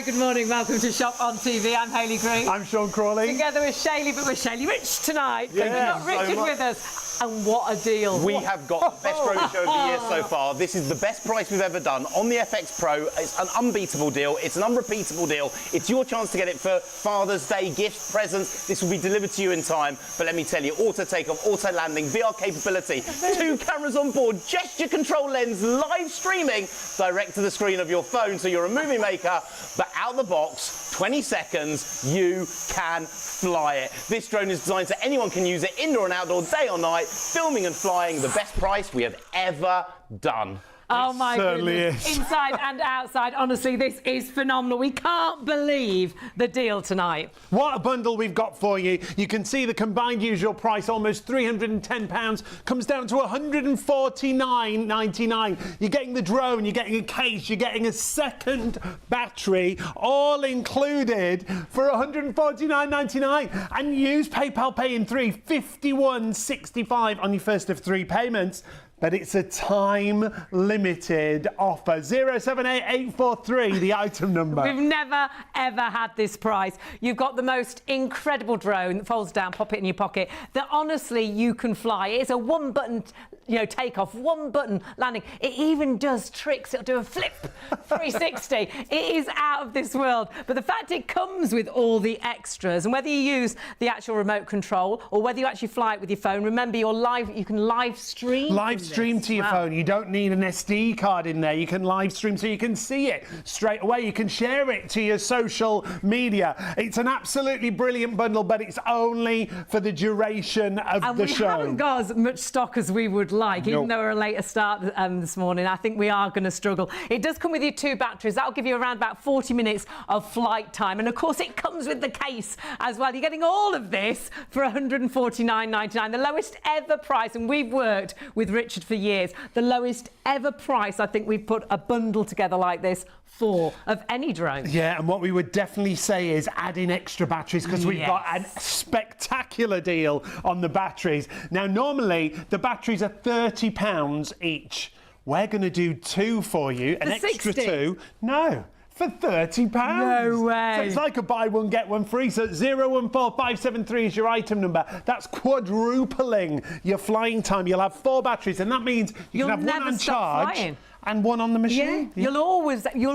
good morning. Welcome to Shop on TV. I'm Hayley Green. I'm Sean Crawley. Together with Shayley, but with Shayley Rich tonight. Yeah, we've got Richard with us. And what a deal. We have got the best drone show of the year so far. This is the best price we've ever done on the FX Pro. It's an unbeatable deal. It's an unrepeatable deal. It's your chance to get it for Father's Day, gifts, presents. This will be delivered to you in time. But let me tell you, auto takeoff, auto landing, VR capability, 2 cameras on board, gesture control lens, live streaming direct to the screen of your phone. So you're a movie maker, but out the box, 20 seconds, you can fly it. This drone is designed so anyone can use it indoor and outdoor, day or night, filming and flying. The best price we have ever done. Oh my goodness. Inside and outside. Honestly, this is phenomenal. We can't believe the deal tonight. What a bundle we've got for you. You can see the combined usual price, almost £310, comes down to £149.99. You're getting the drone, you're getting a case, you're getting a second battery, all included for £149.99. And use PayPal Pay in 3, £51.65 on your first of 3 payments. But it's a time-limited offer. 078843, the item number. We've never, ever had this price. You've got the most incredible drone that folds down, pop it in your pocket, that honestly you can fly. It's a one-button, takeoff, one-button landing. It even does tricks. It'll do a flip 360. It is out of this world. But the fact it comes with all the extras, and whether you use the actual remote control or whether you actually fly it with your phone, remember you can live stream. Stream to your phone. You don't need an SD card in there. You can live stream so you can see it straight away. You can share it to your social media. It's an absolutely brilliant bundle, but it's only for the duration of the show. We haven't got as much stock as we would like, even though we're a later start this morning. I think we are going to struggle. It does come with your 2 batteries. That'll give you around about 40 minutes of flight time. And of course, it comes with the case as well. You're getting all of this for £149.99, the lowest ever price. And we've worked with Richard for years. The lowest ever price I think we've put a bundle together like this for of any drone. Yeah, and what we would definitely say is add in extra batteries, because we've got a spectacular deal on the batteries. Now, normally the batteries are £30 each. We're going to do 2 for you, an extra 2. No. For £30. No way. So it's like a buy one, get one free. So 014573 is your item number. That's quadrupling your flying time. You'll have 4 batteries, and that means you can have 1 on charge and 1 on the machine. Yeah. You'll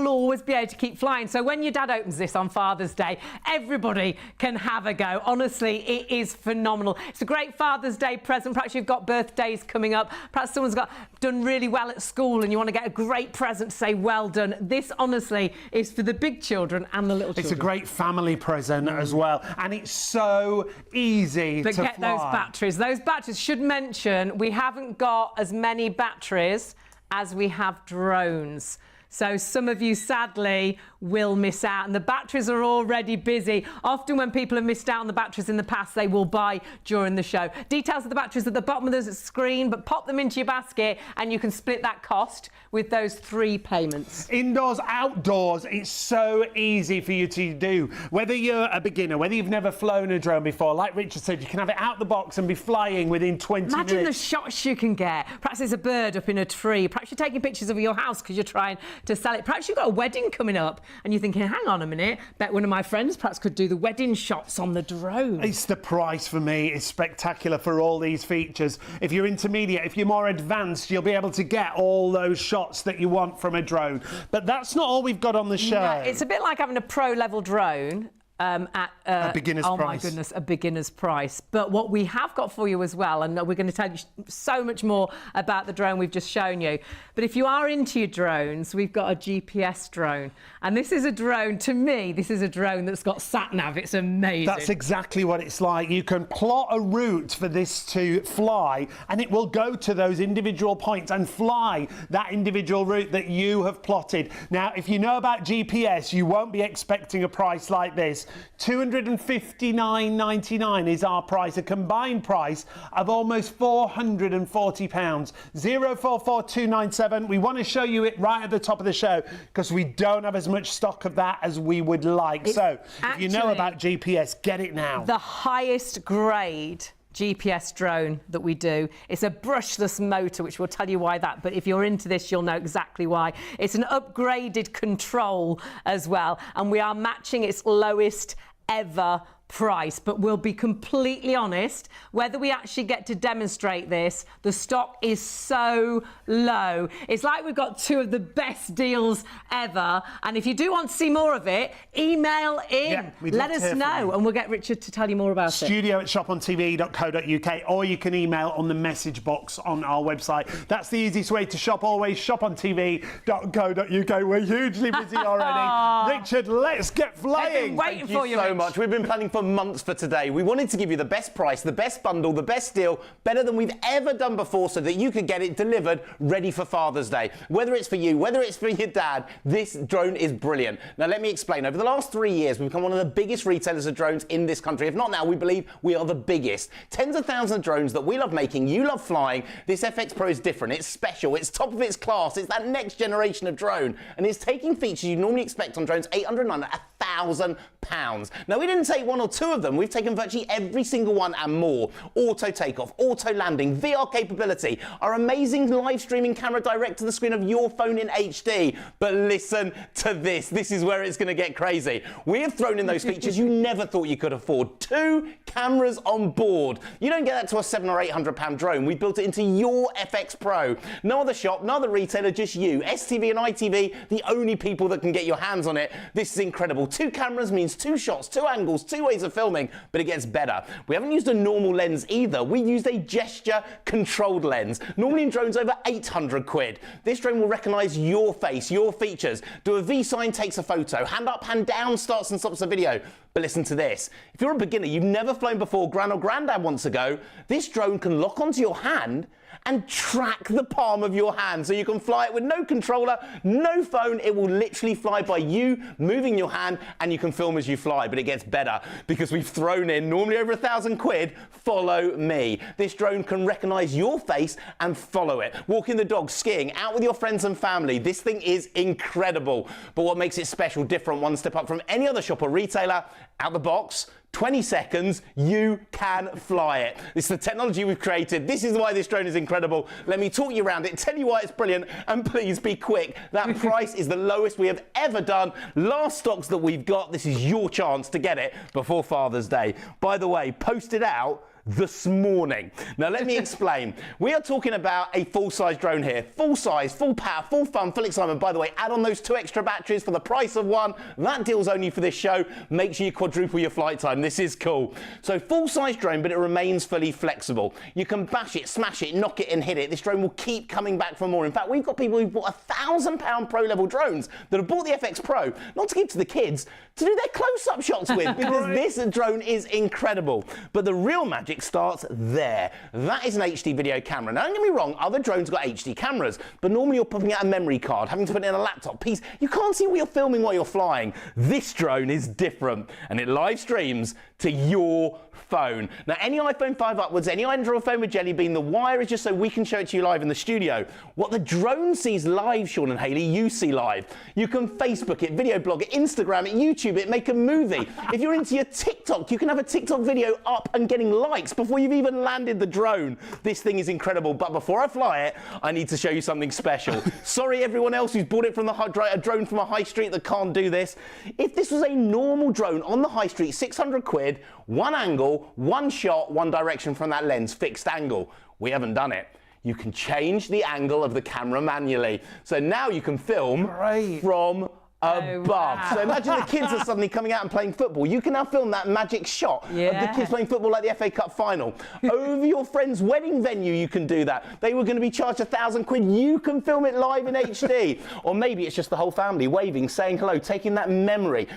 always be able to keep flying. So when your dad opens this on Father's Day, everybody can have a go. Honestly, it is phenomenal. It's a great Father's Day present. Perhaps you've got birthdays coming up. Perhaps someone's done really well at school and you want to get a great present to say well done. This honestly is for the big children and the little children. It's a great family present as well, and it's so easy to get fly. those batteries. Those batteries, should mention, we haven't got as many batteries as we have drones. So some of you, sadly, will miss out. And the batteries are already busy. Often when people have missed out on the batteries in the past, they will buy during the show. Details of the batteries at the bottom of the screen, but pop them into your basket and you can split that cost with those 3 payments. Indoors, outdoors, it's so easy for you to do. Whether you're a beginner, whether you've never flown a drone before, like Richard said, you can have it out the box and be flying within 20 minutes. Imagine the shots you can get. Perhaps there's a bird up in a tree. Perhaps you're taking pictures of your house because you're trying to sell it. Perhaps you've got a wedding coming up and you're thinking, hang on a minute, bet one of my friends perhaps could do the wedding shots on the drone. It's the price for me. It's spectacular for all these features. If you're intermediate, if you're more advanced, you'll be able to get all those shots that you want from a drone. But that's not all we've got on the show. No, it's a bit like having a pro-level drone. At a beginner's price. Oh my goodness, a beginner's price. But what we have got for you as well, and we're going to tell you so much more about the drone we've just shown you. But if you are into your drones, we've got a GPS drone. And this is a drone, to me, this is a drone that's got sat-nav. It's amazing. That's exactly what it's like. You can plot a route for this to fly, and it will go to those individual points and fly that individual route that you have plotted. Now, if you know about GPS, you won't be expecting a price like this. £259.99 is our price, a combined price of almost £440. 044297. We want to show you it right at the top of the show because we don't have as much stock of that as we would like. So if you know about GPS, get it now. The highest grade GPS drone that we do. It's a brushless motor, which will tell you why that, but if you're into this, you'll know exactly why. It's an upgraded control as well, and we are matching its lowest ever price. But we'll be completely honest, whether we actually get to demonstrate this, the stock is so low. It's like we've got two of the best deals ever, and if you do want to see more of it, email in, let us know, and we'll get Richard to tell you more about it. studio@shopontv.co.uk, or you can email on the message box on our website. That's the easiest way to shop. Always shopontv.co.uk. We're hugely busy already. Richard, let's get flying. I've been waiting for you so much. We've been planning for months for today. We wanted to give you the best price, the best bundle, the best deal, better than we've ever done before, so that you could get it delivered ready for Father's Day. Whether it's for you, whether it's for your dad, this drone is brilliant. Now let me explain. Over the last 3 years, we've become one of the biggest retailers of drones in this country. If not now, we believe we are the biggest. Tens of thousands of drones that we love making, you love flying. This FX Pro is different. It's special. It's top of its class. It's that next generation of drone, and it's taking features you normally expect on drones, 800, 900, £1,000. Now we didn't take one or two of them. We've taken virtually every single one and more. Auto takeoff, auto landing, VR capability, our amazing live streaming camera direct to the screen of your phone in HD. But listen to this. This is where it's going to get crazy. We have thrown in those features you never thought you could afford. 2 cameras on board. You don't get that to a £700 or £800 drone. We built it into your FX Pro. No other shop, no other retailer, just you. STV and ITV, the only people that can get your hands on it. This is incredible. 2 cameras means 2 shots, 2 angles, 2 ways of filming, but it gets better. We haven't used a normal lens either. We used a gesture-controlled lens. Normally in drones, over 800 quid. This drone will recognise your face, your features. Do a V sign, takes a photo. Hand up, hand down, starts and stops the video. But listen to this. If you're a beginner, you've never flown before, Gran or Grandad wants to go, this drone can lock onto your hand and track the palm of your hand, so you can fly it with no controller, no phone. It will literally fly by you moving your hand, and you can film as you fly. But it gets better, because we've thrown in, normally over 1,000 quid, follow me. This drone can recognise your face and follow it. Walking the dog, skiing, out with your friends and family. This thing is incredible. But what makes it special, different, one step up from any other shop or retailer, out the box, 20 seconds, you can fly it. This is the technology we've created. This is why this drone is incredible. Let me talk you around it, tell you why it's brilliant, and please be quick. That price is the lowest we have ever done. Last stocks that we've got. This is your chance to get it before Father's Day. By the way, post it out this morning. Now let me explain. We are talking about a full-size drone here. Full size, full power, full fun, full excitement. By the way, add on those 2 extra batteries for the price of 1. That deal's only for this show. Make sure you quadruple your flight time. This is cool. So full-size drone, but it remains fully flexible. You can bash it, smash it, knock it and hit it. This drone will keep coming back for more. In fact, we've got people who've bought £1,000 pro level drones that have bought the FX Pro, not to give to the kids, to do their close-up shots with, because this drone is incredible. But the real magic starts there. That is an HD video camera. Now don't get me wrong, other drones got HD cameras, but normally you're popping out a memory card, having to put it in a laptop piece. You can't see what you're filming while you're flying. This drone is different, and it live streams to your phone. Now any iPhone 5 upwards, any Android phone with Jelly Bean, the wire is just so we can show it to you live in the studio. What the drone sees live, Sean and Hayley, you see live. You can Facebook it, video blog it, Instagram it, YouTube it, make a movie. If you're into your TikTok, you can have a TikTok video up and getting likes before you've even landed the drone. This thing is incredible, but before I fly it, I need to show you something special. Sorry everyone else who's bought it from a drone from a high street that can't do this. If this was a normal drone on the high street, 600 quid, 1 angle, 1 shot, 1 direction from that lens, fixed angle. We haven't done it. You can change the angle of the camera manually. So now you can film from above. Wow. So imagine the kids are suddenly coming out and playing football. You can now film that magic shot of the kids playing football like the FA Cup final. Over your friend's wedding venue, you can do that. They were going to be charged 1,000 quid. You can film it live in HD. Or maybe it's just the whole family waving, saying hello, taking that memory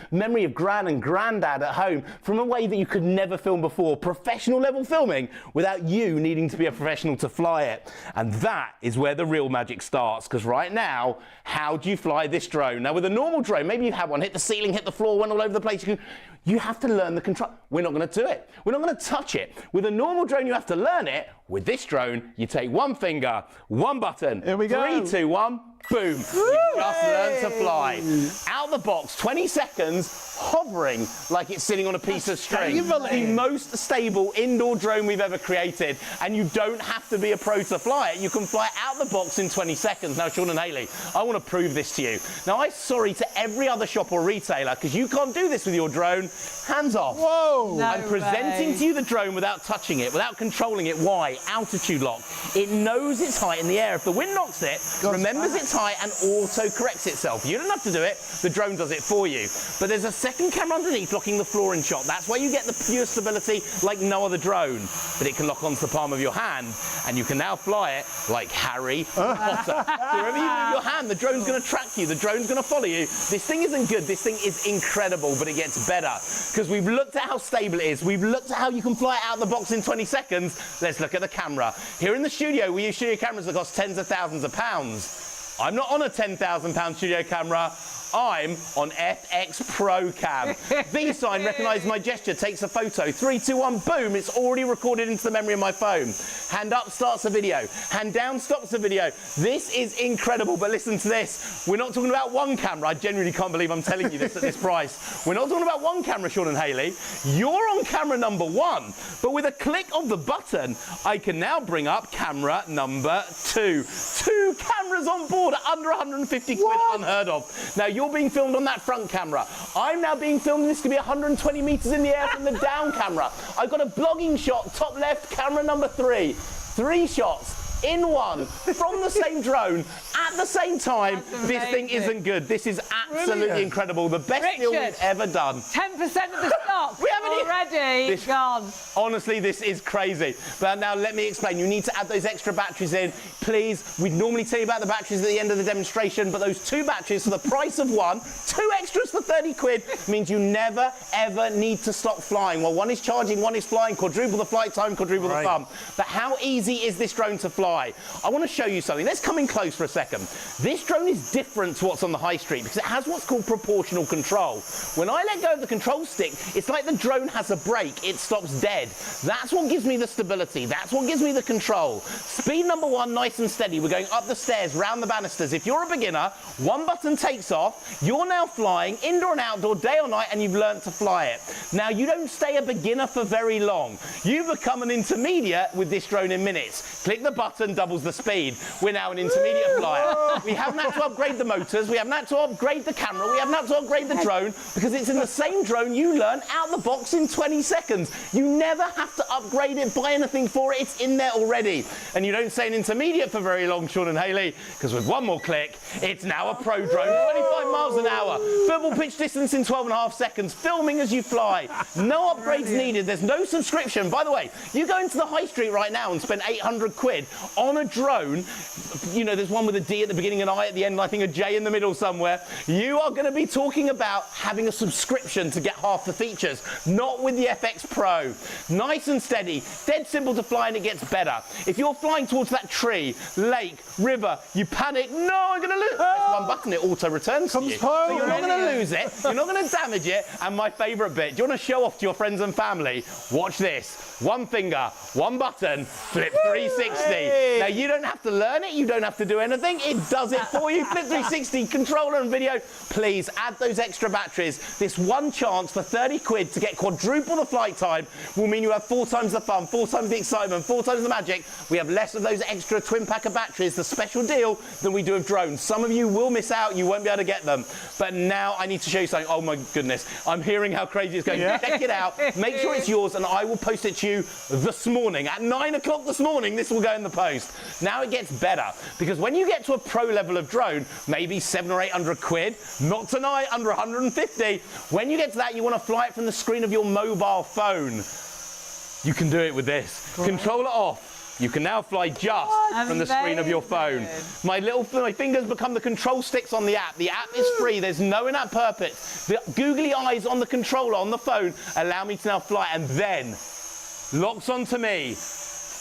of Gran and Grandad at home from a way that you could never film before. Professional level filming without you needing to be a professional to fly it. And that is where the real magic starts, because right now, how do you fly this drone? Now with a normal drone, maybe you've had one hit the ceiling, hit the floor, went all over the place. You have to learn the control. We're not going to do it. We're not going to touch it. With a normal drone, you have to learn it. With this drone, you take 1 finger, 1 button. Here we go. 3, 2, 1, boom. You just learn to fly. Out the box, 20 seconds, hovering like it's sitting on a piece of string. Can you believe? The most stable indoor drone we've ever created, and you don't have to be a pro to fly it. You can fly it out the box in 20 seconds. Now, Sean and Hayley, I want to prove this to you. Now, I'm sorry to every other shop or retailer, because you can't do this with your drone. Hands off. Whoa! No I'm presenting way. to you the drone without touching it, without controlling it. Why? Altitude lock. It knows its height in the air. If the wind knocks it, remembers its height and auto corrects itself. You don't have to do it. The drone does it for you. But there's a second camera underneath locking the floor in shot. That's why you get the pure stability like no other drone. But it can lock onto the palm of your hand, and you can now fly it like Harry Potter. So wherever you move your hand, the drone's going to track you. The drone's going to follow you. This thing isn't good. This thing is incredible, but it gets better. Because we've looked at how stable it is. We've looked at how you can fly it out of the box in 20 seconds. Let's look at the camera. Here in the studio, we use studio cameras that cost tens of thousands of pounds. I'm not on a £10,000 studio camera. I'm on FX Pro Cam. V-Sign recognises my gesture, takes a photo. 3, 2, 1, boom, it's already recorded into the memory of my phone. Hand up starts a video. Hand down stops the video. This is incredible, but listen to this. We're not talking about one camera. I genuinely can't believe I'm telling you this at this price. We're not talking about one camera, Sean and Hayley. You're on camera number 1, but with a click of the button, I can now bring up camera number 2. 2 cameras on board at under 150 quid, unheard of. Now, you're being filmed on that front camera. I'm now being filmed, this could be 120 metres in the air from the down camera. I've got a blogging shot, top left, camera number 3. 3 shots in one from the same drone at the same time. This thing isn't good. This is absolutely incredible. The best deal we've ever done. 10% of the stock We haven't already gone. Honestly, this is crazy. But now let me explain. You need to add those extra batteries in. Please, we'd normally tell you about the batteries at the end of the demonstration, but those 2 batteries for the price of 1, 2 extras for 30 quid, means you never, ever need to stop flying. Well, one is charging, one is flying, quadruple the flight time, quadruple the fun. But how easy is this drone to fly? I want to show you something. Let's come in close for a second. This drone is different to what's on the high street because it has what's called proportional control. When I let go of the control stick, it's like the drone has a brake. It stops dead. That's what gives me the stability. That's what gives me the control. Speed number 1, nice and steady. We're going up the stairs, round the banisters. If you're a beginner, 1 button takes off. You're now flying indoor and outdoor, day or night, and you've learned to fly it. Now, you don't stay a beginner for very long. You become an intermediate with this drone in minutes. Click the button, doubles the speed. We're now an intermediate flyer. We haven't had to upgrade the motors. We haven't had to upgrade the camera. We haven't had to upgrade the drone because it's in the same drone you learn out the box in 20 seconds. You never have to upgrade it, buy anything for it. It's in there already. And you don't stay an intermediate for very long, Sean and Hayley, because with 1 more click, it's now a pro drone, 25 miles an hour. Football pitch distance in 12.5 seconds, filming as you fly. No upgrades needed. There's no subscription. By the way, you go into the high street right now and spend 800 quid on a drone. You know, there's one with a D at the beginning and I at the end, and I think a J in the middle somewhere. You are going to be talking about having a subscription to get half the features, not with the FX Pro. Nice and steady, dead simple to fly, and it gets better. If you're flying towards that tree, lake, river, you panic, no, I'm going to lose. Press 1 button, it auto returns to you. So you're not going to lose it, you're not going to damage it, and my favourite bit, do you want to show off to your friends and family? Watch this. 1 finger, 1 button, flip 360. Now, you don't have to learn it, you don't have to do anything, it does it for you. Flip 360, controller and video. Please add those extra batteries. This 1 chance for 30 quid to get quadruple the flight time will mean you have 4 times the fun, 4 times the excitement, 4 times the magic. We have less of those extra twin pack of batteries, the special deal, than we do of drones. Some of you will miss out, you won't be able to get them. But now I need to show you something. Oh my goodness, I'm hearing how crazy it's going. Check it out, make sure it's yours, and I will post it to you this morning. At 9 o'clock this morning, this will go in the post. Now it gets better, because when you get to a pro level of drone, maybe 700 or 800 quid, not tonight, under 150, when you get to that, you want to fly it from the screen of your mobile phone. You can do it with this. Controller off. You can now fly just from the screen of your phone. My fingers become the control sticks on the app. The app is free. There's no in-app purpose. The googly eyes on the controller on the phone allow me to now fly, and then locks onto me.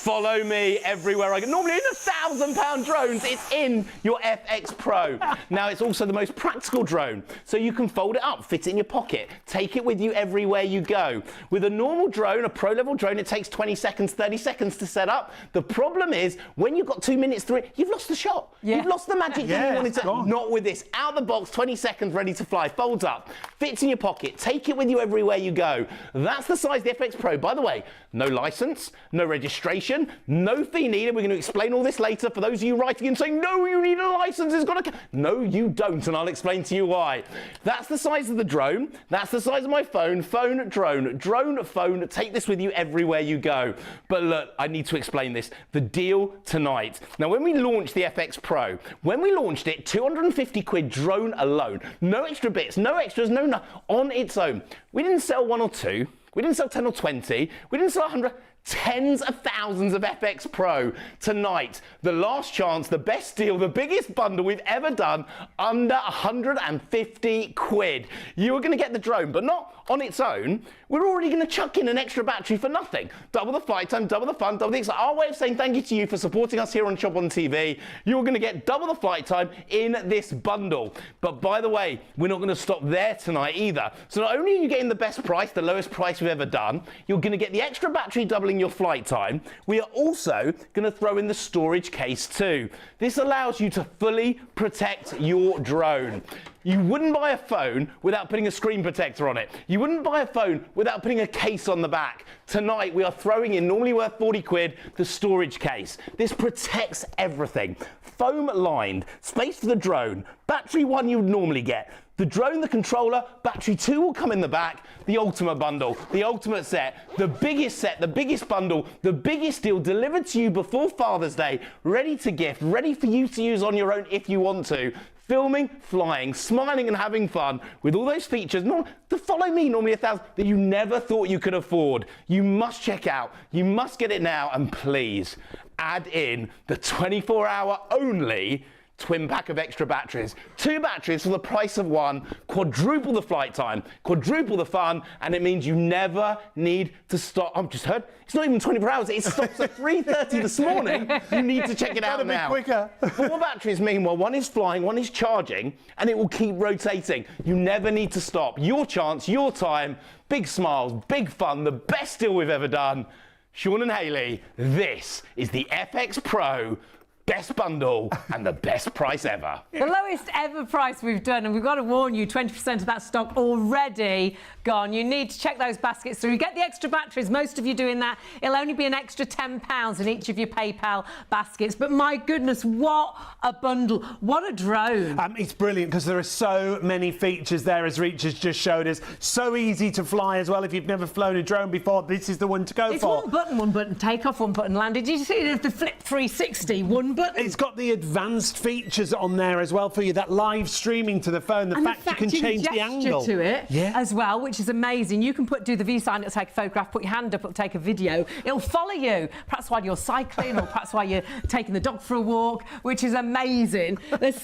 Follow me everywhere I go. Normally in £1,000 drones, it's in your FX Pro. Now, it's also the most practical drone, so you can fold it up, fit it in your pocket, take it with you everywhere you go. With a normal drone, a pro-level drone, it takes 20 seconds, 30 seconds to set up. The problem is, when you've got 2 minutes through it, you've lost the shot. Yeah. You've lost the magic thing you wanted to. Not with this. Out the box, 20 seconds, ready to fly. Folds up, fits in your pocket, take it with you everywhere you go. That's the size of the FX Pro. By the way, no license, no registration, no fee needed. We're going to explain all this later. For those of you writing in saying, no, you need a license, it's got to... No, you don't, and I'll explain to you why. That's the size of the drone. That's the size of my phone. Phone, drone, drone, phone. Take this with you everywhere you go. But look, I need to explain this. The deal tonight. Now, when we launched the FX Pro, when we launched it, 250 quid drone alone. No extra bits, no extras, no, on its own. We didn't sell 1 or 2. We didn't sell 10 or 20. We didn't sell 100. Tens of thousands of FX Pro tonight. The last chance, the best deal, the biggest bundle we've ever done, under 150 quid. You are going to get the drone, but not on its own. We're already going to chuck in an extra battery for nothing. Double the flight time, double the fun, double the excitement. Our way of saying thank you to you for supporting us here on Shop on TV. You're going to get double the flight time in this bundle. But by the way, we're not going to stop there tonight either. So not only are you getting the best price, the lowest price we've ever done, you're going to get the extra battery doubling your flight time. We are also going to throw in the storage case too. This allows you to fully protect your drone. You wouldn't buy a phone without putting a screen protector on it. You wouldn't buy a phone without putting a case on the back. Tonight, we are throwing in, normally worth 40 quid, the storage case. This protects everything. Foam lined, space for the drone, battery 1 you would normally get. The drone, the controller, battery 2 will come in the back. The ultimate bundle, the ultimate set, the biggest bundle, the biggest deal delivered to you before Father's Day, ready to gift, ready for you to use on your own if you want to. Filming, flying, smiling and having fun with all those features, not to follow me, normally 1,000, that you never thought you could afford. You must check out, you must get it now, and please add in the 24-hour only twin pack of extra batteries. 2 batteries for the price of 1, quadruple the flight time, quadruple the fun, and it means you never need to stop. I've just heard, it's not even 24 hours, it stops at 3:30 this morning. You need to check it out now. Quicker. 4 batteries, meanwhile, 1 is flying, 1 is charging, and it will keep rotating. You never need to stop. Your chance, your time, big smiles, big fun, the best deal we've ever done. Sean and Hayley, this is the FX Pro best bundle and the best price ever. The lowest ever price we've done, and we've got to warn you, 20% of that stock already gone. You need to check those baskets through. You get the extra batteries, most of you doing that. It'll only be an extra £10 in each of your PayPal baskets. But my goodness, what a bundle. What a drone. It's brilliant because there are so many features there, as Reach has just showed us. So easy to fly as well. If you've never flown a drone before, this is the one to go for. It's one button takeoff, 1 button land. Did you see the flip 360? 1 button. It's got the advanced features on there as well for you, that live streaming to the phone, the fact you can change the angle to it as well, which is amazing. You can do the V sign, it'll take a photograph, put your hand up, it'll take a video, it'll follow you, perhaps while you're cycling or perhaps while you're taking the dog for a walk, which is amazing. There's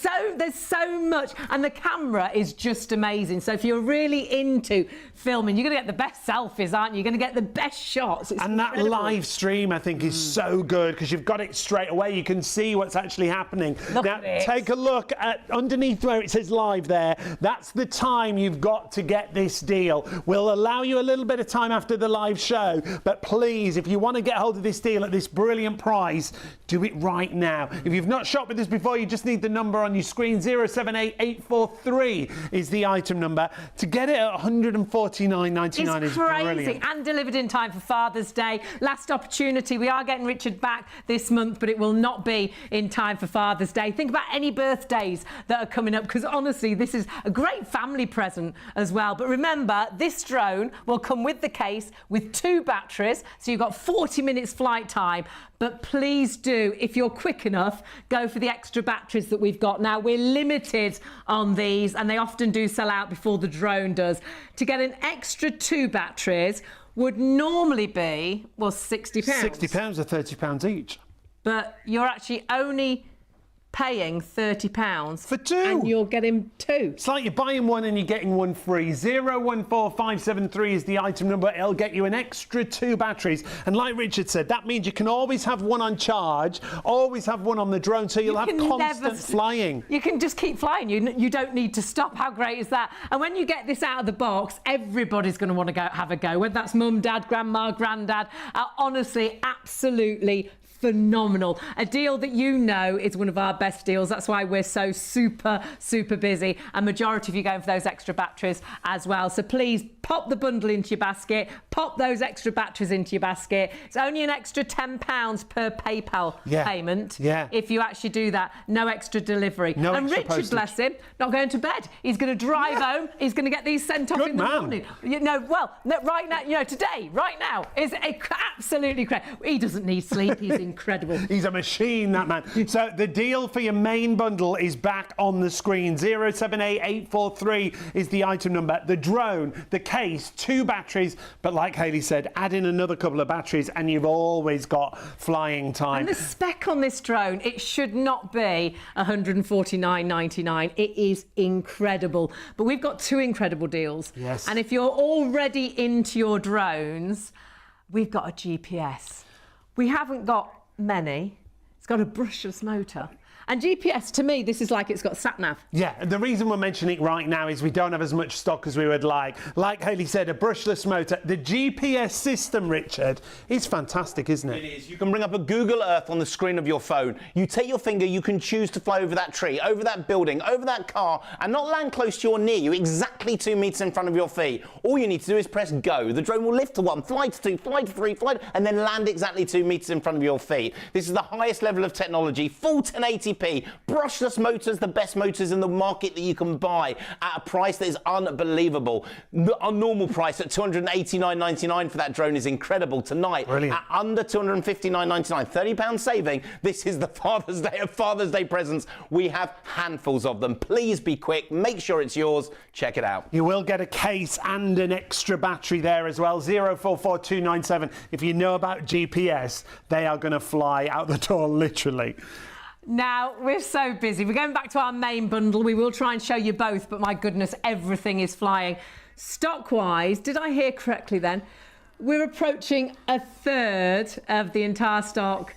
so much, and the camera is just amazing. So if you're really into filming, you're going to get the best selfies, aren't you? You're going to get the best shots. It's incredible. That live stream, I think, is so good because you've got it straight away. You can see what's actually happening. Look now, at it. Take a look at underneath where it says live there. That's the time you've got to get this deal. We'll allow you a little bit of time after the live show, but please, if you want to get hold of this deal at this brilliant price, do it right now. If you've not shopped with this before, you just need the number on your screen. 078843 is the item number. To get it at $149.99 is brilliant. And delivered in time for Father's Day. Last opportunity. We are getting Richard back this month, but it will not be in time for Father's Day. Think about any birthdays that are coming up, because honestly, this is a great family present as well. But remember, this drone will come with the case with 2 batteries, so you've got 40 minutes flight time. But please do, if you're quick enough, go for the extra batteries that we've got now. We're limited on these, and they often do sell out before the drone does. To get an extra 2 batteries would normally be, well, £60. £60 or £30 each. But you're actually only paying £30 for 2. and you're getting 2. It's like you're buying one and you're getting one free. 014573 is the item number. It'll get you an extra 2 batteries. And like Richard said, that means you can always have one on charge, always have one on the drone, so you'll have constant flying. You can just keep flying. You don't need to stop. How great is that? And when you get this out of the box, everybody's going to want to go have a go, whether that's mum, dad, grandma, granddad. Honestly, absolutely phenomenal. A deal that you know is one of our best deals. That's why we're so super busy. And majority of you going for those extra batteries as well. So please pop the bundle into your basket, pop those extra batteries into your basket. It's only an extra £10 per PayPal payment. If you actually do that, no extra delivery. No and extra Richard, postage. bless him, not going to bed. He's going to drive home. He's going to get these sent off in the morning. Right now, today, right now, is absolutely crazy. He doesn't need sleep. He's incredible. He's a machine, that man. So the deal for your main bundle is back on the screen. 078843 is the item number. The drone, the case, 2 batteries, but like Hayley said, add in another couple of batteries and you've always got flying time. And the spec on this drone, it should not be $149.99. It is incredible. But we've got 2 incredible deals. Yes. And if you're already into your drones, we've got a GPS. We haven't got many. It's got a brushless motor. And GPS, to me, this is like it's got sat-nav. Yeah, the reason we're mentioning it right now is we don't have as much stock as we would like. Like Hayley said, a brushless motor. The GPS system, Richard, is fantastic, isn't it? It is. You can bring up a Google Earth on the screen of your phone. You take your finger, you can choose to fly over that tree, over that building, over that car, and not land close to or near you, exactly 2 meters in front of your feet. All you need to do is press go. The drone will lift to 1, fly to 2, fly to 3, and then land exactly 2 meters in front of your feet. This is the highest level of technology, full 1080p. Brushless motors, the best motors in the market that you can buy at a price that is unbelievable. Our normal price at $289.99 for that drone is incredible. Tonight, brilliant, at under $259.99, £30 saving. This is the Father's Day presents. We have handfuls of them. Please be quick. Make sure it's yours. Check it out. You will get a case and an extra battery there as well. 044297. If you know about GPS, they are going to fly out the door, literally. Now, we're so busy. We're going back to our main bundle. We will try and show you both, but my goodness, everything is flying. Stock-wise, did I hear correctly then? We're approaching a third of the entire stock.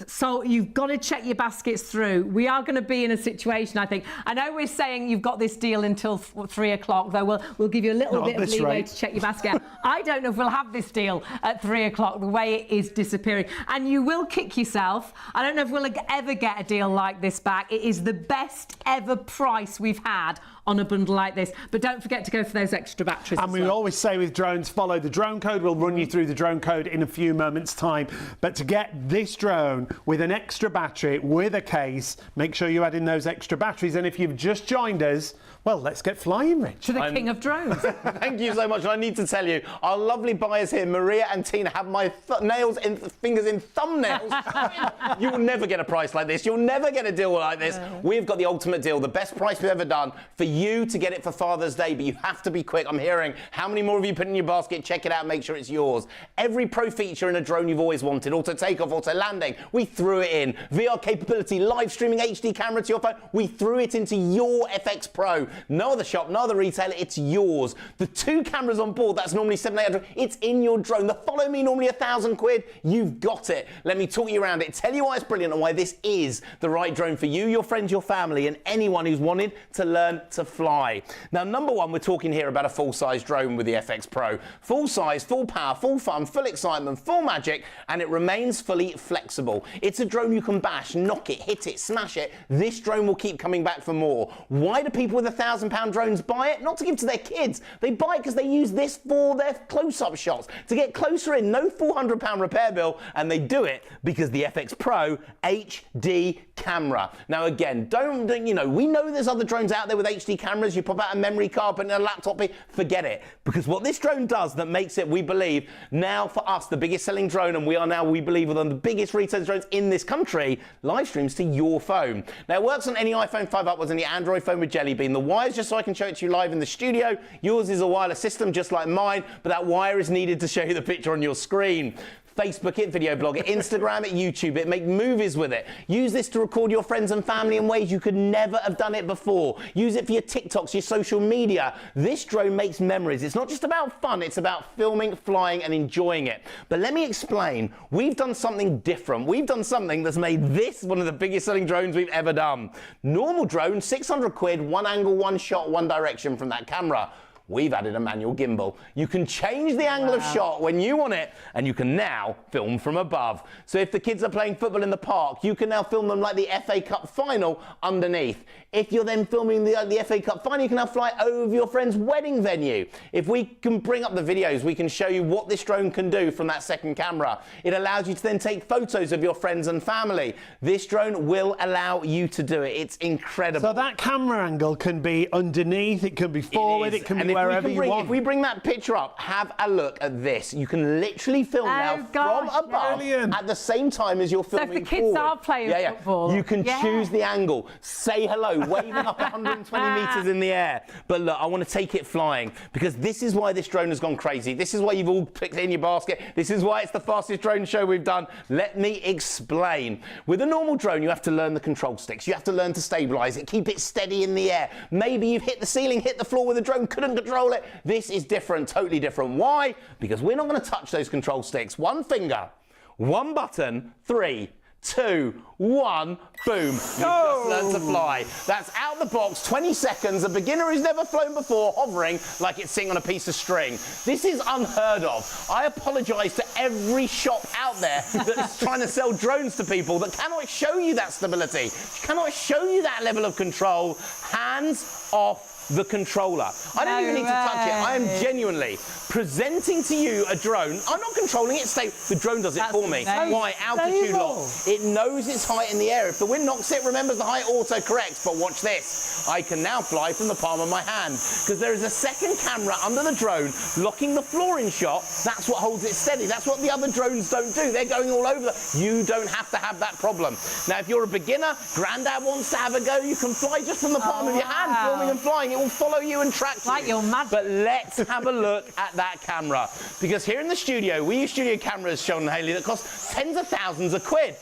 So you've got to check your baskets through. We are going to be in a situation, I think. I know we're saying you've got this deal until 3 o'clock, though we'll give you a little bit of leeway to check your basket. I don't know if we'll have this deal at 3 o'clock, the way it is disappearing. And you will kick yourself. I don't know if we'll ever get a deal like this back. It is the best ever price we've had on a bundle like this. But don't forget to go for those extra batteries. And we always say with drones, follow the drone code. We'll run you through the drone code in a few moments' time. But to get this drone with an extra battery, with a case, make sure you add in those extra batteries. And if you've just joined us, well, let's get flying, Rich. To the king of drones. Thank you so much. And I need to tell you, our lovely buyers here, Maria and Tina, have my fingers in thumbnails. You will never get a price like this. You'll never get a deal like this. We've got the ultimate deal, the best price we've ever done for you to get it for Father's Day, but you have to be quick. I'm hearing how many more of you put in your basket. Check it out, make sure it's yours. Every pro feature in a drone you've always wanted, auto takeoff, auto landing, we threw it in. VR capability, live streaming HD camera to your phone, we threw it into your FX Pro. No other shop, no other retailer, it's yours. The 2 cameras on board, that's normally 700-800, it's in your drone. The Follow Me, normally £1,000, you've got it. Let me talk you around it, tell you why it's brilliant and why this is the right drone for you, your friends, your family, and anyone who's wanted to learn to fly. Now, number one, we're talking here about a full-size drone with the FX Pro. Full size, full power, full fun, full excitement, full magic, and it remains fully flexible. It's a drone you can bash, knock it, hit it, smash it. This drone will keep coming back for more. Why do people with £1,000 drones buy it? Not to give to their kids. They buy it because they use this for their close-up shots. To get closer in, no £400 repair bill, and they do it because the FX Pro HD camera. Now again, we know there's other drones out there with HD cameras. You pop out a memory card, put in a laptop, forget it. Because what this drone does that makes it, we believe, now for us, the biggest selling drone, and we are now, we believe, one of the biggest retail drones in this country, live streams to your phone. Now it works on any iPhone 5 upwards, any Android phone with Jelly Bean. The wire's just so I can show it to you live in the studio. Yours is a wireless system just like mine, but that wire is needed to show you the picture on your screen. Facebook it, video blog it, Instagram it, YouTube it, make movies with it. Use this to record your friends and family in ways you could never have done it before. Use it for your TikToks, your social media. This drone makes memories. It's not just about fun, it's about filming, flying and enjoying it. But let me explain. We've done something different. We've done something that's made this one of the biggest selling drones we've ever done. Normal drone, 600 quid, one angle, one shot, one direction from that camera. We've added a manual gimbal. You can change the angle of shot when you want it, and you can now film from above. So if the kids are playing football in the park, you can now film them like the FA Cup final underneath. If you're then filming the FA Cup final, you can now fly over your friend's wedding venue. If we can bring up the videos, we can show you what this drone can do from that second camera. It allows you to then take photos of your friends and family. This drone will allow you to do it. It's incredible. So that camera angle can be underneath, it can be forward, it can be wherever you want. If we bring that picture up, have a look at this. You can literally film from above at the same time as you're filming So if the kids are playing football, you can choose the angle, say hello, waving up 120 meters in the air. But look, I want to take it flying because this is why this drone has gone crazy. This is why you've all picked it in your basket. This is why it's the fastest drone show we've done. Let me explain. With a normal drone, you have to learn the control sticks. You have to learn to stabilize it, keep it steady in the air. Maybe you've hit the ceiling, hit the floor with a drone, couldn't control it. This is different, totally different. Why? Because we're not going to touch those control sticks. One finger, one button, 3, 2, 1, boom. You've just learned to fly. That's out the box, 20 seconds. A beginner who's never flown before, hovering like it's sitting on a piece of string. This is unheard of. I apologise to every shop out there that's trying to sell drones to people that cannot show you that stability, cannot show you that level of control. Hands off the controller. I don't even need to touch it. I am genuinely presenting to you a drone. I'm not controlling it. The drone does it for me. Why? Altitude lock. It knows its height in the air. If the wind knocks it, remembers the height, auto corrects. But watch this. I can now fly from the palm of my hand because there is a second camera under the drone locking the floor in shot. That's what holds it steady. That's what the other drones don't do. They're going all over. You don't have to have that problem. Now, if you're a beginner, Grandad wants to have a go, you can fly just from the palm of your hand, filming and flying. It will follow you and track you. Like you're mad. But let's have a look at that camera. Because here in the studio, we use studio cameras, Shayley and Hayley, that cost tens of thousands of quid.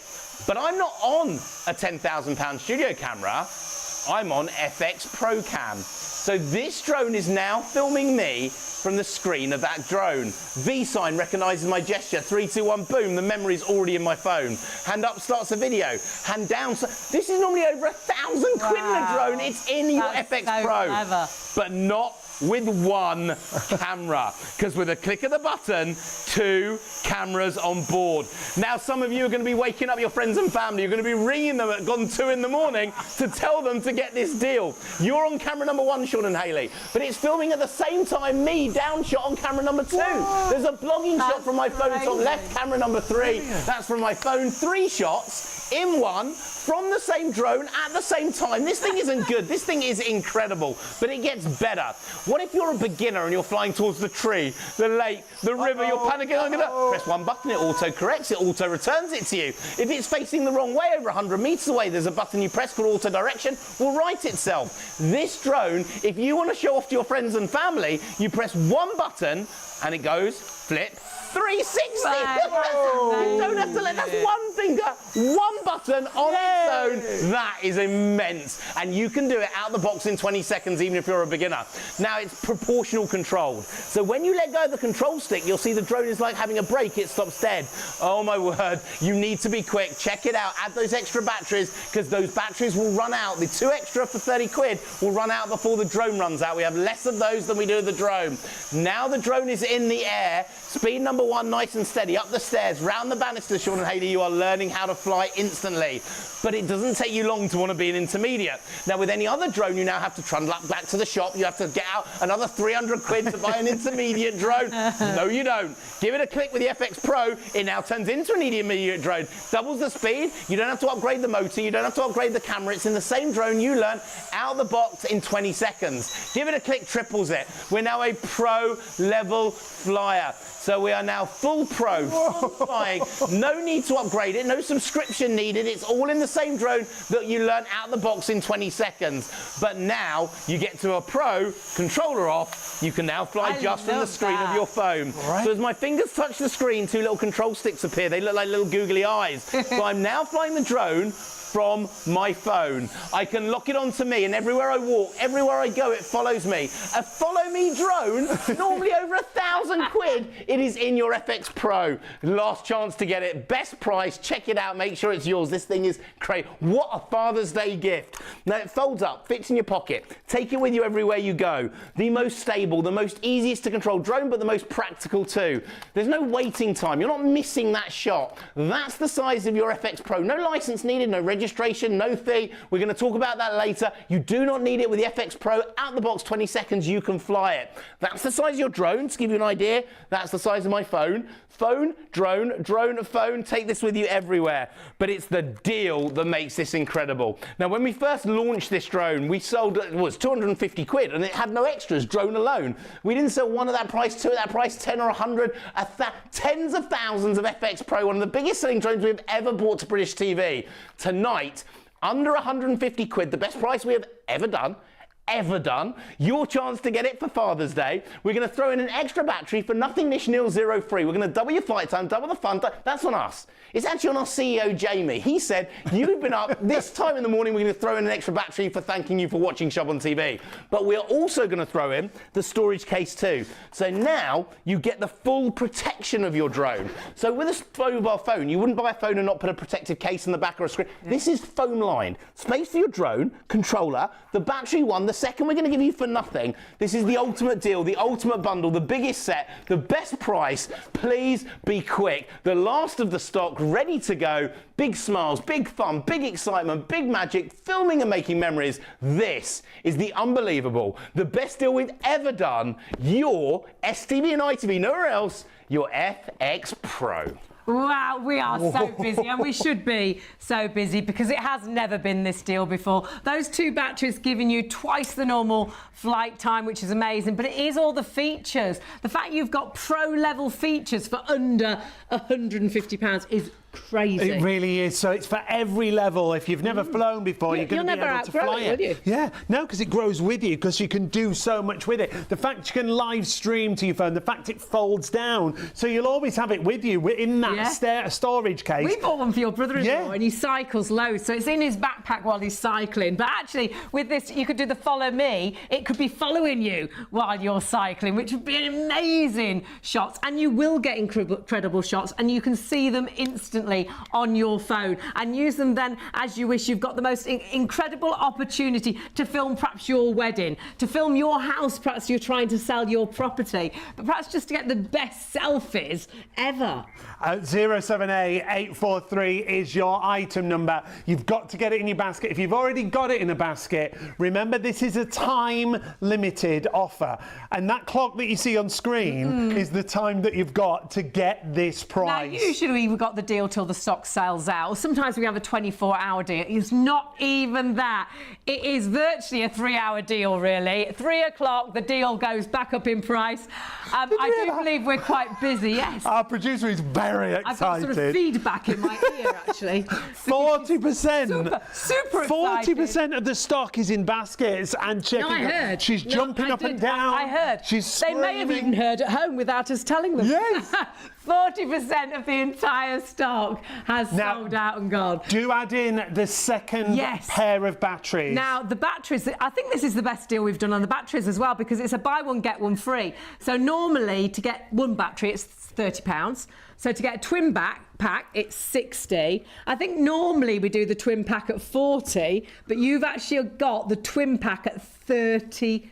But I'm not on a £10,000 studio camera. I'm on FX Pro Cam. So this drone is now filming me from the screen of that drone. V-sign recognises my gesture. 3, 2, 1, boom, the memory's already in my phone. Hand up starts a video. Hand down. This is normally over £1,000 quid in a drone. It's in your FX Pro. Clever. But not with one camera, because with a click of the button, 2 cameras on board. Now, some of you are going to be waking up your friends and family. You're going to be ringing them at 2 in the morning to tell them to get this deal. You're on camera number 1, Shawn and Hayley, but it's filming at the same time me down shot on camera number 2. There's a blogging shot from my phone top left, camera number 3. That's from my phone. 3 shots in one from the same drone at the same time. This thing isn't good. This thing is incredible, but it gets better. What if you're a beginner and you're flying towards the tree, the lake, the river, you're panicking, press one button, it auto-corrects, it auto-returns it to you. If it's facing the wrong way, over 100 meters away, there's a button you press called auto-direction, will right itself. This drone, if you want to show off to your friends and family, you press one button and it goes, flip, 360. You don't have to let, that's one finger, one button on its own. That is immense. And you can do it out the box in 20 seconds, even if you're a beginner. Now, it's proportional controlled. So when you let go of the control stick, you'll see the drone is like having a brake, it stops dead. Oh my word, you need to be quick. Check it out, add those extra batteries, because those batteries will run out. The 2 extra for 30 quid will run out before the drone runs out. We have less of those than we do of the drone. Now the drone is in the air. Speed number 1, nice and steady, up the stairs, round the banisters, Shawn and Hayley, you are learning how to fly instantly. But it doesn't take you long to want to be an intermediate. Now, with any other drone, you now have to trundle back to the shop. You have to get out another 300 quid to buy an intermediate drone. No, you don't. Give it a click with the FX Pro. It now turns into an intermediate drone. Doubles the speed. You don't have to upgrade the motor. You don't have to upgrade the camera. It's in the same drone you learn out of the box in 20 seconds. Give it a click, triples it. We're now a pro level flyer. So we are now now full pro, full flying, no need to upgrade it, no subscription needed. It's all in the same drone that you learnt out of the box in 20 seconds. But now you get to a pro, controller off, you can now fly just from the screen of your phone. Right. So as my fingers touch the screen, two little control sticks appear. They look like little googly eyes. So I'm now flying the drone from my phone. I can lock it onto me, and everywhere I walk, everywhere I go, it follows me. A follow me drone, normally over £1,000. It is in your FX Pro. Last chance to get it. Best price. Check it out. Make sure it's yours. This thing is crazy. What a Father's Day gift. Now it folds up, fits in your pocket. Take it with you everywhere you go. The most stable, the most easiest to control drone, but the most practical too. There's no waiting time. You're not missing that shot. That's the size of your FX Pro. No license needed, no registration, no fee. We're going to talk about that later. You do not need it with the FX Pro. Out the box, 20 seconds, you can fly it. That's the size of your drone, to give you an idea. That's the size of my phone. Phone, drone, drone, phone. Take this with you everywhere. But it's the deal that makes this incredible. Now, when we first launched this drone, we sold, it was £250, and it had no extras, drone alone. We didn't sell one at that price, two at that price, 10 or 100, tens of thousands of FX Pro, one of the biggest selling drones we've ever brought to British TV. Tonight, under £150, the best price we have ever done. Your chance to get it for Father's Day. We're going to throw in an extra battery for nothing nish nil 0 free. We're going to double your flight time, double the fun time. That's on us. It's actually on our CEO, Jamie. He said, you've been up this time in the morning, we're going to throw in an extra battery for thanking you for watching Shop on TV. But we're also going to throw in the storage case too. So now you get the full protection of your drone. So with a mobile phone, you wouldn't buy a phone and not put a protective case in the back or a screen. This is foam lined. Space for your drone, controller, the battery one, the second we're going to give you for nothing. This is the ultimate deal, the ultimate bundle, the biggest set, the best price. Please be quick. The last of the stock, ready to go. Big smiles, big fun, big excitement, big magic, filming and making memories. This is the unbelievable, the best deal we've ever done. Your STV and ITV, nowhere else, your FX Pro. Wow, we are so busy, and we should be so busy because it has never been this deal before. Those two batteries giving you twice the normal flight time, which is amazing, but it is all the features. The fact you've got pro-level features for under £150 is crazy. It really is. So it's for every level. If you've never flown before, you're going to be able to fly it. Will you? Yeah, no, because it grows with you, because you can do so much with it. The fact you can live stream to your phone, the fact it folds down, so you'll always have it with you in that storage case. We bought one for your brother-in-law, and he cycles loads, so it's in his backpack while he's cycling. But actually, with this, you could do the follow me. It could be following you while you're cycling, which would be an amazing shots, and you will get incredible shots, and you can see them instantly on your phone and use them then as you wish. You've got the most incredible opportunity to film perhaps your wedding, to film your house, perhaps you're trying to sell your property, but perhaps just to get the best selfies ever. 07843 is your item number. You've got to get it in your basket. If you've already got it in a basket, remember this is a time limited offer, and that clock that you see on screen is the time that you've got to get this price. Now usually we've got the deal till the stock sells out. Sometimes we have a 24-hour deal. It's not even that. It is virtually a 3-hour deal, really. At 3 o'clock, the deal goes back up in price. I do believe we're quite busy, yes. Our producer is very excited. I've got sort of feedback in my ear, actually. 40%. Super 40% of the stock is in baskets and checking. No, I heard. She's jumping up and down. I heard. She's screaming. They may have even heard at home without us telling them. Yes. 40% of the entire stock has sold out and gone. Do add in the second pair of batteries. Now, the batteries, I think this is the best deal we've done on the batteries as well, because it's a buy one, get one free. So normally, to get one battery, it's £30. So to get a twin pack, it's 60. I think normally we do the twin pack at 40, but you've actually got the twin pack at £30.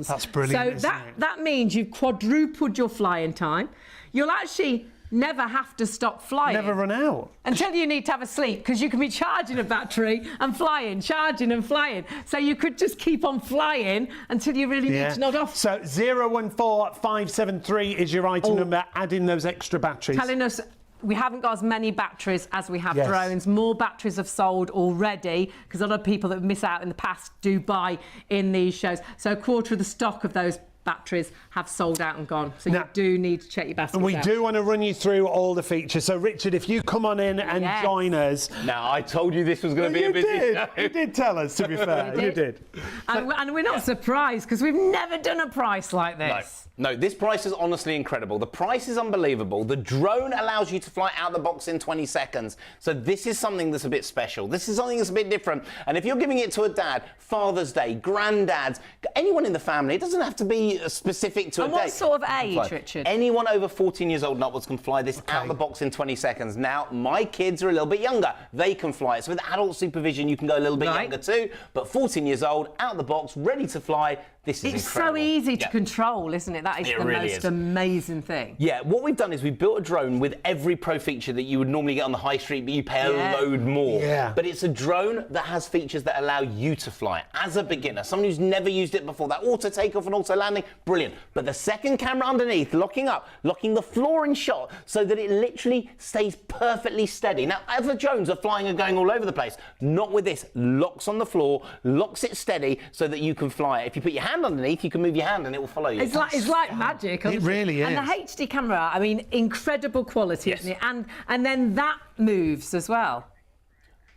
That's brilliant. So that means you've quadrupled your flying time. You'll actually never have to stop flying. Never run out. Until you need to have a sleep, because you can be charging a battery and flying, charging and flying. So you could just keep on flying until you really need to nod off. So 014573 is your item number. Add in those extra batteries. Telling us we haven't got as many batteries as we have drones. More batteries have sold already, because a lot of people that miss out in the past do buy in these shows. So a quarter of the stock of those batteries have sold out and gone. So you do need to check your baskets And we out. do want to run you through all the features. So, Richard, if you come on in and join us. Now, I told you this was going to be a busy show. You did tell us, to be fair. You did. And we're not surprised because we've never done a price like this. No, this price is honestly incredible. The price is unbelievable. The drone allows you to fly out the box in 20 seconds. So this is something that's a bit special. This is something that's a bit different. And if you're giving it to a dad, Father's Day, granddads, anyone in the family, it doesn't have to be specific to a day. And what sort of age, Richard? Anyone over 14 years old and upwards can fly this out the box in 20 seconds. Now, my kids are a little bit younger. They can fly it. So with adult supervision, you can go a little bit younger too. But 14 years old, out the box, ready to fly. This is incredible. So easy to control, isn't it? That is the really most amazing thing. Yeah, what we've done is we've built a drone with every pro feature that you would normally get on the high street, but you pay a load more. Yeah. But it's a drone that has features that allow you to fly it as a beginner, someone who's never used it before. That auto takeoff and auto landing, brilliant. But the second camera underneath, locking up, locking the floor in shot so that it literally stays perfectly steady. Now, other drones are flying and going all over the place. Not with this. Locks on the floor, locks it steady so that you can fly it. If you put your hand underneath, you can move your hand and it will follow you. It's like magic. It really is. And the HD camera, I mean, incredible quality, isn't it? And then that moves as well.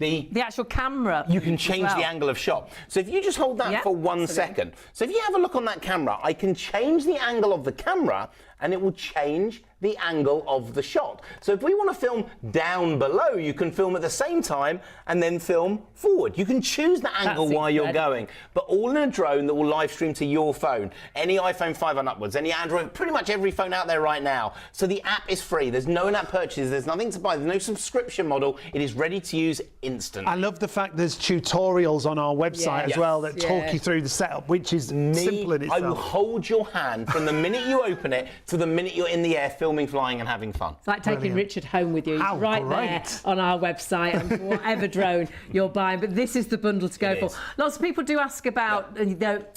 The actual camera. You can change the angle of shot. So if you just hold that for 1 second. So if you have a look on that camera, I can change the angle of the camera and it will change the angle of the shot. So if we want to film down below, you can film at the same time and then film forward. You can choose the angle while you're going, but all in a drone that will live stream to your phone. Any iPhone 5 and upwards, any Android, pretty much every phone out there right now. So the app is free. There's no in-app purchases. There's nothing to buy. There's no subscription model. It is ready to use instant. I love the fact there's tutorials on our website as well that talk you through the setup, which is simple in itself. I will hold your hand from the minute you open it to the minute you're in the air filming, flying and having fun. It's like taking Richard home with you. He's How right there on our website and whatever drone you're buying. But this is the bundle to go for. Lots of people do ask about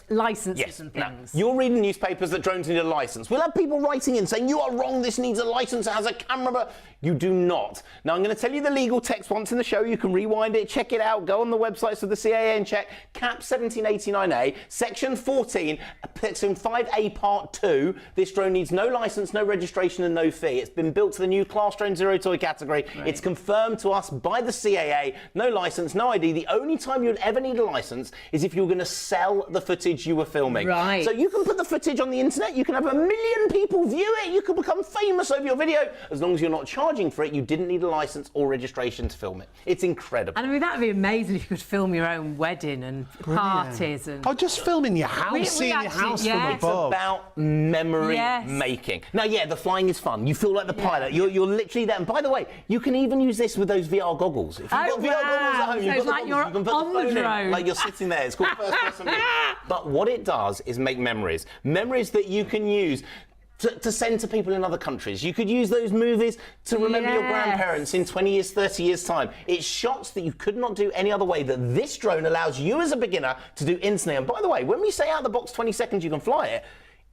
licenses and things. Now, you're reading newspapers that drones need a license. We'll have people writing in saying, you are wrong, this needs a license, it has a camera, but you do not. Now, I'm going to tell you the legal text once in the show. You can rewind it, check it out, go on the websites of the CAA and check CAP 1789A, Section 14, Section 5A Part 2. This drone needs no license, no registration and no fee. It's been built to the new Class Drone Zero Toy category. It's confirmed to us by the CAA. No license, no ID. The only time you'd ever need a license is if you were going to sell the footage you were filming. Right. So you can put the footage on the internet. You can have 1 million people view it. You can become famous over your video. As long as you're not charging for it, you didn't need a license or registration to film it. It's incredible. And I mean, that'd be amazing if you could film your own wedding and parties. And just filming your house, seeing your house from above. It's about memory making. Now, the flying is fun. You feel like the pilot. You're literally there. And by the way, you can even use this with those VR goggles. If you've got VR goggles at home, so you've it's got like the you're goggles, you can put on the phone the drone. in, like you're sitting there. It's called first person view. But what it does is make memories. Memories that you can use to send to people in other countries. You could use those movies to remember your grandparents in 20 years, 30 years' time. It's shots that you could not do any other way that this drone allows you as a beginner to do instantly. And by the way, when we say out the box 20 seconds you can fly it,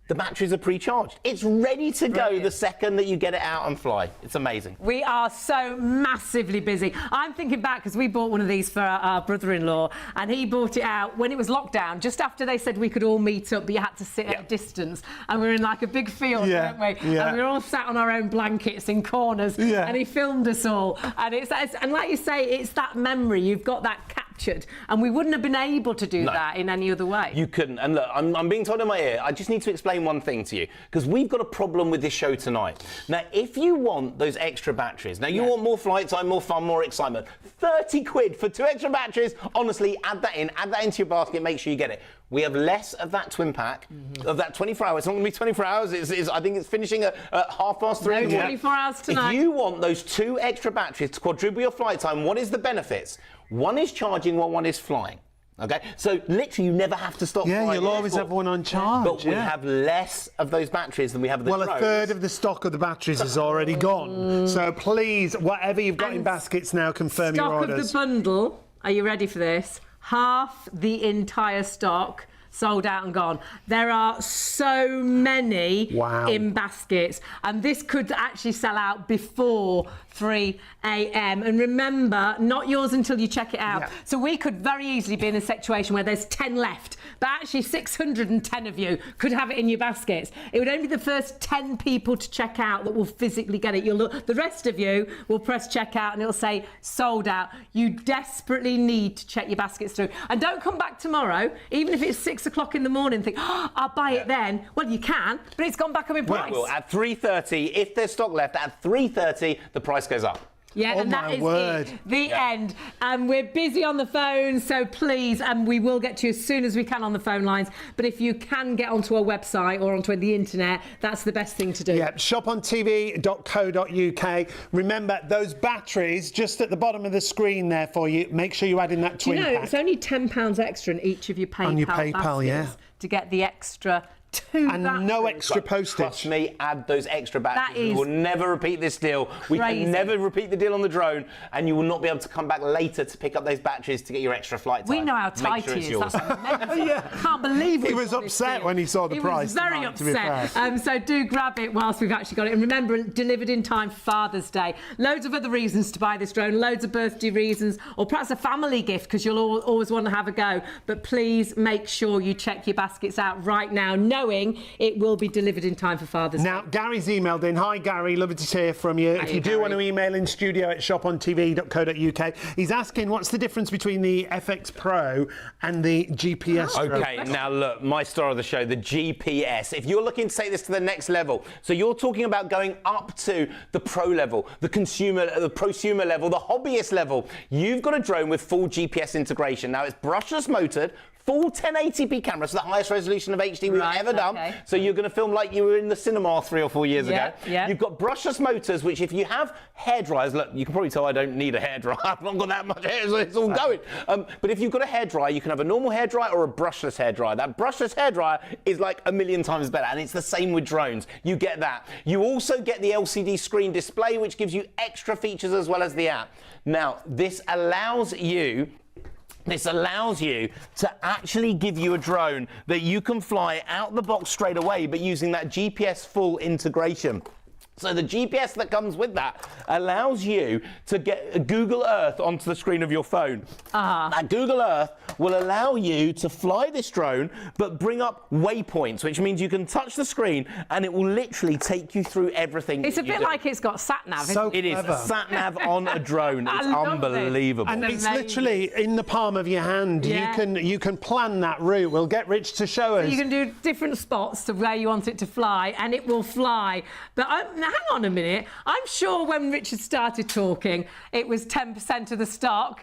the batteries are pre-charged. It's ready to go the second that you get it out and fly. It's amazing. We are so massively busy. I'm thinking back because we bought one of these for our brother-in-law and he bought it out when it was lockdown, just after they said we could all meet up, but you had to sit at a distance. And we were in like a big field, weren't we? And we were all sat on our own blankets in corners and he filmed us all. And and like you say, it's that memory. You've got that captured and we wouldn't have been able to do that in any other way. You couldn't. And look, I'm being told in my ear, I just need to explain one thing to you, because we've got a problem with this show tonight. Now, if you want those extra batteries, now you want more flight time, more fun, more excitement, 30 quid for 2 extra batteries, honestly, add that into your basket, make sure you get it. We have less of that twin pack, of that 24 hours. It's not going to be 24 hours. I think it's finishing at 3:30. No 24 hours tonight. If you want those 2 extra batteries to quadruple your flight time, what is the benefits? One is charging while one is flying. Okay, so literally you never have to stop flying. You'll always have one on charge. But we have less of those batteries than we have of the drones. A third of the stock of the batteries is already gone. So please, whatever you've got in baskets now, confirm your orders. Stock of the bundle, are you ready for this? Half the entire stock sold out and gone. There are so many in baskets, and this could actually sell out before 3 a.m. And remember, not yours until you check it out. Yeah. So we could very easily be in a situation where there's 10 left, but actually 610 of you could have it in your baskets. It would only be the first 10 people to check out that will physically get it. You'll look, the rest of you will press check out and it'll say sold out. You desperately need to check your baskets through. And don't come back tomorrow, even if it's 6 o'clock in the morning, think, oh, I'll buy it then. Well, you can, but it's gone back up in price. Well, at 3:30, if there's stock left, at 3:30, the price goes up. Yeah, oh and that is word. it. The end. We're busy on the phone, so please, we will get to you as soon as we can on the phone lines. But if you can get onto our website or onto the internet, that's the best thing to do. Yeah, shopontv.co.uk. Remember, those batteries just at the bottom of the screen there for you. Make sure you add in that twin pack. It's only £10 extra in each of your PayPal, on your PayPal, baskets to get the extra 2 and batteries. no extra postage. Trust me, add those extra batteries. That is We will never repeat this deal. crazy. We can never repeat the deal on the drone, and you will not be able to come back later to pick up those batteries to get your extra flight time. We know how tight Make sure he it's is. yours. That's amazing. Can't believe He we was got this upset deal. when he saw the price. He was very tonight, to be upset. fair. So do grab it whilst we've actually got it. And remember, delivered in time for Father's Day. Loads of other reasons to buy this drone, loads of birthday reasons, or perhaps a family gift because you'll always want to have a go. But please make sure you check your baskets out right now, knowing it will be delivered in time for Father's Day. Now, Gary's emailed in. Hi, Gary. Lovely to hear from you. If you do want to email in studio@shopontv.co.uk, he's asking what's the difference between the FX Pro and the GPS drone? Okay, now look, my star of the show, the GPS. If you're looking to take this to the next level, so you're talking about going up to the pro level, the consumer, the prosumer level, the hobbyist level, you've got a drone with full GPS integration. Now, it's brushless motored, full 1080p camera, so the highest resolution of HD we've ever done. So you're going to film like you were in the cinema 3 or 4 years ago. Yeah. You've got brushless motors, which if you have hair dryers, look, you can probably tell I don't need a hair dryer. I've not got that much hair, so it's all going. But if you've got a hair dryer, you can have a normal hair dryer or a brushless hair dryer. That brushless hair dryer is like 1,000,000 times better, and it's the same with drones. You get that. You also get the LCD screen display, which gives you extra features as well as the app. Now, this allows you to actually give you a drone that you can fly out the box straight away, but using that GPS full integration. So the GPS that comes with that allows you to get Google Earth onto the screen of your phone. That Google Earth will allow you to fly this drone, but bring up waypoints, which means you can touch the screen and it will literally take you through everything. It's a bit like it's got sat-nav. So it is a sat-nav on a drone. It's unbelievable. And it's literally in the palm of your hand. Yeah. You can plan that route. We'll get Rich to show us. You can do different spots to where you want it to fly, and it will fly. But hang on a minute. I'm sure when Richard started talking, it was 10% of the stock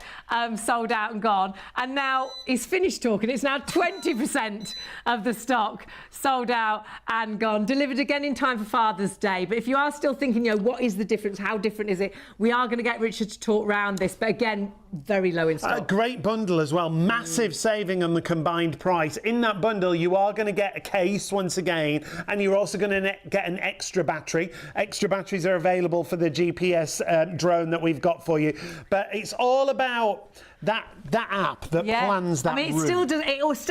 sold out and gone. And now he's finished talking. It's now 20% of the stock sold out and gone. Delivered again in time for Father's Day. But if you are still thinking, what is the difference? How different is it? We are going to get Richard to talk round this. But again, very low in stock. A great bundle as well. Massive saving on the combined price. In that bundle, you are going to get a case once again, and you're also going to get an extra battery. Extra batteries are available for the GPS drone that we've got for you. But it's all about that app that plans that route. It still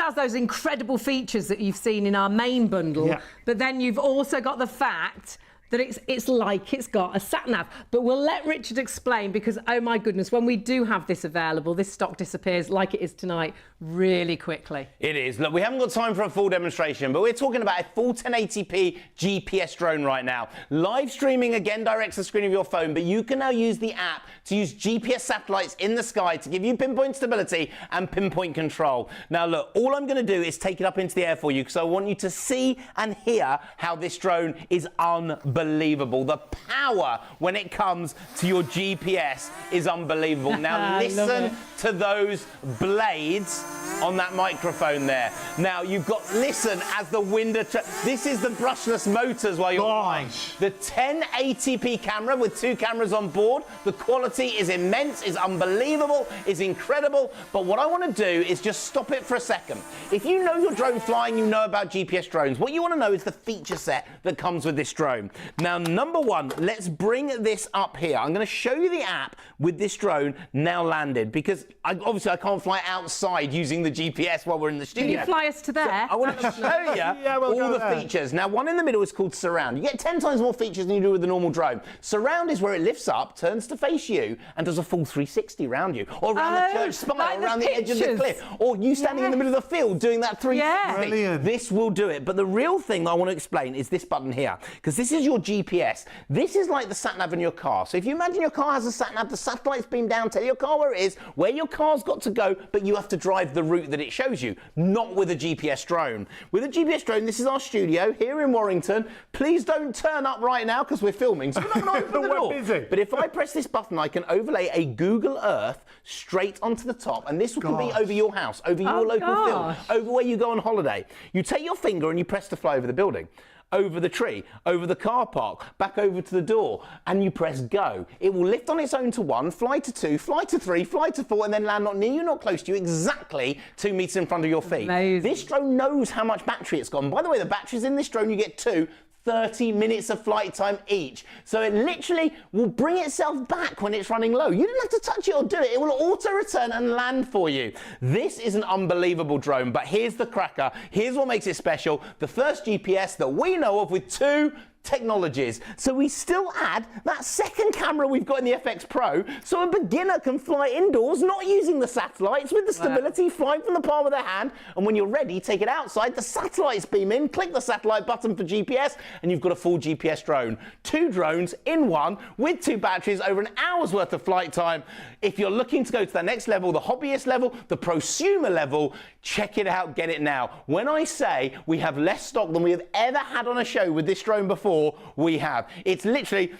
has those incredible features that you've seen in our main bundle. Yeah. But then you've also got the fact that it's like it's got a sat-nav. But we'll let Richard explain because, oh my goodness, when we do have this available, this stock disappears like it is tonight really quickly. It is. Look, we haven't got time for a full demonstration, but we're talking about a full 1080p GPS drone right now. Live streaming again directs the screen of your phone, but you can now use the app to use GPS satellites in the sky to give you pinpoint stability and pinpoint control. Now look, all I'm going to do is take it up into the air for you because I want you to see and hear how this drone is unbelievable. The power when it comes to your GPS is unbelievable. Now listen to those blades on that microphone there. Now you've got, listen as the wind, this is the brushless motors while you're flying. The 1080p camera with 2 cameras on board. The quality is immense, is unbelievable, is incredible. But what I want to do is just stop it for a second. If you know your drone flying, you know about GPS drones. What you want to know is the feature set that comes with this drone. Now, number one, let's bring this up here. I'm going to show you the app with this drone now landed because obviously I can't fly outside using the GPS while we're in the Can studio. you fly us to there? I want to show you all the features. Now, one in the middle is called surround. You get 10 times more features than you do with the normal drone. Surround is where it lifts up, turns to face you, and does a full 360 around you, or around the church spire, like or around the edge of the pictures. cliff, or you standing in the middle of the field doing that 360. Yeah. Brilliant. This will do it. But the real thing I want to explain is this button here, because this is your GPS. This is like the sat-nav in your car. So if you imagine your car has a sat-nav, the satellites beam down, tell your car where it is, where your car's got to go, but you have to drive the route that it shows you, not with a GPS drone. With a GPS drone, this is our studio here in Warrington. Please don't turn up right now because we're filming, so we're not going to open the We're door. busy. But if I press this button, I can overlay a Google Earth straight onto the top, and this can be over your house, over your local field, over where you go on holiday. You take your finger and you press to fly over the building, over the tree, over the car park, back over to the door, and you press go. It will lift on its own to 1, fly to 2, fly to 3, fly to 4, and then land not near you, not close to you, exactly 2 meters in front of your feet. Amazing. This drone knows how much battery it's got. And by the way, the batteries in this drone, you get 2, 30 minutes of flight time each. So it literally will bring itself back when it's running low. You don't have to touch it or do it. It will auto-return and land for you. This is an unbelievable drone, but here's the cracker. Here's what makes it special. The first GPS that we know of with 2 technologies. So we still add that second camera we've got in the FX Pro, so a beginner can fly indoors, not using the satellites, with the stability, flying from the palm of their hand, and when you're ready, take it outside, the satellites beam in, click the satellite button for GPS, and you've got a full GPS drone. 2 drones in one, with 2 batteries, over an hour's worth of flight time. If you're looking to go to the next level, the hobbyist level, the prosumer level, check it out, get it now. When I say we have less stock than we have ever had on a show with this drone before, we have. It's literally,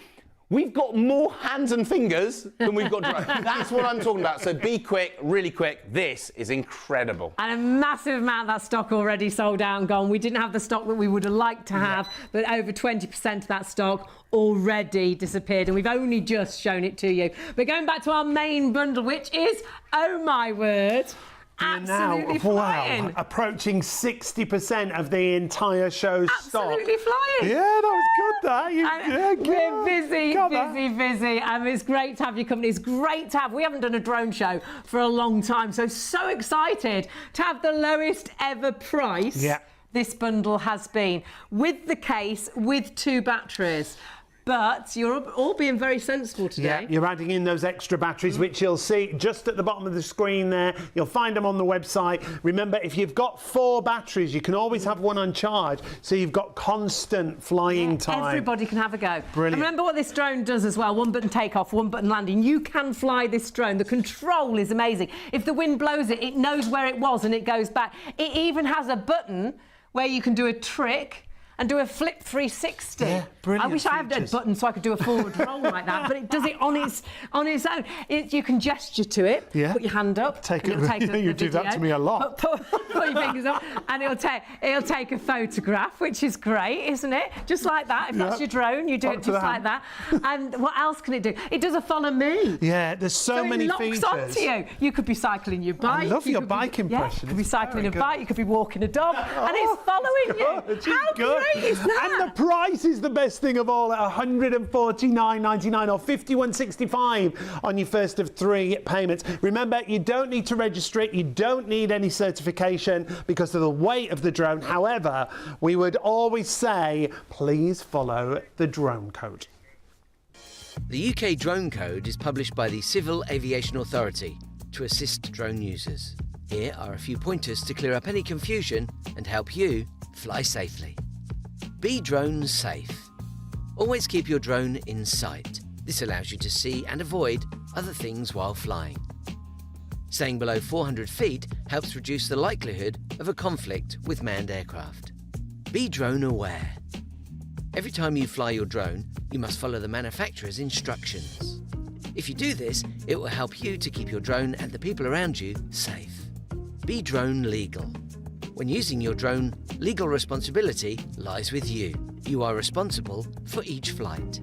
we've got more hands and fingers than we've got drones. That's what I'm talking about. So be quick, really quick. This is incredible. And a massive amount of that stock already sold out and gone. We didn't have the stock that we would have liked to have, but over 20% of that stock already disappeared, and we've only just shown it to you. But going back to our main bundle, which is, oh my word, absolutely flying. Wow, approaching 60% of the entire show's stock. Absolutely flying. Yeah, that was good, that. We're busy, and it's great to have your company. It's great to have. We haven't done a drone show for a long time, so excited to have the lowest ever price. Yeah. This bundle has been, with the case, with 2 batteries. But you're all being very sensible today. Yeah, you're adding in those extra batteries, which you'll see just at the bottom of the screen there. You'll find them on the website. Remember, if you've got 4 batteries, you can always have one on charge, so you've got constant flying time. Everybody can have a go. Brilliant. And remember what this drone does as well, 1 button takeoff, 1 button landing. You can fly this drone. The control is amazing. If the wind blows it, it knows where it was and it goes back. It even has a button where you can do a trick and do a flip 360. Yeah, brilliant I wish I had a button so I could do a forward roll like that, but it does it on its own. You can gesture to it, put your hand up. Take it. Take You do that to me a lot. Put your fingers up, and it'll take a photograph, which is great, isn't it? Just like that. If that's your drone, you do it just like that. And what else can it do? It does a follow me. Yeah, there's so many features. It locks onto you. You could be cycling your bike. I love your bike impression. You could be cycling a bike. You could be walking a dog, and it's following you. How great is that? And the price is the best thing of all, at $149.99 or $51.65 on your first of 3 payments. Remember, you don't need to register it. You don't need any certification because of the weight of the drone. However, we would always say, please follow the drone code. The UK Drone Code is published by the Civil Aviation Authority to assist drone users. Here are a few pointers to clear up any confusion and help you fly safely. Be drone safe. Always keep your drone in sight. This allows you to see and avoid other things while flying. Staying below 400 feet helps reduce the likelihood of a conflict with manned aircraft. Be drone aware. Every time you fly your drone, you must follow the manufacturer's instructions. If you do this, it will help you to keep your drone and the people around you safe. Be drone legal. When using your drone, legal responsibility lies with you. You are responsible for each flight.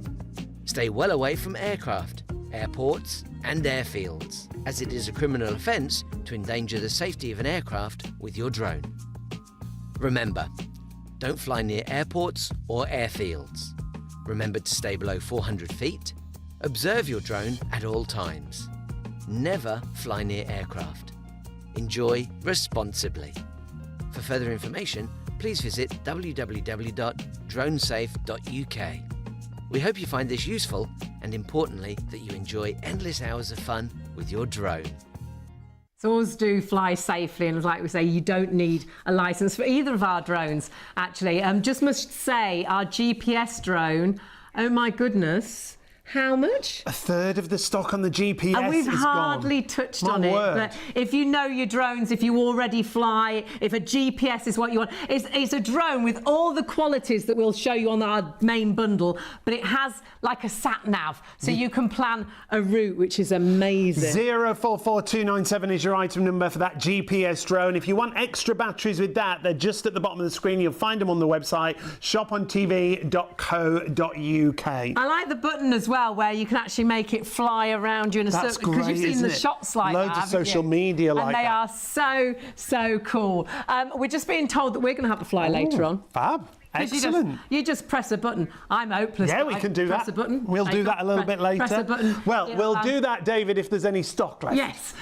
Stay well away from aircraft, airports and airfields, as it is a criminal offence to endanger the safety of an aircraft with your drone. Remember, don't fly near airports or airfields. Remember to stay below 400 feet. Observe your drone at all times. never fly near aircraft. Enjoy responsibly. For further information, please visit www.dronesafe.uk. We hope you find this useful and, importantly, that you enjoy endless hours of fun with your drone. So always do fly safely, and like we say, you don't need a licence for either of our drones, actually. Just must say, our GPS drone, oh my goodness, how much? A third of the stock on the GPS and we've is hardly gone. touched My on word. it. But if you know your drones, if you already fly, if a GPS is what you want, it's a drone with all the qualities that we'll show you on our main bundle, but it has like a sat nav, so you can plan a route, which is amazing. 044297 is your item number for that GPS drone. If you want extra batteries with that, they're just at the bottom of the screen. You'll find them on the website, shopontv.co.uk. I like the button as well, where you can actually make it fly around you in a That's circle, because great, you've seen isn't the it? shots like Loads that, of haven't social you? media like and they that. are so cool. We're just being told that we're going to have the fly later on. Fab. 'Cause Excellent. You just press a button. I'm hopeless. Yeah, but we I can do press that. a button. We'll do that a little bit later. Press a button. Well, It'll, we'll do that, David, if there's any stock left. Yes.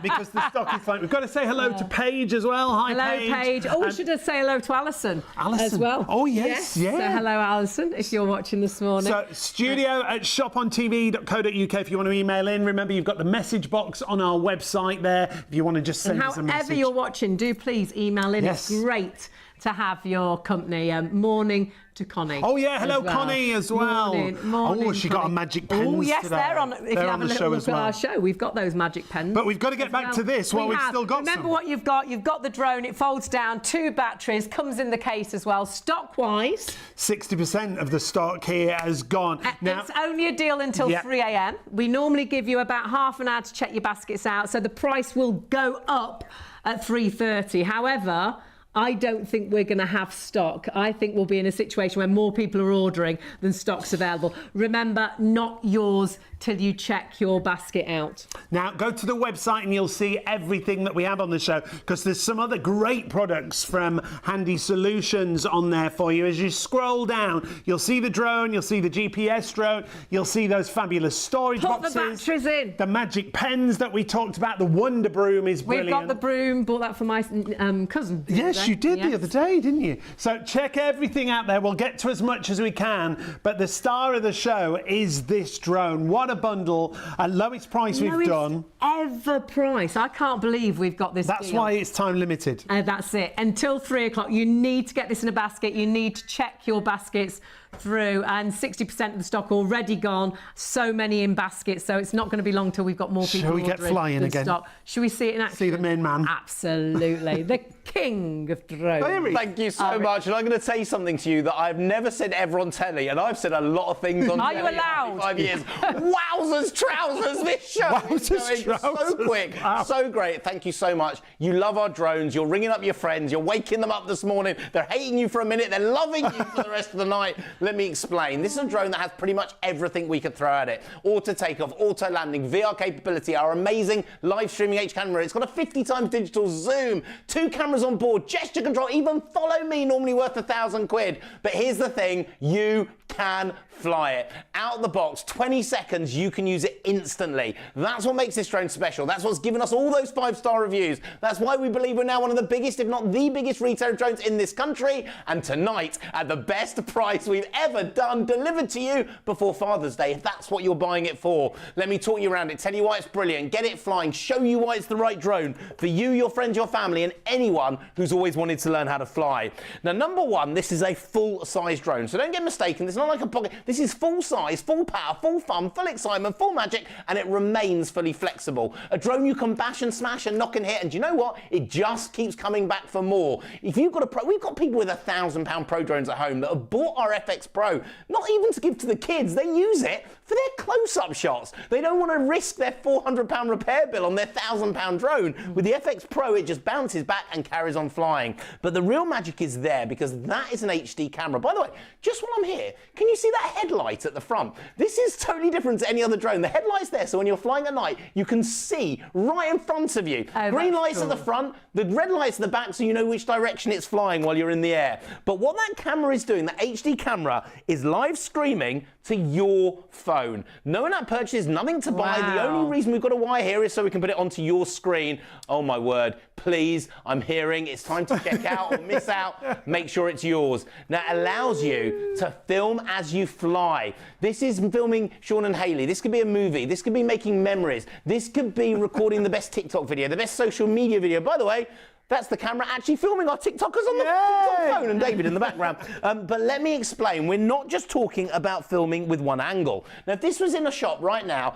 Because the stock is fine. We've got to say hello to Paige as well. Hi, Hello, Paige. Oh, we should have say hello to Alison as well. Oh, yes, yeah. So hello, Alison, if you're watching this morning. So studio at shopontv.co.uk if you want to email in. Remember, you've got the message box on our website there if you want to just send us a message. However you're watching, do please email in. Yes. It's great to have your company. Morning to Connie. Oh yeah, hello as well. Connie as well. Morning, oh, she got Connie. a magic pens Oh yes, today. they're on. If you They're have on a the little show look as at well. our show, we've got those magic pens. But we've got to get back to this while we've still got Remember some. what you've got. You've got the drone. It folds down, 2 batteries, comes in the case as well. Stock-wise, 60% of the stock here has gone. Now, it's only a deal until 3 a.m. We normally give you about half an hour to check your baskets out, so the price will go up at 3:30. However, I don't think we're going to have stock. I think we'll be in a situation where more people are ordering than stock's available. Remember, not yours till you check your basket out. Now, go to the website and you'll see everything that we have on the show, because there's some other great products from Handy Solutions on there for you. As you scroll down, you'll see the drone, you'll see the GPS drone, you'll see those fabulous storage boxes. Put the batteries in. The magic pens that we talked about. The Wonder Broom is brilliant. We've got the broom, bought that for my cousin. Yes, you did Yes. the other day, didn't you? So check everything out there. We'll get to as much as we can, but the star of the show is this drone. What a bundle. Lowest price we've done. Ever price. I can't believe we've got this That's deal. why it's time limited. That's it. Until 3 o'clock. You need to get this in a basket. You need to check your baskets through, and 60% of the stock already gone. So many in baskets, so it's not going to be long till we've got more people Shall we get ordering flying than again? stock. Should we see it in action? See the main man. Absolutely. The king of drones. Thank you so much. And I'm going to say something to you that I've never said ever on telly, and I've said a lot of things on Are telly you in allowed? 5 years. Wowzers, trousers, this show is Wowzers, going so trousers. quick. Wow. So great. Thank you so much. You love our drones. You're ringing up your friends. You're waking them up this morning. They're hating you for a minute. They're loving you for the rest of the night. Let me explain. This is a drone that has pretty much everything we could throw at it. Auto takeoff, auto landing, VR capability, our amazing live streaming H camera. It's got a 50 times digital zoom, 2 cameras on board, gesture control, even follow me, normally worth £1,000. But here's the thing, you can fly it. Out the box, 20 seconds, you can use it instantly. That's what makes this drone special. That's what's given us all those 5-star reviews. That's why we believe we're now one of the biggest, if not the biggest retailer of drones in this country. And tonight, at the best price we've ever done, delivered to you before Father's Day, if that's what you're buying it for. Let me talk you around it, tell you why it's brilliant, get it flying, show you why it's the right drone for you, your friends, your family, and anyone who's always wanted to learn how to fly. Now, number one, this is a full-size drone. So don't get mistaken, it's not like a pocket. This is full size, full power, full fun, full excitement, full magic, and it remains fully flexible. A drone you can bash and smash and knock and hit, and do you know what? It just keeps coming back for more. If you've got a Pro, we've got people with £1,000 Pro drones at home that have bought our FX Pro, not even to give to the kids, they use it for their close-up shots. They don't want to risk their £400 repair bill on their £1,000 drone. With the FX Pro, it just bounces back and carries on flying. But the real magic is there, because that is an HD camera. By the way, just while I'm here, Can you see that headlight at the front? This is totally different to any other drone. The headlight's there, so when you're flying at night, you can see right in front of you. Green lights at the front, the red lights at the back, so you know which direction it's flying while you're in the air. But what that camera is doing, the HD camera, is live streaming to your phone. No one-app purchase, nothing to buy. The only reason we've got a wire here is so we can put it onto your screen. Oh my word, please, I'm hearing it's time to check out or miss out. Make sure it's yours. Now it allows you to film as you fly. This is filming Sean and Hayley. This could be a movie. This could be making memories. This could be recording the best TikTok video, the best social media video. By the way, that's the camera actually filming our TikTokers on the TikTok phone and David in the background. But let me explain. We're not just talking about filming with one angle. Now, if this was in a shop right now,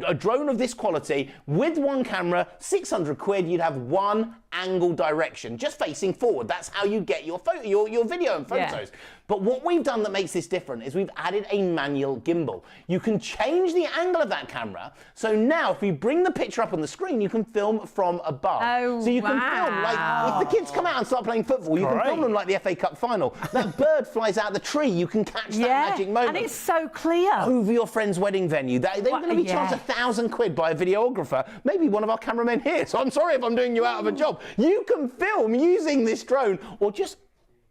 a drone of this quality with one camera, 600 quid, you'd have one angle direction, just facing forward. That's how you get your photo, your video and photos. Yeah. But what we've done that makes this different is we've added a manual gimbal. You can change the angle of that camera. So now if you bring the picture up on the screen, you can film from above. So you can film like if the kids come out and start playing football, you can film them like the FA Cup final. That bird flies out of the tree, you can catch that magic moment. And it's so clear. Over your friend's wedding venue. They're going to be charged 1,000 quid by a videographer, maybe one of our cameramen here. So I'm sorry if I'm doing you out of a job. You can film using this drone or just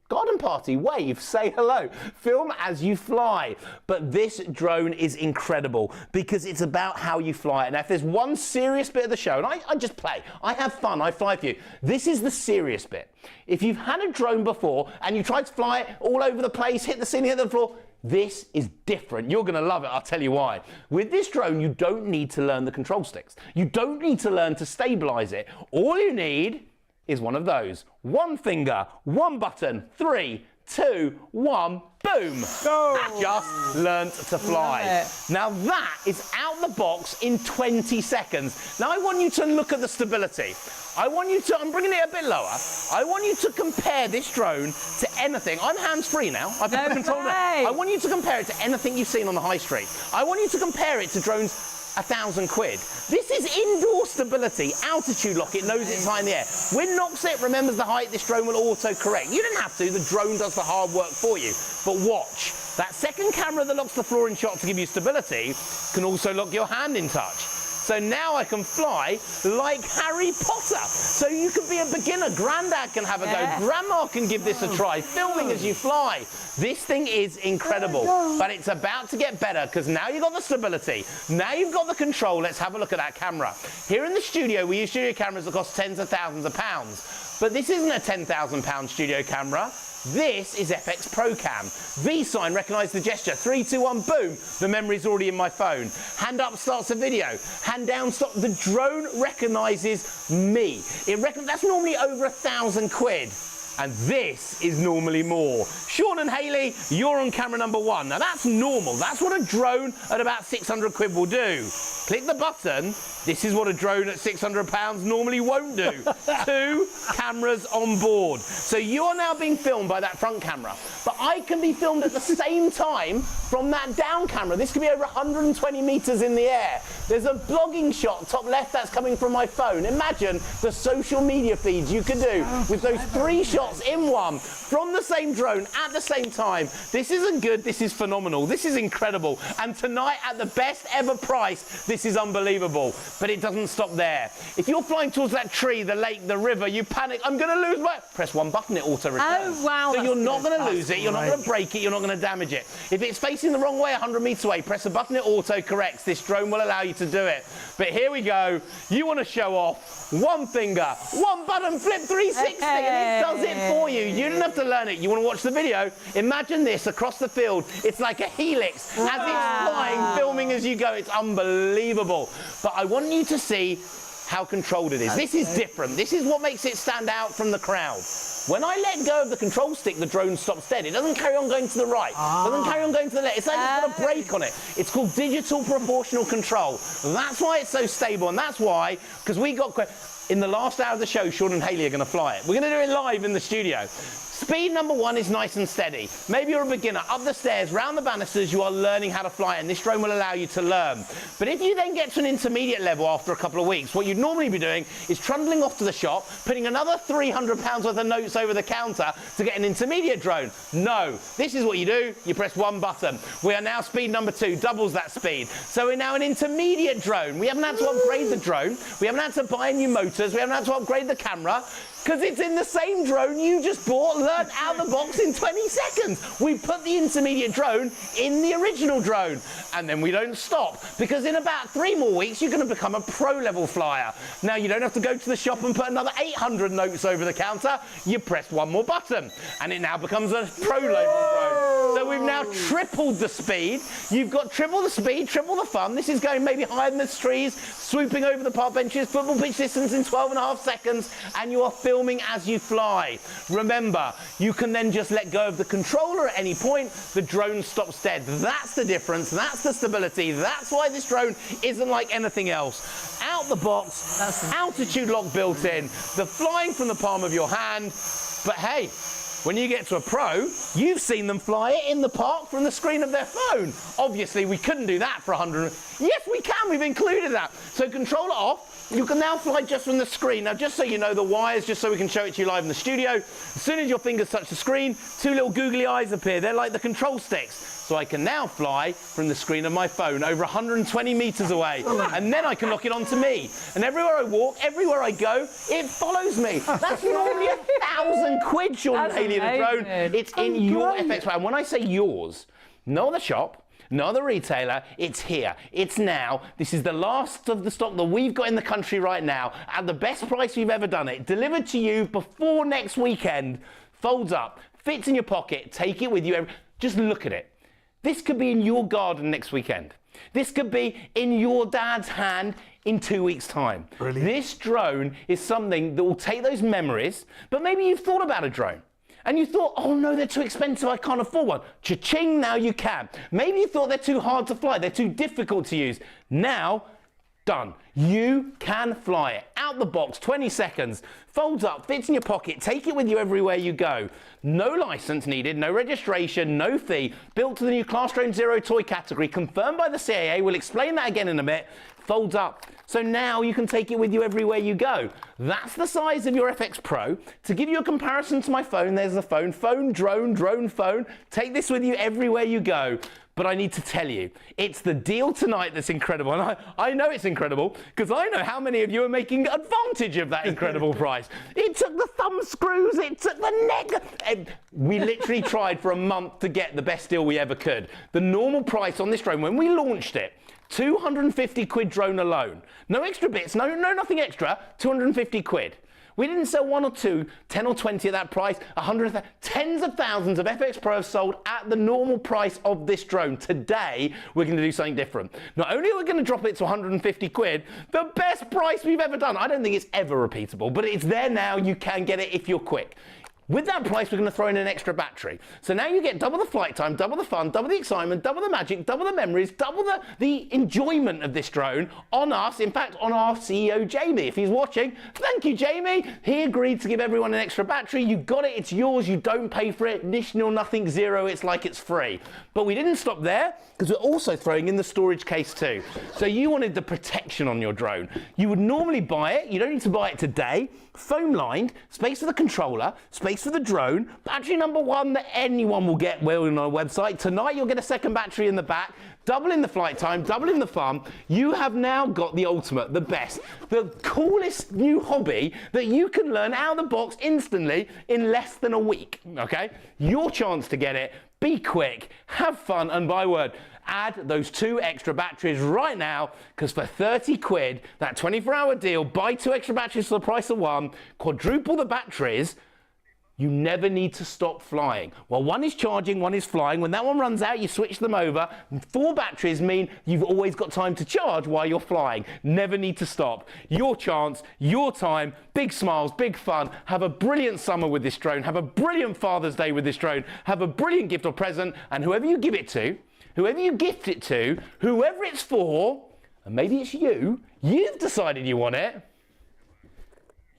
garden party, wave, say hello, film as you fly. But this drone is incredible because it's about how you fly it. Now, if there's one serious bit of the show, and I just play, I have fun, I fly for you. This is the serious bit. If you've had a drone before and you tried to fly it all over the place, hit the ceiling, hit the floor, this is different. You're going to love it. I'll tell you why. With this drone, you don't need to learn the control sticks. You don't need to learn to stabilize it. All you need is one of those. One finger, one button, 3, 2, 1, boom! Just learnt to fly. Now that is out the box in 20 seconds. Now I want you to look at the stability. I want you to, I'm bringing it a bit lower. I want you to compare this drone to anything. I'm hands-free now. I've got the control now. I want you to compare it to anything you've seen on the high street. I want you to compare it to drones 1,000 quid. This is indoor stability, altitude lock, it knows it's high in the air. When knocks it, remembers the height, this drone will auto-correct. You didn't have to, the drone does the hard work for you. But watch, that second camera that locks the floor in shot to give you stability can also lock your hand in touch. So now I can fly like Harry Potter. So you can be a beginner. Granddad can have a go. Grandma can give this a try. Filming as you fly. This thing is incredible. But it's about to get better because now you've got the stability. Now you've got the control. Let's have a look at that camera. Here in the studio, we use studio cameras that cost tens of thousands of pounds. But this isn't a £10,000 studio camera. This is FX Pro Cam. V sign, recognise the gesture. 3, 2, 1, boom. The memory's already in my phone. Hand up starts a video. Hand down stop. The drone recognises me. That's normally over 1,000 quid. And this is normally more. Sean and Hayley, you're on camera number 1. Now that's normal. That's what a drone at about 600 quid will do. Click the button. This is what a drone at £600 normally won't do. 2 cameras on board. So you're now being filmed by that front camera. But I can be filmed at the same time from that down camera. This could be over 120 metres in the air. There's a blogging shot, top left, that's coming from my phone. Imagine the social media feeds you could do with those 3 shots in one from the same drone at the same time. This isn't good, this is phenomenal. This is incredible. And tonight at the best ever price, this is unbelievable. But it doesn't stop there. If you're flying towards that tree, the lake, the river, you panic, I'm going to lose my... Press one button, it auto returns. Oh, wow. So you're not going to lose it, you're not going to break it, you're not going to damage it. If it's facing the wrong way, 100 metres away, press a button, it auto corrects. This drone will allow you to do it. But here we go. You want to show off. One finger, one button, flip 360, and it does it for you. You didn't have to learn it. You want to watch the video? Imagine this across the field. It's like a helix as it's flying, filming as you go. It's unbelievable. But I want you to see how controlled it is. This is different. This is what makes it stand out from the crowd. When I let go of the control stick, the drone stops dead. It doesn't carry on going to the right. It doesn't carry on going to the left. It's like it's got a brake on it. It's called digital proportional control. That's why it's so stable, and that's why, because we got... In the last hour of the show, Sean and Hayley are going to fly it. We're going to do it live in the studio. Speed number 1 is nice and steady. Maybe you're a beginner. Up the stairs, round the banisters, you are learning how to fly, and this drone will allow you to learn. But if you then get to an intermediate level after a couple of weeks, what you'd normally be doing is trundling off to the shop, putting another £300 worth of notes over the counter to get an intermediate drone. No, this is what you do. You press one button. We are now speed number 2, doubles that speed. So we're now an intermediate drone. We haven't had to upgrade the drone. We haven't had to buy new motors. We haven't had to upgrade the camera, because it's in the same drone you just bought, learnt out the box in 20 seconds. We put the intermediate drone in the original drone. And then we don't stop, because in about 3 more weeks, you're going to become a pro-level flyer. Now, you don't have to go to the shop and put another 800 notes over the counter. You press one more button, and it now becomes a pro-level drone. So we've now tripled the speed. You've got triple the speed, triple the fun. This is going maybe higher than the trees, swooping over the park benches, football pitch distance in 12.5 seconds, and you are filming as you fly. Remember, you can then just let go of the controller at any point. The drone stops dead. That's the difference. That's the stability. That's why this drone isn't like anything else. Out the box, altitude lock built in, the flying from the palm of your hand. But hey, when you get to a pro, you've seen them fly it in the park from the screen of their phone. Obviously, we couldn't do that for 100. Yes, we can. We've included that. So controller off. You can now fly just from the screen. Now, just so you know, the wires, just so we can show it to you live in the studio, as soon as your fingers touch the screen, 2 little googly eyes appear. They're like the control sticks. So I can now fly from the screen of my phone over 120 metres away. And then I can lock it onto me. And everywhere I walk, everywhere I go, it follows me. That's normally £1,000, Sean and Hayley, the drone. It's in your FX Pro. And when I say yours, no other shop, no other retailer, it's here. It's now. This is the last of the stock that we've got in the country right now at the best price we've ever done it. Delivered to you before next weekend. Folds up, fits in your pocket, take it with you. Just look at it. This could be in your garden next weekend. This could be in your dad's hand in 2 weeks' time. Brilliant. This drone is something that will take those memories, but maybe you've thought about a drone. And you thought, oh no, they're too expensive, I can't afford one. Cha-ching, now you can. Maybe you thought they're too hard to fly, they're too difficult to use. Now, done. You can fly it. Out the box, 20 seconds. Folds up, fits in your pocket, take it with you everywhere you go. No license needed, no registration, no fee. Built to the new Class Drone Zero toy category, confirmed by the CAA. We'll explain that again in a bit. Folds up. So now you can take it with you everywhere you go. That's the size of your FX Pro. To give you a comparison to my phone, there's the phone. Phone, drone, drone, phone. Take this with you everywhere you go. But I need to tell you, it's the deal tonight that's incredible. And I know it's incredible because I know how many of you are making advantage of that incredible price. It took the thumb screws, it took the neck. We literally tried for a month to get the best deal we ever could. The normal price on this drone, when we launched it, £250 drone alone. No extra bits, no nothing extra, 250 quid. We didn't sell 1 or 2, 10 or 20 at that price, 100, tens of thousands of FX Pro have sold at the normal price of this drone. Today, we're going to do something different. Not only are we going to drop it to 150 quid, the best price we've ever done. I don't think it's ever repeatable, but it's there now. You can get it if you're quick. With that price, we're going to throw in an extra battery. So now you get double the flight time, double the fun, double the excitement, double the magic, double the memories, double the enjoyment of this drone on us. In fact, on our CEO, Jamie. If he's watching, thank you, Jamie. He agreed to give everyone an extra battery. You got it. It's yours. You don't pay for it. Additional, nothing, zero. It's like it's free. But we didn't stop there because we're also throwing in the storage case too. So you wanted the protection on your drone. You would normally buy it. You don't need to buy it today. Foam lined, space for the controller, space for the drone, battery number 1 that anyone will get well on our website. Tonight you'll get a second battery in the back, doubling the flight time, doubling the fun. You have now got the ultimate, the best, the coolest new hobby that you can learn out of the box instantly in less than a week, okay? Your chance to get it. Be quick, have fun, and by word, add those 2 extra batteries right now, because for 30 quid, that 24-hour deal, buy 2 extra batteries for the price of 1, quadruple the batteries, you never need to stop flying. Well, 1 is charging, 1 is flying. When that one runs out, you switch them over. 4 batteries mean you've always got time to charge while you're flying. Never need to stop. Your chance, your time, big smiles, big fun. Have a brilliant summer with this drone. Have a brilliant Father's Day with this drone. Have a brilliant gift or present. And whoever you give it to, whoever you gift it to, whoever it's for, and maybe it's you, you've decided you want it,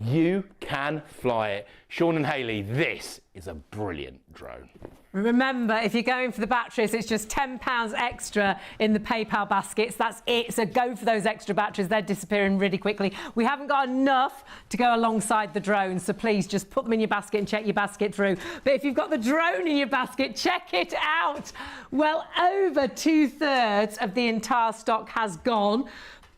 You can fly it. Sean and Hayley, this is a brilliant drone. Remember, if you're going for the batteries, it's just £10 extra in the PayPal baskets. That's it. So go for those extra batteries. They're disappearing really quickly. We haven't got enough to go alongside the drone, so please just put them in your basket and check your basket through. But if you've got the drone in your basket, check it out. Well, over 2/3 of the entire stock has gone,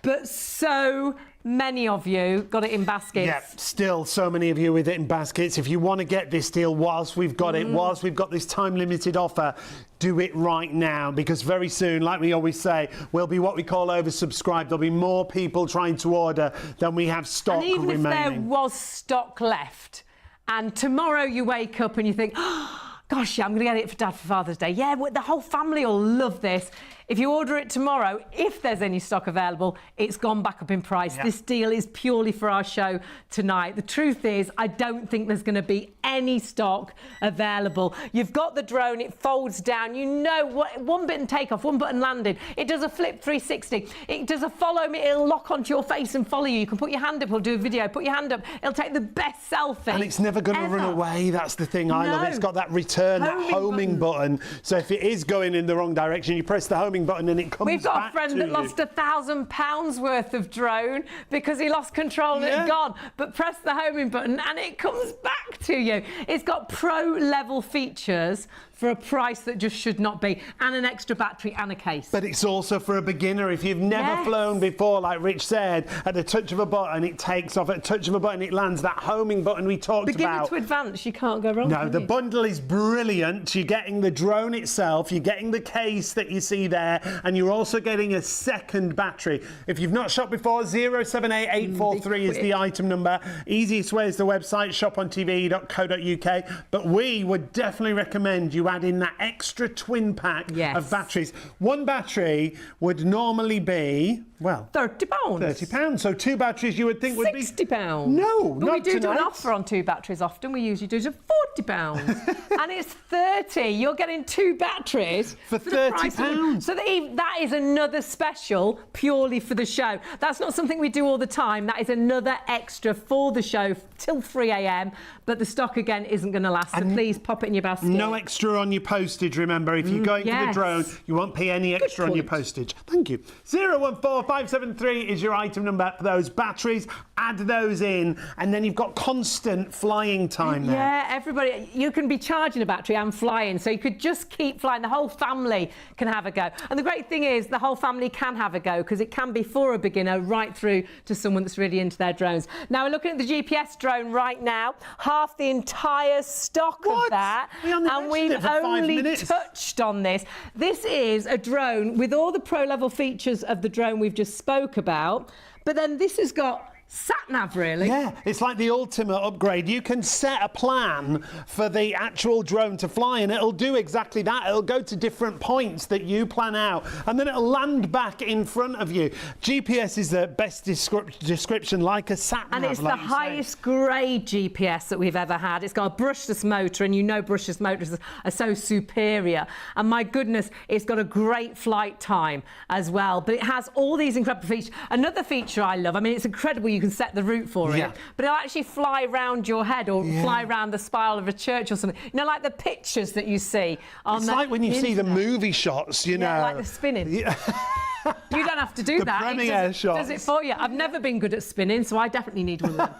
but so many of you got it in baskets. Yeah, still so many of you with it in baskets. If you want to get this deal whilst we've got it, whilst we've got this time-limited offer, do it right now, because very soon, like we always say, we'll be what we call oversubscribed. There'll be more people trying to order than we have stock and even remaining. if there was stock left, and tomorrow you wake up and you think, oh, gosh, yeah, I'm going to get it for Dad for Father's Day. Yeah, the whole family will love this. If you order it tomorrow, if there's any stock available, it's gone back up in price. Yeah. This deal is purely for our show tonight. The truth is, I don't think there's going to be any stock available. You've got the drone, it folds down. You know what? One button takeoff, one button landing. It does a flip 360. It does a follow me. It'll lock onto your face and follow you. You can put your hand up, it'll do a video. Put your hand up, it'll take the best selfie. And it's never going to run away. That's the thing I love. It's got that return, that homing button. So if it is going in the wrong direction, you press the homing button and it comes back. We've got a friend that lost £1,000 worth of drone because he lost control and it gone. But press the homing button and it comes back to you. It's got pro-level features for a price that just should not be, and an extra battery and a case. But it's also for a beginner. If you've never flown before, like Rich said, at the touch of a button it takes off, at the touch of a button it lands. That homing button we talked Beginner about. to advance, you can't go wrong. No, the bundle is brilliant. You're getting the drone itself, you're getting the case that you see there, and you're also getting a second battery. If you've not shopped before, 078843 is the item number. Easiest way is the website, shopontv.co.uk. But we would definitely recommend you add in that extra twin pack of batteries. One battery would normally be, well, £30. £30. So two batteries you would think would be £60. No, but not we do tonight. an offer on two batteries often. We usually do it at £40. And it's 30. You're getting two batteries for the price £30. So that is another special purely for the show. That's not something we do all the time. That is another extra for the show till 3 a.m. But the stock again isn't going to last. So please pop it in your basket. No extra on your postage, remember. If you're going for the drone, you won't pay any extra on your postage. Thank you. 014573 is your item number for those batteries. Add those in, and then you've got constant flying time there. Yeah, everybody, you can be charging a battery and flying, so you could just keep flying. The whole family can have a go. And the great thing is the whole family can have a go, because it can be for a beginner right through to someone that's really into their drones. Now, we're looking at the GPS drone right now. Half the entire stock of that. And we've only touched on this. This is a drone with all the pro-level features of the drone we've just spoke about, but then this has got sat-nav, really. Yeah, it's like the ultimate upgrade. You can set a plan for the actual drone to fly, and it'll do exactly that. It'll go to different points that you plan out, and then it'll land back in front of you. GPS is the best description, like a sat-nav. And it's the highest grade GPS that we've ever had. It's got a brushless motor, and you know brushless motors are so superior. And my goodness, it's got a great flight time as well. But it has all these incredible features. Another feature I love, I mean, it's incredible. You can set the route for it, but it'll actually fly round your head or fly round the spire of a church or something. You know, like the pictures that you see on It's like when you see the movie shots, you know. like the spinning. You don't have to do that. Premiere shots. Does it for you. I've never been good at spinning, so I definitely need one of them.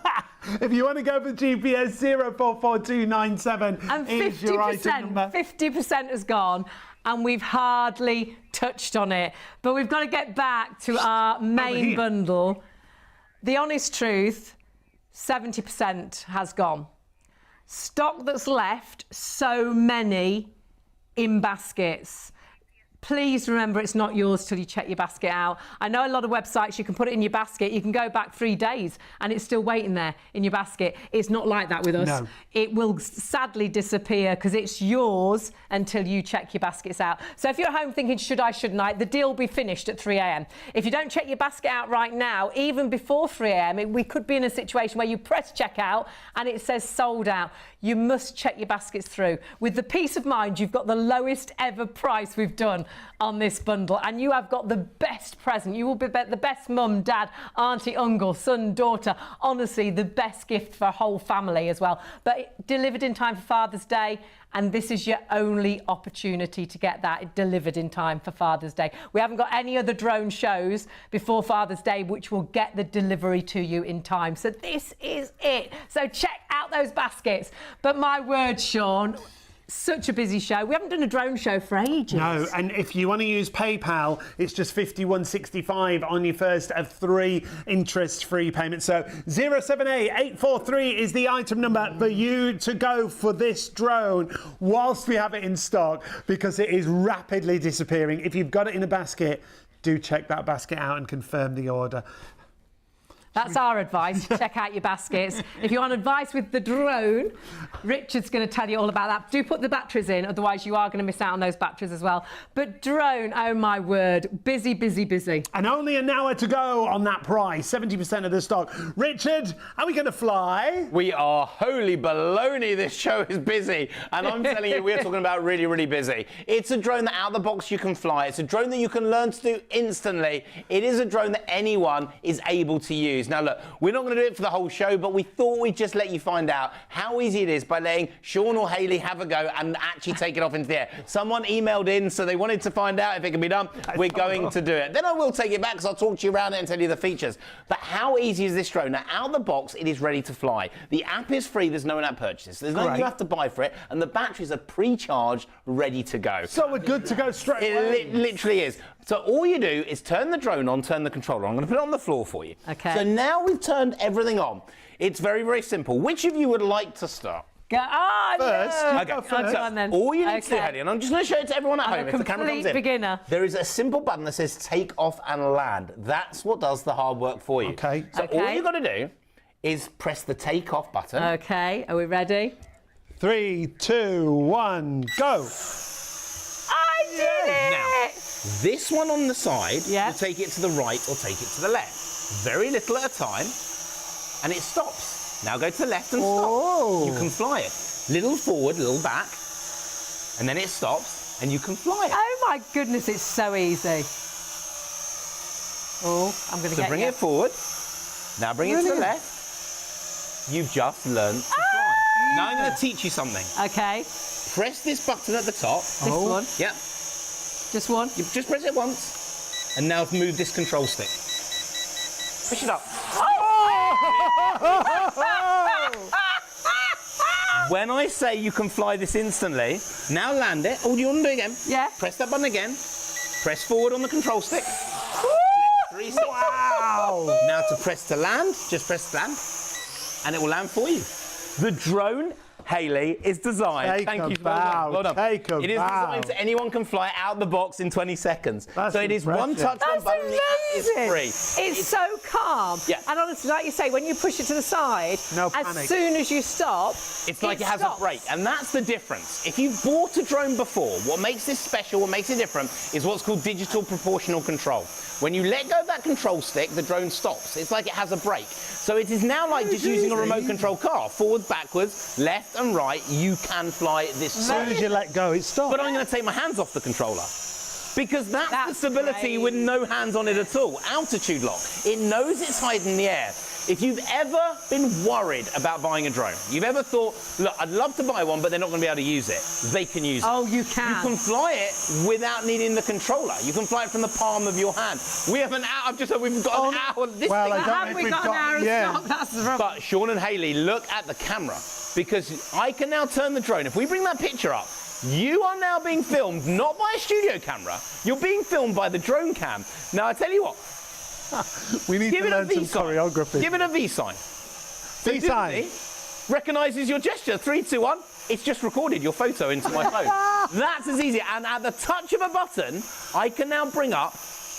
If you want to go for GPS, 044297 and is your item number. 50% has gone, and we've hardly touched on it. But we've got to get back to our main bundle. The honest truth, 70% has gone. Stock that's left, so many in baskets. Please remember, it's not yours till you check your basket out. I know a lot of websites, you can put it in your basket. You can go back 3 days and it's still waiting there in your basket. It's not like that with us. No. It will sadly disappear because it's yours until you check your baskets out. So if you're at home thinking, should I, shouldn't I, the deal will be finished at 3 a.m. If you don't check your basket out right now, even before 3 a.m, we could be in a situation where you press checkout and it says sold out. You must check your baskets through. With the peace of mind, you've got the lowest ever price we've done on this bundle, and you have got the best present. You will be the best mum, dad, auntie, uncle, son, daughter. Honestly, the best gift for a whole family as well. But delivered in time for Father's Day, and this is your only opportunity to get that delivered in time for Father's Day. We haven't got any other drone shows before Father's Day which will get the delivery to you in time. So this is it. So check out those baskets. But my word, Sean, such a busy show. We haven't done a drone show for ages. No, and if you want to use PayPal, it's just £51.65 on your first of 3 interest-free payments. So 078843 is the item number for you to go for this drone whilst we have it in stock, because it is rapidly disappearing. If you've got it in a basket, do check that basket out and confirm the order. That's our advice. Check out your baskets. If you want advice with the drone, Richard's going to tell you all about that. Do put the batteries in, otherwise you are going to miss out on those batteries as well. But drone, oh my word, busy, busy, busy. And only an hour to go on that price, 70% of the stock. Richard, are we going to fly? We are holy baloney. This show is busy. And I'm telling you, we're talking about really, really busy. It's a drone that out of the box you can fly. It's a drone that you can learn to do instantly. It is a drone that anyone is able to use. Now, look, we're not going to do it for the whole show, but we thought we'd just let you find out how easy it is by letting Sean or Hayley have a go and actually take it off into the air. Someone emailed in, so they wanted to find out if it can be done. We're going to do it. Then I will take it back, because I'll talk to you around it and tell you the features. But how easy is this drone? Now, out of the box, it is ready to fly. The app is free. There's no in-app purchases. There's nothing you have to buy for it, and the batteries are pre-charged, ready to go. So we're good to go straight away. It literally is. So all you do is turn the drone on, turn the controller on. I'm going to put it on the floor for you. Okay. So now we've turned everything on. It's very, very simple. Which of you would like to start? Go on, First. no. Okay. Go So on then. all you need to do, Okay. Hayley, and I'm just going to show it to everyone at I'm home a if the camera comes in. complete beginner. There is a simple button that says take off and land. That's what does the hard work for you. Okay. So all Okay. you've got to do is press the take off button. Okay, are we ready? 3, 2, 1, go. I did it! Now, this one on the side Yeah. will take it to the right or take it to the left. Very little at a time, and it stops. Now go to the left and stop. You can fly it. Little forward, little back, and then it stops, and you can fly it. Oh my goodness, it's so easy. Oh, I'm going to So get bring you. it forward. Now bring it to the Brilliant. left. You've just learned to fly. Now I'm going to teach you something. Okay, Press this button at the top. this one. Yep. Just one. You just press it once, and now move this control stick. Push it up. When I say you can fly this instantly, now land it. Oh, do you want to do it again? Yeah. Press that button again. Press forward on the control stick. 360. Wow. Now to press to land, just press land, and it will land for you. The drone, Hayley, is designed. Take Thank a you. bow, Well done. take a It is bow. designed so anyone can fly out the box in 20 seconds. That's so it is one impressive. touch, one That's button. The app is amazing. free. It's so calm. Yeah. And honestly, like you say, when you push it to the side, No as panic. soon as you stop, It's like it has stops. a brake, and that's the difference. If you've bought a drone before, what makes this special, what makes it different, is what's called digital proportional control. When you let go of that control stick, the drone stops. It's like it has a brake. So it is now like just using a remote control car. Forward, backwards, left and right, you can fly this. As soon as you let go, it stops. But I'm going to take my hands off the controller. Because that's the That's stability great. with no hands on it at all. Altitude lock. It knows it's hiding in the air. If you've ever been worried about buying a drone, you've ever thought, look, I'd love to buy one, but they're not going to be able to use it. They can use it. Oh, you can. You can fly it without needing the controller. You can fly it from the palm of your hand. We have an hour. I've just said we've got an hour. This well, thing I don't know Have if we we've got an hour of yeah. stock? That's the rubbish. But Sean and Hayley, look at the camera, because I can now turn the drone. If we bring that picture up, you are now being filmed not by a studio camera. You're being filmed by the drone cam. Now I tell you what, We need give to it a learn some V sign. choreography. Give it a V sign. V sign. Disney recognises your gesture. 3, 2, 1. It's just recorded your photo into my phone. That's as easy. And at the touch of a button, I can now bring up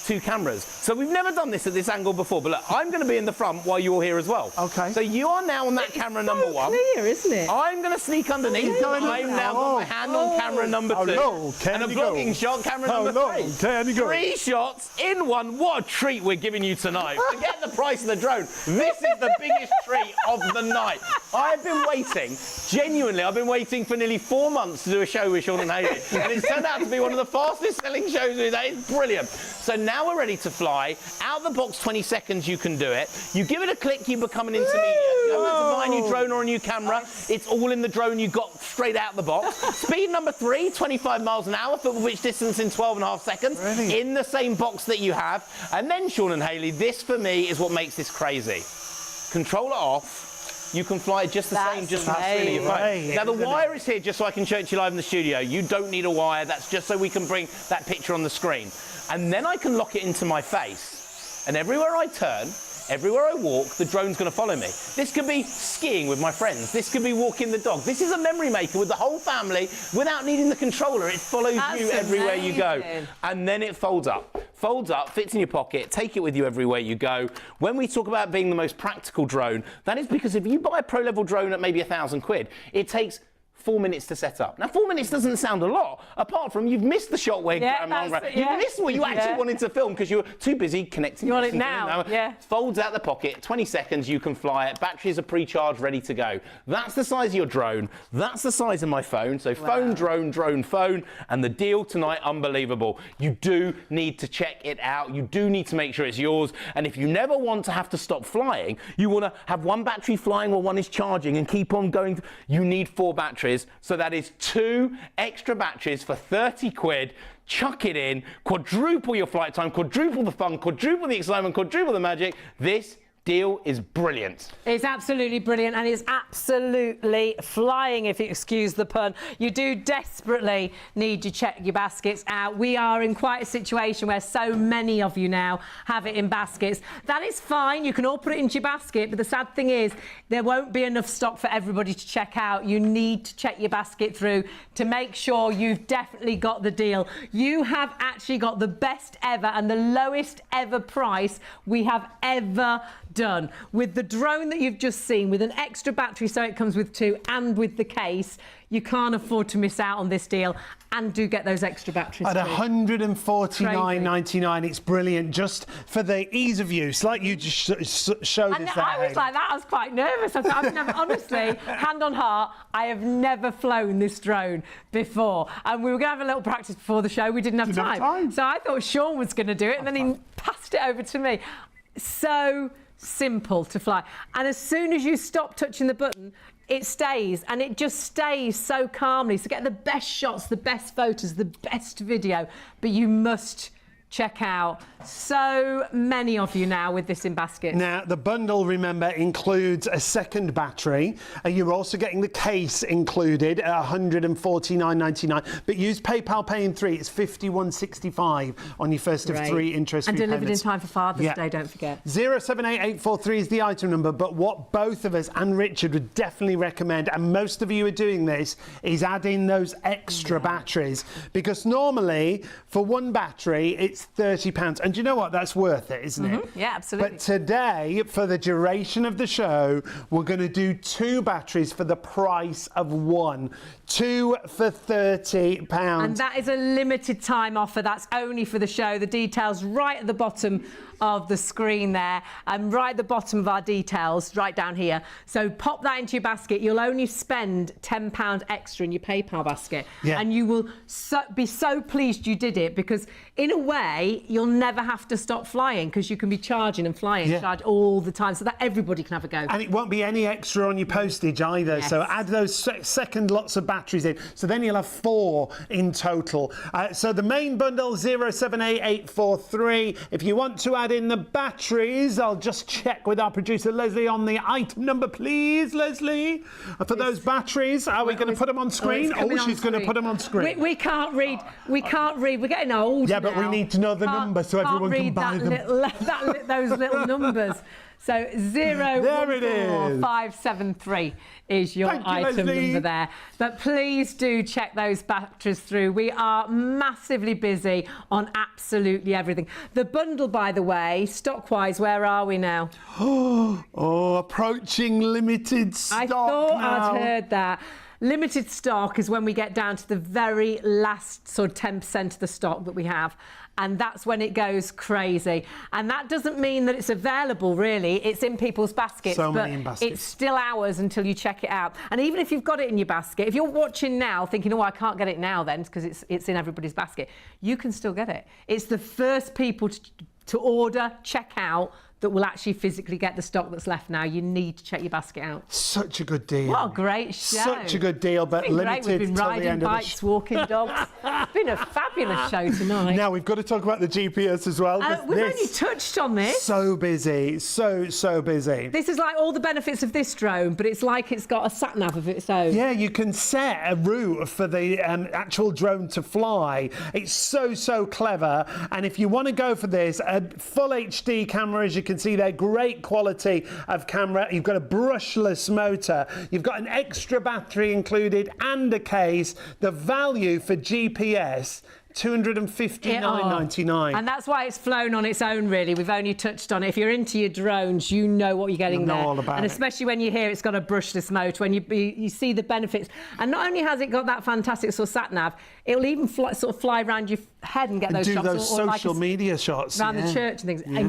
2 cameras. So we've never done this at this angle before, but look, I'm going to be in the front while you're here as well. Okay. So you are now on that camera number 1. Clear, isn't it? I'm going to sneak underneath. I'm now got my hand on camera number 2. And a vlogging shot, camera number 3. 3 shots in 1. What a treat we're giving you tonight. Forget the price of the drone. This is the biggest treat of the night. I've been waiting, genuinely, I've been waiting for nearly 4 months to do a show with Sean and Hayley. And it's turned out to be one of the fastest selling shows we've done. It's brilliant. So now we're ready to fly. Out of the box, 20 seconds, you can do it. You give it a click, you become an intermediate. You don't have to buy a new drone or a new camera. It's all in the drone you got straight out the box. Speed number 3, 25 miles an hour, football pitch distance in 12.5 seconds. Really? In the same box that you have. And then, Sean and Hayley, this for me is what makes this crazy. Controller off. You can fly just the same, just from the screen of your phone. Now, the wire is here just so I can show it to you live in the studio. You don't need a wire. That's just so we can bring that picture on the screen. And then I can lock it into my face. And everywhere I turn, everywhere I walk, the drone's going to follow me. This could be skiing with my friends. This could be walking the dog. This is a memory maker with the whole family without needing the controller. It follows you everywhere you go. And then it folds up. Folds up, fits in your pocket, take it with you everywhere you go. When we talk about being the most practical drone, that is because if you buy a pro-level drone at maybe £1,000, it takes 4 minutes to set up. Now, 4 minutes doesn't sound a lot, apart from you've missed the shot where you missed what you actually wanted to film because you were too busy connecting. You want it now, Folds out the pocket, 20 seconds, you can fly it. Batteries are pre-charged, ready to go. That's the size of your drone. That's the size of my phone. So phone, drone, drone, phone. And the deal tonight, unbelievable. You do need to check it out. You do need to make sure it's yours. And if you never want to have to stop flying, you want to have one battery flying while one is charging and keep on going, you need 4 batteries. So that is 2 extra batteries for 30 quid. Chuck it in, quadruple your flight time, quadruple the fun, quadruple the excitement, quadruple the magic. This deal is brilliant. It's absolutely brilliant, and it's absolutely flying, if you excuse the pun. You do desperately need to check your baskets out. We are in quite a situation where so many of you now have it in baskets. That is fine. You can all put it into your basket, but the sad thing is there won't be enough stock for everybody to check out. You need to check your basket through to make sure you've definitely got the deal. You have actually got the best ever and the lowest ever price we have ever done. With the drone that you've just seen, with an extra battery, so it comes with 2, and with the case, you can't afford to miss out on this deal, and do get those extra batteries at £149.99. It's brilliant, just for the ease of use, like you just showed us there. I was like that. I was quite nervous. I've never, honestly, hand on heart, I have never flown this drone before. And we were going to have a little practice before the show. We didn't have time. So I thought Sean was going to do it, and then he passed it over to me. So simple to fly, and as soon as you stop touching the button, it stays, and it just stays so calmly. So get the best shots, the best photos, the best video, but you must check out so many of you now with this in baskets. Now, the bundle, remember, includes a second battery. You're also getting the case included at £149.99. But use PayPal Pay in 3. It's £51.65 on your first of 3 interest-free and delivered payments. in time for Father's Day, don't forget. 078843 is the item number. But what both of us and Richard would definitely recommend, and most of you are doing this, is add in those extra batteries. Because normally, for one battery, it's £30. And do you know what? That's worth it, isn't it? Yeah, absolutely. But today, for the duration of the show, we're going to do 2 batteries for the price of 1. 2 for £30. And that is a limited time offer. That's only for the show. The details right at the bottom of the screen there, and right at the bottom of our details, right down here. So pop that into your basket. You'll only spend £10 extra in your PayPal basket, and you will be so pleased you did it, because in a way you'll never have to stop flying, because you can be charging and flying charge all the time, so that everybody can have a go. And it won't be any extra on your postage either. So add those second lots of batteries in, so then you'll have 4 in total. So the main bundle, 078843. If you want to add in the batteries, I'll just check with our producer Leslie on the item number, please, Leslie. For those batteries, are we going to put them on screen? She's going to put them on screen. We can't read. We can't read. We're getting old. Yeah, but we need to know the number so everyone can buy them. Those little numbers. So 014573 is your Thank you, item Leslie. number there. But please do check those batteries through. We are massively busy on absolutely everything. The bundle, by the way, stock-wise, where are we now? Oh, approaching limited stock I thought now. I'd heard that. Limited stock is when we get down to the very last sort of 10% of the stock that we have. And that's when it goes crazy. And that doesn't mean that it's available, really. It's in people's baskets. So many but in baskets. it's still ours until you check it out. And even if you've got it in your basket, if you're watching now thinking, oh, I can't get it now then, because it's in everybody's basket, you can still get it. It's the first people to order, check out, that will actually physically get the stock that's left now. You need to check your basket out. Such a good deal. What a great show. Such a good deal, but It's been limited great. We've been till the riding end of the bikes, walking dogs. It's been a fabulous show tonight. Now, we've got to talk about the GPS as well. We've only touched on this. So busy, so busy. This is like all the benefits of this drone, but it's like it's got a sat-nav of its own. Yeah, you can set a route for the actual drone to fly. It's so clever. And if you want to go for this, a full HD camera, as you can see there, great quality of camera. You've got a brushless motor. You've got an extra battery included and a case. The value for GPS, $259.99. And that's why it's flown on its own, really. We've only touched on it. If you're into your drones, you know what you're getting You'll know there. all about and it. especially when you hear it's got a brushless motor, when you see the benefits. And not only has it got that fantastic sort of sat-nav, it'll even sort of fly around your head and get those do shots. those or like social media shots. around yeah. the church and things. Yeah.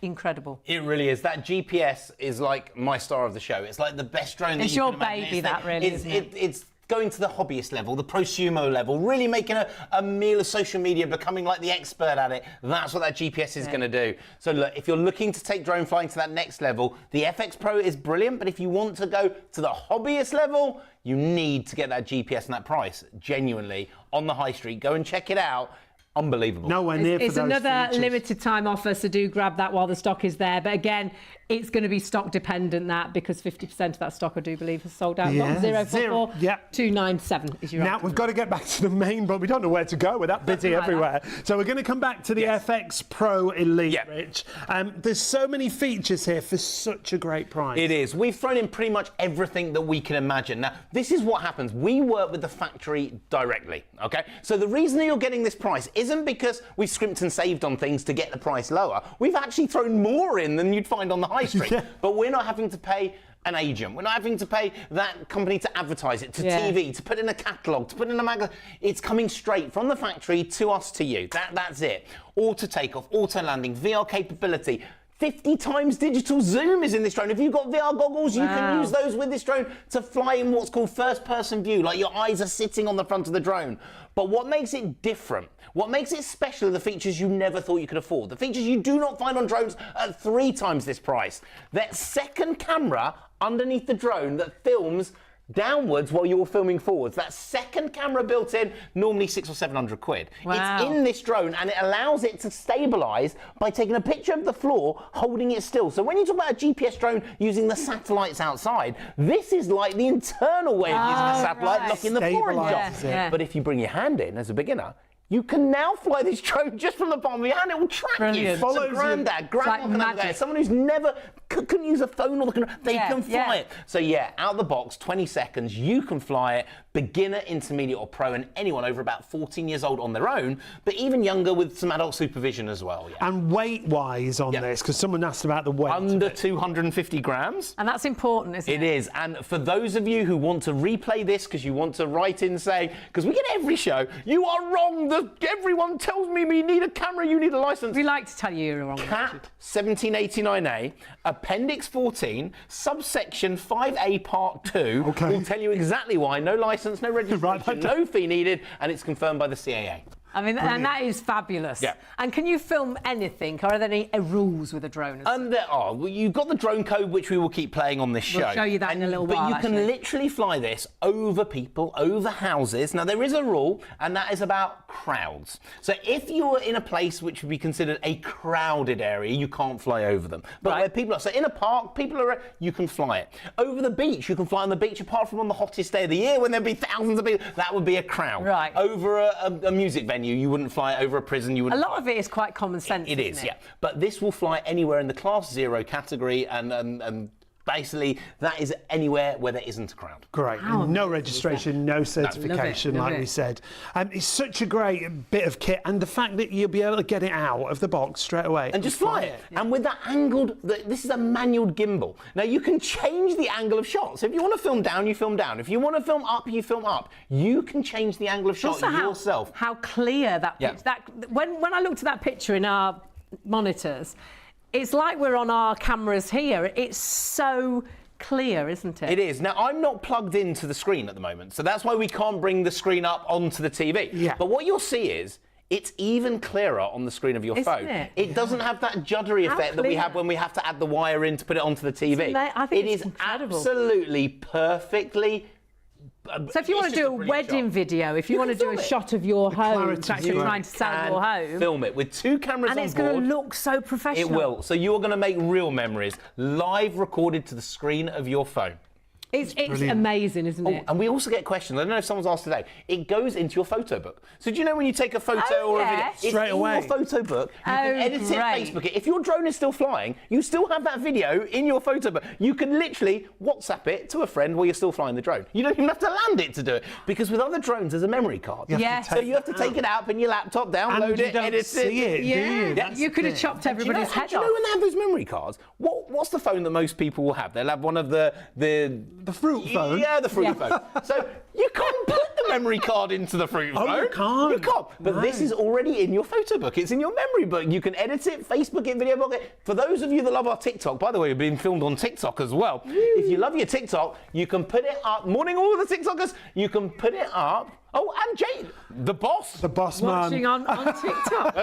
Incredible. It really is. That GPS is like my star of the show. It's like the best drone that It's you your can imagine. baby, It's that really, isn't it? It's going to the hobbyist level, the prosumo level, really making a meal of social media, becoming like the expert at it. That's what that GPS is going to do. So look, if you're looking to take drone flying to that next level, the FX Pro is brilliant, but if you want to go to the hobbyist level, you need to get that GPS and that price, genuinely, on the high street. Go and check it out. Unbelievable. Nowhere near It's for those another features. limited time offer, so do grab that while the stock is there. But again, it's going to be stock dependent, that, because 50% of that stock, I do believe, has sold out. Yeah. 044 Yeah. 297 is your Now, item. we've got to get back to the main, but we don't know where to go. We're that busy Like everywhere. So we're going to come back to the FX Pro Elite, Yeah. Rich. There's so many features here for such a great price. It is. We've thrown in pretty much everything that we can imagine. Now, this is what happens. We work with the factory directly, okay? So the reason that you're getting this price isn't because we've scrimped and saved on things to get the price lower. We've actually thrown more in than you'd find on the high street. Yeah. But we're not having to pay an agent. We're not having to pay that company to advertise it, to TV, to put in a catalogue, to put in a magazine. It's coming straight from the factory to us, to you. That's it. Auto takeoff, auto landing, VR capability. 50 times digital zoom is in this drone. If you've got VR goggles, you can use those with this drone to fly in what's called first-person view, like your eyes are sitting on the front of the drone. But what makes it different, what makes it special are the features you never thought you could afford. The features you do not find on drones at 3 times this price. That second camera underneath the drone that films downwards while you're filming forwards. That second camera built in, normally 600 or 700 quid. Wow. It's in this drone and it allows it to stabilise by taking a picture of the floor, holding it still. So when you talk about a GPS drone using the satellites outside, this is like the internal way of using the satellite, right. locking the floor in Stabilises job. it. Yeah. But if you bring your hand in as a beginner, you can now fly this drone just from the palm of your hand. It will track you. Brilliant. So Follows you. granddad, grandma like can have a go. magic. Someone who's never couldn't use a phone or they can fly yeah. it. So yeah, out the box, 20 seconds, you can fly it. Beginner, intermediate or pro, and anyone over about 14 years old on their own, but even younger with some adult supervision as well. Yeah. And weight-wise on this, because someone asked about the weight. Under 250 grams. And that's important, isn't it? It is. And for those of you who want to replay this because you want to write in saying, because we get every show, you are wrong. Everyone tells me we need a camera, you need a license. We like to tell you you're wrong. Cap 1789A, Appendix 14, subsection 5A Part 2 will tell you exactly why. No license, no registration, no fee needed, and it's confirmed by the CAA. I mean, and that is fabulous. Yeah. And can you film anything? Or are there any rules with a drone? There are. Well, you've got the drone code, which we will keep playing on this show. We'll show you that in a little but while, you can actually. literally fly this over people, over houses. Now, there is a rule, and that is about crowds. So if you're in a place which would be considered a crowded area, you can't fly over them. But where people are, so in a park, people are, you can fly it. Over the beach, you can fly on the beach, apart from on the hottest day of the year when there'd be thousands of people. That would be a crowd. Right. Over a music venue, venue. You wouldn't fly it over a prison. You A wouldn't. lot of it is quite common sense. It is, yeah. But this will fly anywhere in the Class 0 category, and basically that is anywhere where there isn't a crowd. Great. No registration, no certification, Love it, like love we it. said. It's such a great bit of kit, and the fact that you'll be able to get it out of the box straight away And just fly it. And with that angled, this is a manual gimbal. Now you can change the angle of shot. So if you want to film down, you film down. If you want to film up, you film up. You can change the angle of shot Also yourself. how clear that Yeah. picture. When I looked at that picture in our monitors, it's like we're on our cameras here. It's so clear, isn't it? It is. Now, I'm not plugged into the screen at the moment, so that's why we can't bring the screen up onto the TV. Yeah. But what you'll see is it's even clearer on the screen of your Isn't phone. it? Doesn't have that juddery How effect that we clear. have when we have to add the wire in to put it onto the TV. I think it it's is incredible. absolutely perfectly. So if you want to do a wedding video, if you want to do a shot of your home, clarity it's actually you trying to sell your home, Film it with 2 cameras and on it's board. going to look so professional. It will. So you are going to make real memories, live recorded to the screen of your phone. It's brilliant. amazing, isn't it? And we also get questions. I don't know if someone's asked today. It goes into your photo book. So do you know when you take a photo Oh, or a video, yes. it's Straight in away. your photo book. You can Oh, edit it, great. Facebook it. If your drone is still flying, you still have that video in your photo book. You can literally WhatsApp it to a friend while you're still flying the drone. You don't even have to land it to do it, because with other drones, there's a memory card. You have to Yes. So you have to take it out, put your laptop, download And you it, don't edit see it, do Yeah, you? That's you could have it. chopped Do you know- everybody's head do you off. know when they have those memory cards? What's the phone that most people will have? They'll have one of the fruit phone? Yeah, the fruit Yeah. phone. So you can't put the memory card into the fruit phone. you can't. You can't. But this is already in your photo book. It's in your memory book. You can edit it, Facebook it, video book it. For those of you that love our TikTok, by the way, we've been filmed on TikTok as well. If you love your TikTok, you can put it up. Morning, all the TikTokers. You can put it up. Oh, and Jane, the boss. The boss Watching man. on TikTok.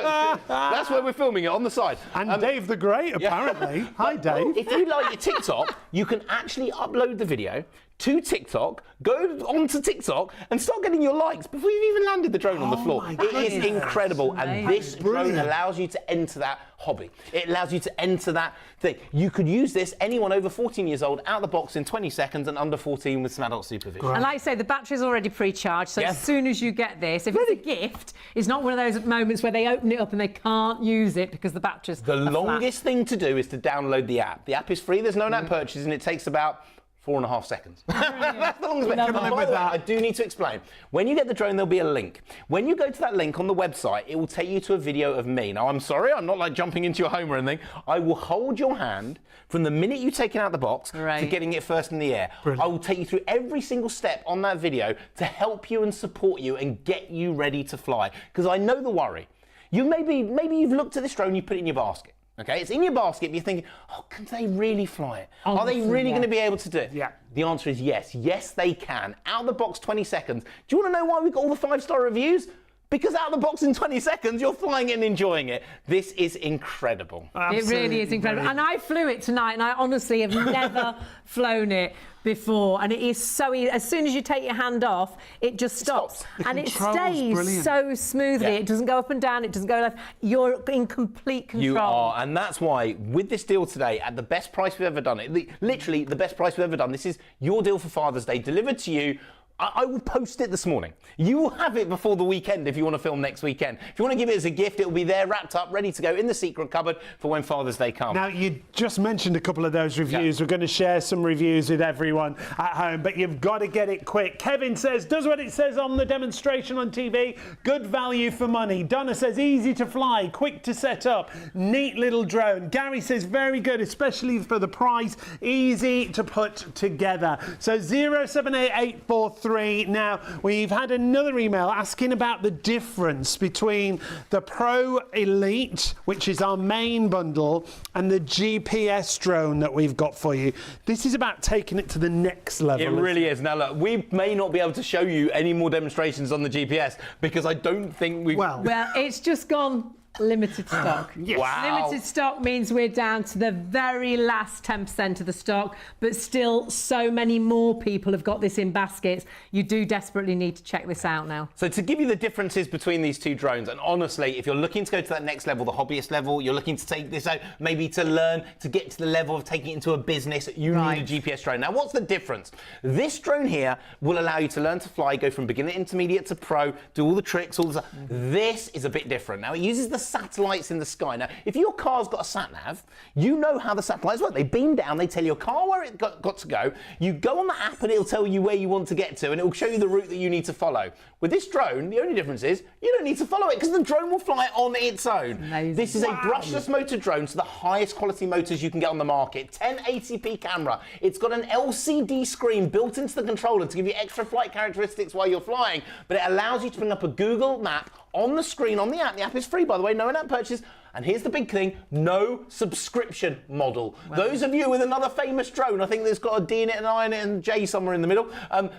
That's where we're filming it, on the side. And Dave the Great, apparently. Hi, Dave. If you like your TikTok, you can actually upload the video to TikTok, go onto TikTok, and start getting your likes before you've even landed the drone on the floor. my It is goodness. incredible, and this drone Brilliant. allows you to enter that hobby. It allows you to enter that thing. You could use this, anyone over 14 years old, out of the box in 20 seconds, and under 14 with some adult supervision. And like I say, the battery's already pre-charged, so Yeah. as soon as you get this, if it's a gift, it's not one of those moments where they open it up and they can't use it because the battery's The flat. longest thing to do is to download the app. The app is free, there's no in-app purchase, and it takes about 4.5 seconds. That's the longest bit. Love And it. by with the way, that. I do need to explain. When you get the drone, there'll be a link. When you go to that link on the website, it will take you to a video of me. Now, I'm sorry, I'm not like jumping into your home or anything. I will hold your hand from the minute you take it out of the box to Right. getting it first in the air. Brilliant. I will take you through every single step on that video to help you and support you and get you ready to fly. Because I know the worry. You maybe you've looked at this drone, you put it in your basket. Okay, it's in your basket, but you're thinking, oh, can they really fly it? Are they Honestly, really yeah. going to be able to do it? Yeah. The answer is yes. Yes, they can. Out of the box, 20 seconds. Do you want to know why we've got all the 5-star reviews? Because out of the box in 20 seconds, you're flying it and enjoying it. This is incredible. It really is incredible. And I flew it tonight, and I honestly have never flown it before. And it is so easy. As soon as you take your hand off, it just stops. The And it control's stays brilliant. so smoothly. Yeah. It doesn't go up and down. It doesn't go left. You're in complete control. You are, and that's why with this deal today, at the best price we've ever done it, literally the best price we've ever done, this is your deal for Father's Day, delivered to you. I will post it this morning. You will have it before the weekend if you want to film next weekend. If you want to give it as a gift, it will be there, wrapped up, ready to go in the secret cupboard for when Father's Day comes. Now, you just mentioned a couple of those reviews. Yeah. We're going to share some reviews with everyone at home, but you've got to get it quick. Kevin says, does what it says on the demonstration on TV. Good value for money. Donna says, easy to fly, quick to set up. Neat little drone. Gary says, very good, especially for the price. Easy to put together. So 078843. Now, we've had another email asking about the difference between the Pro Elite, which is our main bundle, and the GPS drone that we've got for you. This is about taking it to the next level. It really is. Now, look, we may not be able to show you any more demonstrations on the GPS because I don't think we've... Well, it's just gone limited stock. Yes. Wow. Limited stock means we're down to the very last 10% of the stock, but still so many more people have got this in baskets. You do desperately need to check this out now. So to give you the differences between these two drones, and honestly, if you're looking to go to that next level, the hobbyist level, you're looking to take this out, maybe to learn, to get to the level of taking it into a business, you need a GPS drone. Now, what's the difference? This drone here will allow you to learn to fly, go from beginner, intermediate to pro, do all the tricks, all the stuff. This is a bit different. Now, it uses the satellites in the sky. Now, if your car's got a sat-nav, you know how the satellites work. They beam down, they tell your car where it got to go. You go on the app and it'll tell you where you want to get to, and it will show you the route that you need to follow. With this drone, the only difference is you don't need to follow it because the drone will fly on its own. Amazing. This is a brushless motor drone, so the highest quality motors you can get on the market. 1080p camera. It's got an LCD screen built into the controller to give you extra flight characteristics while you're flying, but it allows you to bring up a Google map on the screen on the app. The app is free, by the way, no in-app purchase. And here's the big thing, no subscription model. Wow. Those of you with another famous drone, I think that's got a D in it, an I in it, and a J somewhere in the middle,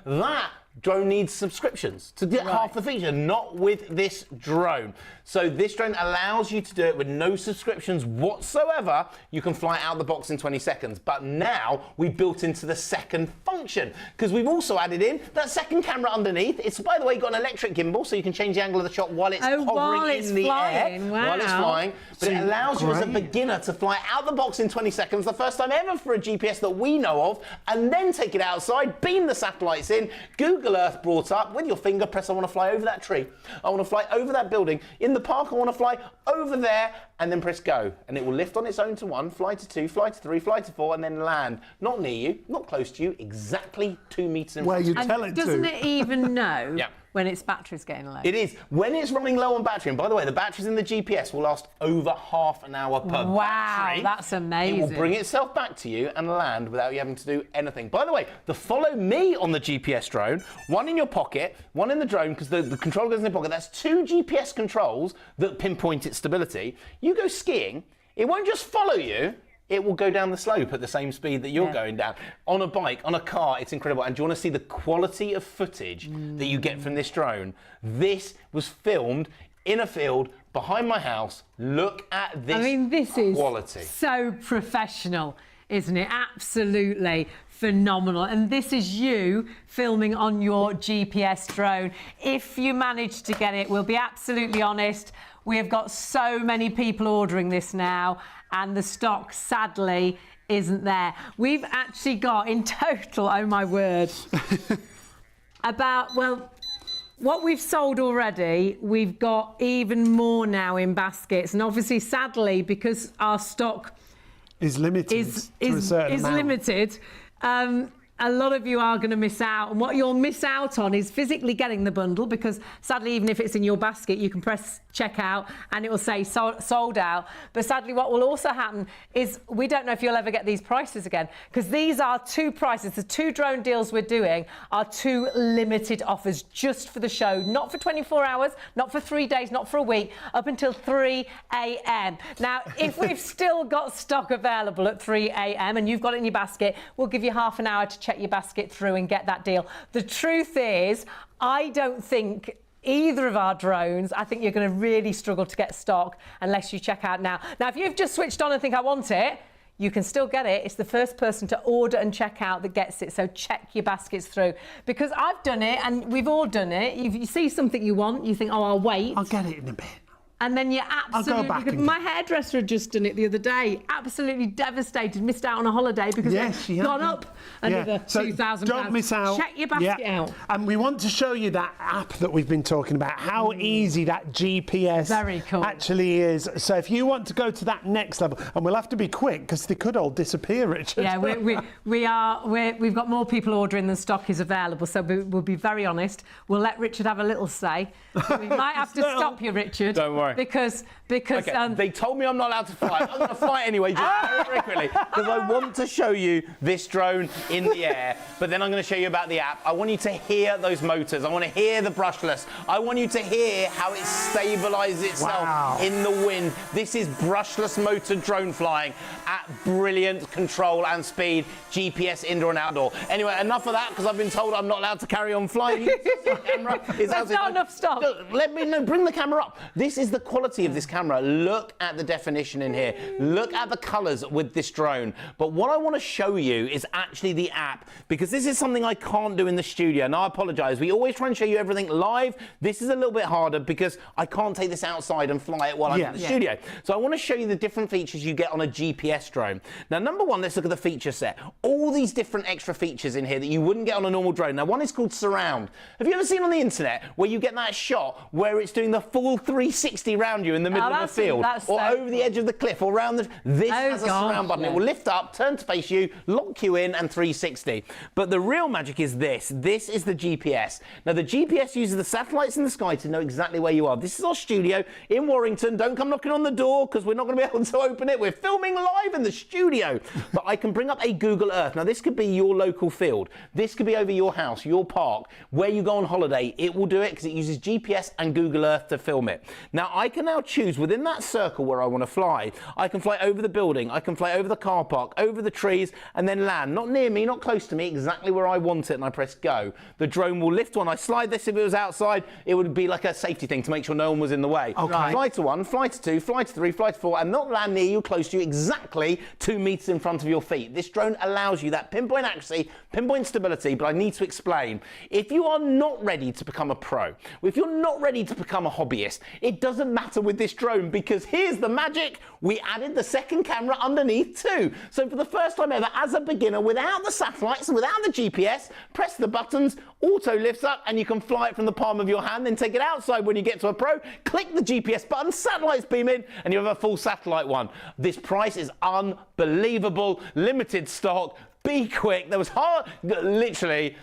that drone needs subscriptions to get half the feature, not with this drone. So this drone allows you to do it with no subscriptions whatsoever. You can fly out the box in 20 seconds. But now we built into the second function because we've also added in that second camera underneath. It's, by the way, got an electric gimbal so you can change the angle of the shot while it's hovering in the air. Wow. While it's flying. But it allows you as a beginner to fly out the box in 20 seconds, the first time ever for a GPS that we know of, and then take it outside, beam the satellites in, Google Earth brought up, with your finger, press I want to fly over that tree, I want to fly over that building, in the park I want to fly over there, and then press go. And it will lift on its own to 1, fly to 2, fly to 3, fly to 4, and then land. Not near you, not close to you, exactly 2 meters in front of you. Where you tell it to. Doesn't it even know when its battery's getting low? It is. When it's running low on battery, and by the way, the batteries in the GPS will last over half an hour per battery. Wow, that's amazing. It will bring itself back to you and land without you having to do anything. By the way, the follow me on the GPS drone, one in your pocket, one in the drone, because the controller goes in the pocket. That's 2 GPS controls that pinpoint its stability. You go skiing, it won't just follow you. It will go down the slope at the same speed that you're going down. On a bike, on a car, it's incredible. And do you want to see the quality of footage that you get from this drone? This was filmed in a field behind my house. Look at this quality. Is so professional, isn't it? Absolutely phenomenal. And this is you filming on your GPS drone. If you manage to get it, we'll be absolutely honest, we have got so many people ordering this now, and the stock, sadly, isn't there. We've actually got, in total, oh my word, about, well, what we've sold already, we've got even more now in baskets. And obviously, sadly, because our stock is limited to a certain amount. Limited, a lot of you are going to miss out. And what you'll miss out on is physically getting the bundle, because sadly, even if it's in your basket, you can press checkout and it will say sold out. But sadly, what will also happen is we don't know if you'll ever get these prices again, because these are 2 prices. The 2 drone deals we're doing are 2 limited offers just for the show, not for 24 hours, not for 3 days, not for a week, up until 3 a.m. Now, if we've still got stock available at 3 a.m. and you've got it in your basket, we'll give you half an hour to check your basket through and get that deal. The truth is, I don't think either of our drones, I think you're going to really struggle to get stock unless you check out now. Now, if you've just switched on and think I want it, you can still get it. It's the first person to order and check out that gets it. So check your baskets through, because I've done it and we've all done it. If you see something you want, you think, oh, I'll wait. I'll get it in a bit. And then you're absolutely... I'll go back my hairdresser had just done it the other day. Absolutely devastated. Missed out on a holiday because it's gone up another £2,000. Don't miss out. Check your basket out. And we want to show you that app that we've been talking about, how easy that GPS actually is. So if you want to go to that next level, and we'll have to be quick because they could all disappear, Richard. Yeah, we've got more people ordering than stock is available. So we'll be very honest. We'll let Richard have a little say. We might have to stop you, Richard. Don't worry. Because okay, they told me I'm not allowed to fly. I'm going to fly anyway, just very, very quickly, because I want to show you this drone in the air, but then I'm going to show you about the app. I want you to hear those motors. I want to hear the brushless. I want you to hear how it stabilises itself in the wind. This is brushless motor drone flying at brilliant control and speed, GPS indoor and outdoor. Anyway, enough of that, because I've been told I'm not allowed to carry on flying. There's not enough stock. Let me know. Bring the camera up. This is the quality of this camera. Look at the definition in here. Look at the colours with this drone. But what I want to show you is actually the app, because this is something I can't do in the studio. And I apologise. We always try and show you everything live. This is a little bit harder because I can't take this outside and fly it while I'm in the studio. So I want to show you the different features you get on a GPS drone. Now, number one, let's look at the feature set. All these different extra features in here that you wouldn't get on a normal drone. Now, one is called Surround. Have you ever seen on the internet where you get that shot where it's doing the full 360 around you in the middle of the field, or over the edge of the cliff, or around the... This has a surround button. It will lift up, turn to face you, lock you in, and 360. But the real magic is this. This is the GPS. Now, the GPS uses the satellites in the sky to know exactly where you are. This is our studio in Warrington. Don't come knocking on the door because we're not going to be able to open it. We're filming live in the studio. But I can bring up a Google Earth. Now, this could be your local field. This could be over your house, your park, where you go on holiday. It will do it because it uses GPS and Google Earth to film it. Now, I can now choose within that circle where I want to fly. I can fly over the building. I can fly over the car park, over the trees, and then land. Not near me, not close to me, exactly where I want it, and I press go. The drone will lift one. I slide this. If it was outside, it would be like a safety thing to make sure no one was in the way. Okay. Fly to 1, fly to 2, fly to 3, fly to 4, and not land near you, close to you, exactly 2 meters in front of your feet. This drone allows you that pinpoint accuracy, pinpoint stability, but I need to explain. If you are not ready to become a pro, if you're not ready to become a hobbyist, it doesn't matter with this drone, because here's the magic. We added the second camera underneath too. So for the first time ever, as a beginner, without the satellites and without the GPS, press the buttons, auto lifts up, and you can fly it from the palm of your hand, then take it outside when you get to a pro, click the GPS button, satellites beam in, and you have a full satellite one. This price is unbelievable, limited stock, be quick. There was literally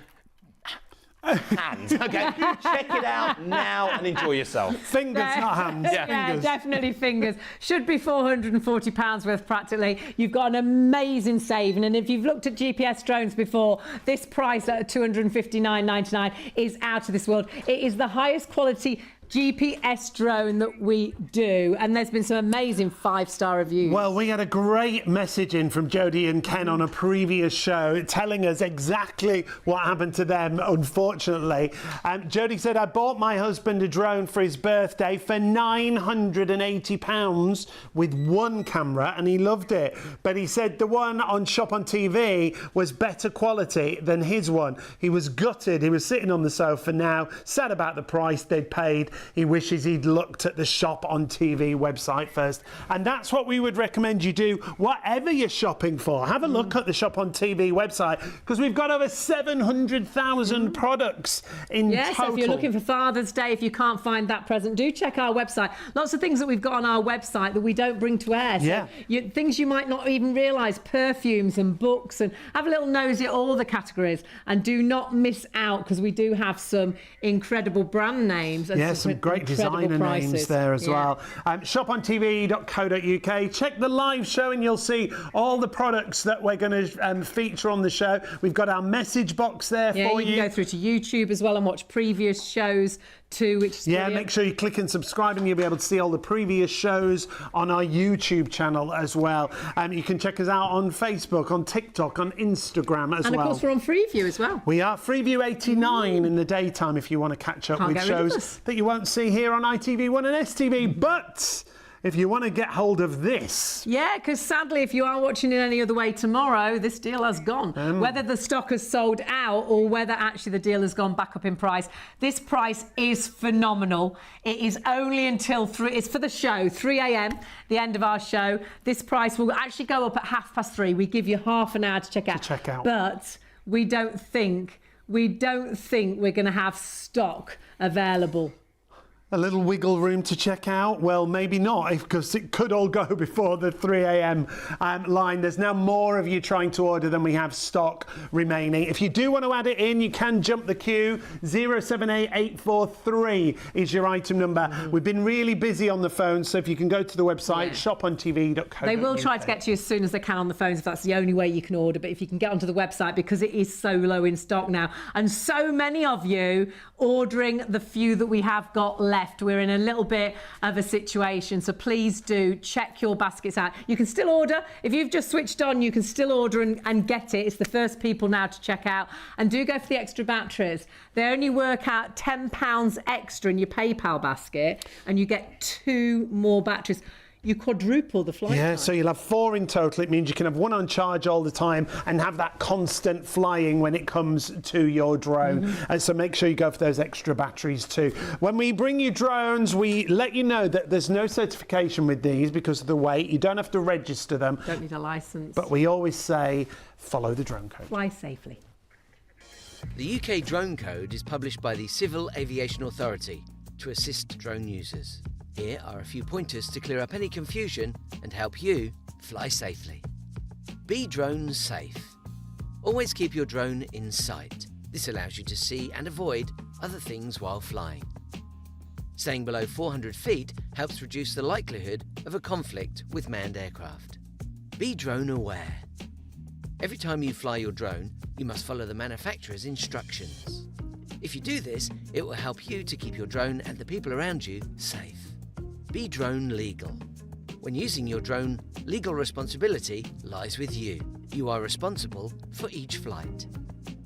hands. Okay, check it out now and enjoy yourself. Fingers, not hands. Yeah, definitely fingers. Should be £440 worth practically. You've got an amazing saving, and if you've looked at GPS drones before, this price at $259.99 is out of this world. It is the highest quality GPS drone that we do, and there's been some amazing 5-star reviews. Well, we had a great message in from Jodie and Ken on a previous show telling us exactly what happened to them, unfortunately. Jodie said, I bought my husband a drone for his birthday for £980 with one camera, and he loved it. But he said the one on Shop on TV was better quality than his one. He was gutted. He was sitting on the sofa now, sad about the price they'd paid. He wishes he'd looked at the Shop on TV website first. And that's what we would recommend you do, whatever you're shopping for. Have a look at the Shop on TV website, because we've got over 700,000 products in total. So if you're looking for Father's Day, if you can't find that present, do check our website. Lots of things that we've got on our website that we don't bring to air. So things you might not even realise, perfumes and books, and have a little nosy at all the categories. And do not miss out, because we do have some incredible brand names. And some great designer names there as well. shopontv.co.uk. Check the live show and you'll see all the products that we're going to feature on the show. We've got our message box there for you. You can go through to YouTube as well and watch previous shows too, which is brilliant. Make sure you click and subscribe, and you'll be able to see all the previous shows on our YouTube channel as well. You can check us out on Facebook, on TikTok, on Instagram as well. And of course we're on Freeview as well. We are Freeview 89 in the daytime if you want to catch up with shows that you won't see here on ITV1 and STV. But if you want to get hold of this... Yeah, because sadly, if you are watching it any other way tomorrow, this deal has gone. Whether the stock has sold out or whether actually the deal has gone back up in price, this price is phenomenal. It is only until 3... It's for the show, 3 a.m, the end of our show. This price will actually go up at 3:30. We give you half an hour to check out. But we don't think we're going to have stock available. A little wiggle room to check out? Well, maybe not, because it could all go before the 3 a.m. line. There's now more of you trying to order than we have stock remaining. If you do want to add it in, you can jump the queue. 078843 is your item number. We've been really busy on the phone, so if you can go to the website, shopontv.co.uk. They will try to get to you as soon as they can on the phones, if that's the only way you can order. But if you can get onto the website, because it is so low in stock now, and so many of you ordering the few that we have got left. left. We're in a little bit of a situation, so please do check your baskets out. You can still order. If you've just switched on, you can still order and get it. It's the first people now to check out. And do go for the extra batteries. They only work out £10 extra in your PayPal basket, and you get 2 more batteries. You quadruple the flight time. So you'll have 4 in total. It means you can have 1 on charge all the time and have that constant flying when it comes to your drone. And so make sure you go for those extra batteries too. When we bring you drones, we let you know that there's no certification with these because of the weight. You don't have to register them. Don't need a licence. But we always say, follow the drone code. Fly safely. The UK Drone Code is published by the Civil Aviation Authority to assist drone users. Here are a few pointers to clear up any confusion and help you fly safely. Be drone safe. Always keep your drone in sight. This allows you to see and avoid other things while flying. Staying below 400 feet helps reduce the likelihood of a conflict with manned aircraft. Be drone aware. Every time you fly your drone, you must follow the manufacturer's instructions. If you do this, it will help you to keep your drone and the people around you safe. Be drone legal. When using your drone, legal responsibility lies with you. You are responsible for each flight.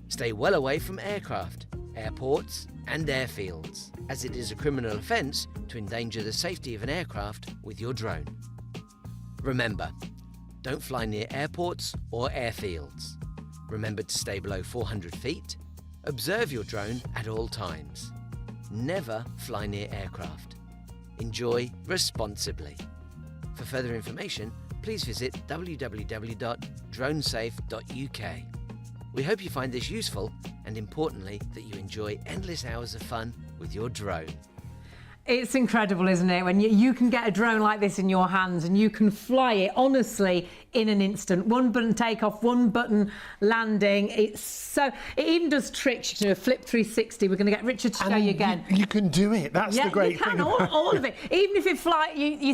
Stay well away from aircraft, airports and airfields, as it is a criminal offence to endanger the safety of an aircraft with your drone. Remember, don't fly near airports or airfields. Remember to stay below 400 feet. Observe your drone at all times. Never fly near aircraft. Enjoy responsibly. For further information, please visit www.dronesafe.uk. We hope you find this useful and, importantly, that you enjoy endless hours of fun with your drone. It's incredible, isn't it? When you can get a drone like this in your hands and you can fly it, honestly, in an instant. 1 button takeoff, 1 button landing. It even does tricks. You can do a flip 360. We're going to get Richard to show you again. You can do it. That's the great thing. All of it. Even if you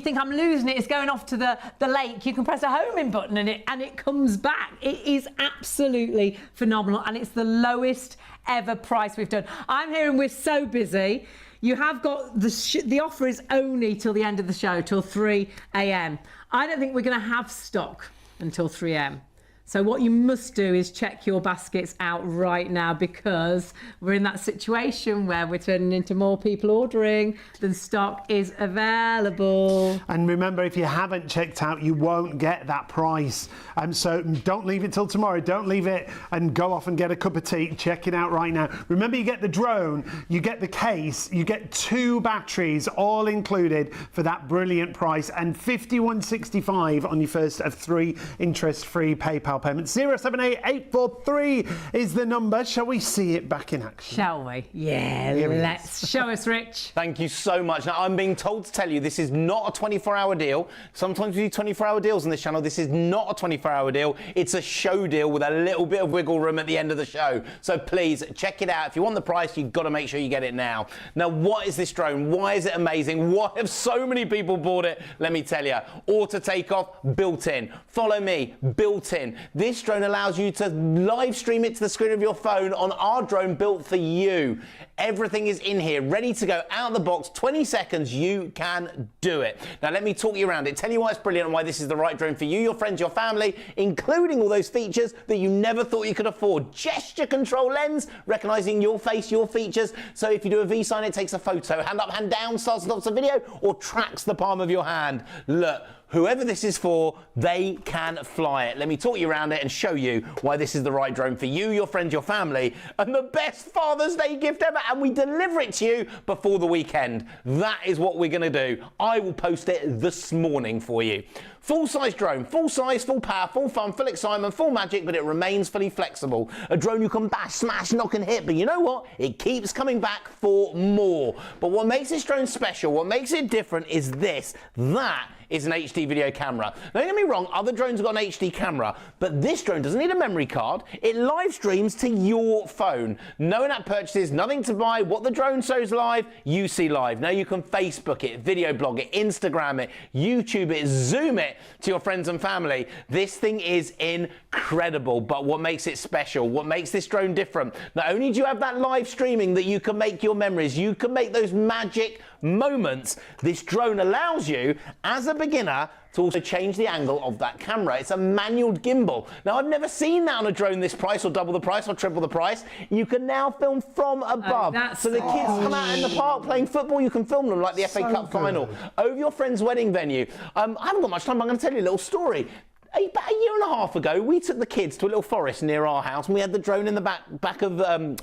think I'm losing it, it's going off to the lake, you can press a homing button and it comes back. It is absolutely phenomenal, and it's the lowest ever price we've done. I'm hearing we're so busy. You have got the offer is only till the end of the show, till 3 a.m. I don't think we're going to have stock until 3 a.m. So what you must do is check your baskets out right now, because we're in that situation where we're turning into more people ordering than stock is available. And remember, if you haven't checked out, you won't get that price. So don't leave it till tomorrow. Don't leave it and go off and get a cup of tea. Check it out right now. Remember, you get the drone, you get the case, you get 2 batteries, all included for that brilliant price, and £51.65 on your first of 3 interest-free PayPal payments. 078843 is the number. Shall we see it back in action? Shall we? Yeah, let's. Show us, Rich. Thank you so much. Now, I'm being told to tell you this is not a 24-hour deal. Sometimes we do 24-hour deals on this channel. This is not a 24-hour deal. It's a show deal with a little bit of wiggle room at the end of the show. So please check it out. If you want the price, you've got to make sure you get it now. Now, what is this drone? Why is it amazing? Why have so many people bought it? Let me tell you. Auto takeoff, built in. Follow me, built in. This drone allows you to live stream it to the screen of your phone on our drone built for you. Everything is in here, ready to go out of the box. 20 seconds, you can do it. Now, let me talk you around it, tell you why it's brilliant and why this is the right drone for you, your friends, your family, including all those features that you never thought you could afford. Gesture control lens, recognizing your face, your features. So if you do a V sign, it takes a photo. Hand up, hand down, starts and stops a video, or tracks the palm of your hand. Look. Whoever this is for, they can fly it. Let me talk you around it and show you why this is the right drone for you, your friends, your family, and the best Father's Day gift ever. And we deliver it to you before the weekend. That is what we're going to do. I will post it this morning for you. Full-size drone, full size, full power, full fun, full excitement, full magic, but it remains fully flexible. A drone you can bash, smash, knock and hit, but you know what? It keeps coming back for more. But what makes this drone special, what makes it different is this. That is an HD video camera. Now, don't get me wrong, other drones have got an HD camera, but this drone doesn't need a memory card. It live streams to your phone. No in-app purchases, nothing to buy. What the drone shows live, you see live. Now you can Facebook it, video blog it, Instagram it, YouTube it, Zoom it to your friends and family. This thing is incredible, but what makes it special, what makes this drone different, not only do you have that live streaming that you can make your memories, you can make those magic moments. This drone allows you, as a beginner, to also change the angle of that camera. It's a manual gimbal. Now, I've never seen that on a drone this price, or double the price, or triple the price. You can now film from above. So the kids come out in the park playing football, you can film them like the FA Cup final over your friend's wedding venue. I haven't got much time, but I'm going to tell you a little story. About a year and a half ago, we took the kids to a little forest near our house, and we had the drone in the back of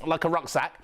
like a rucksack.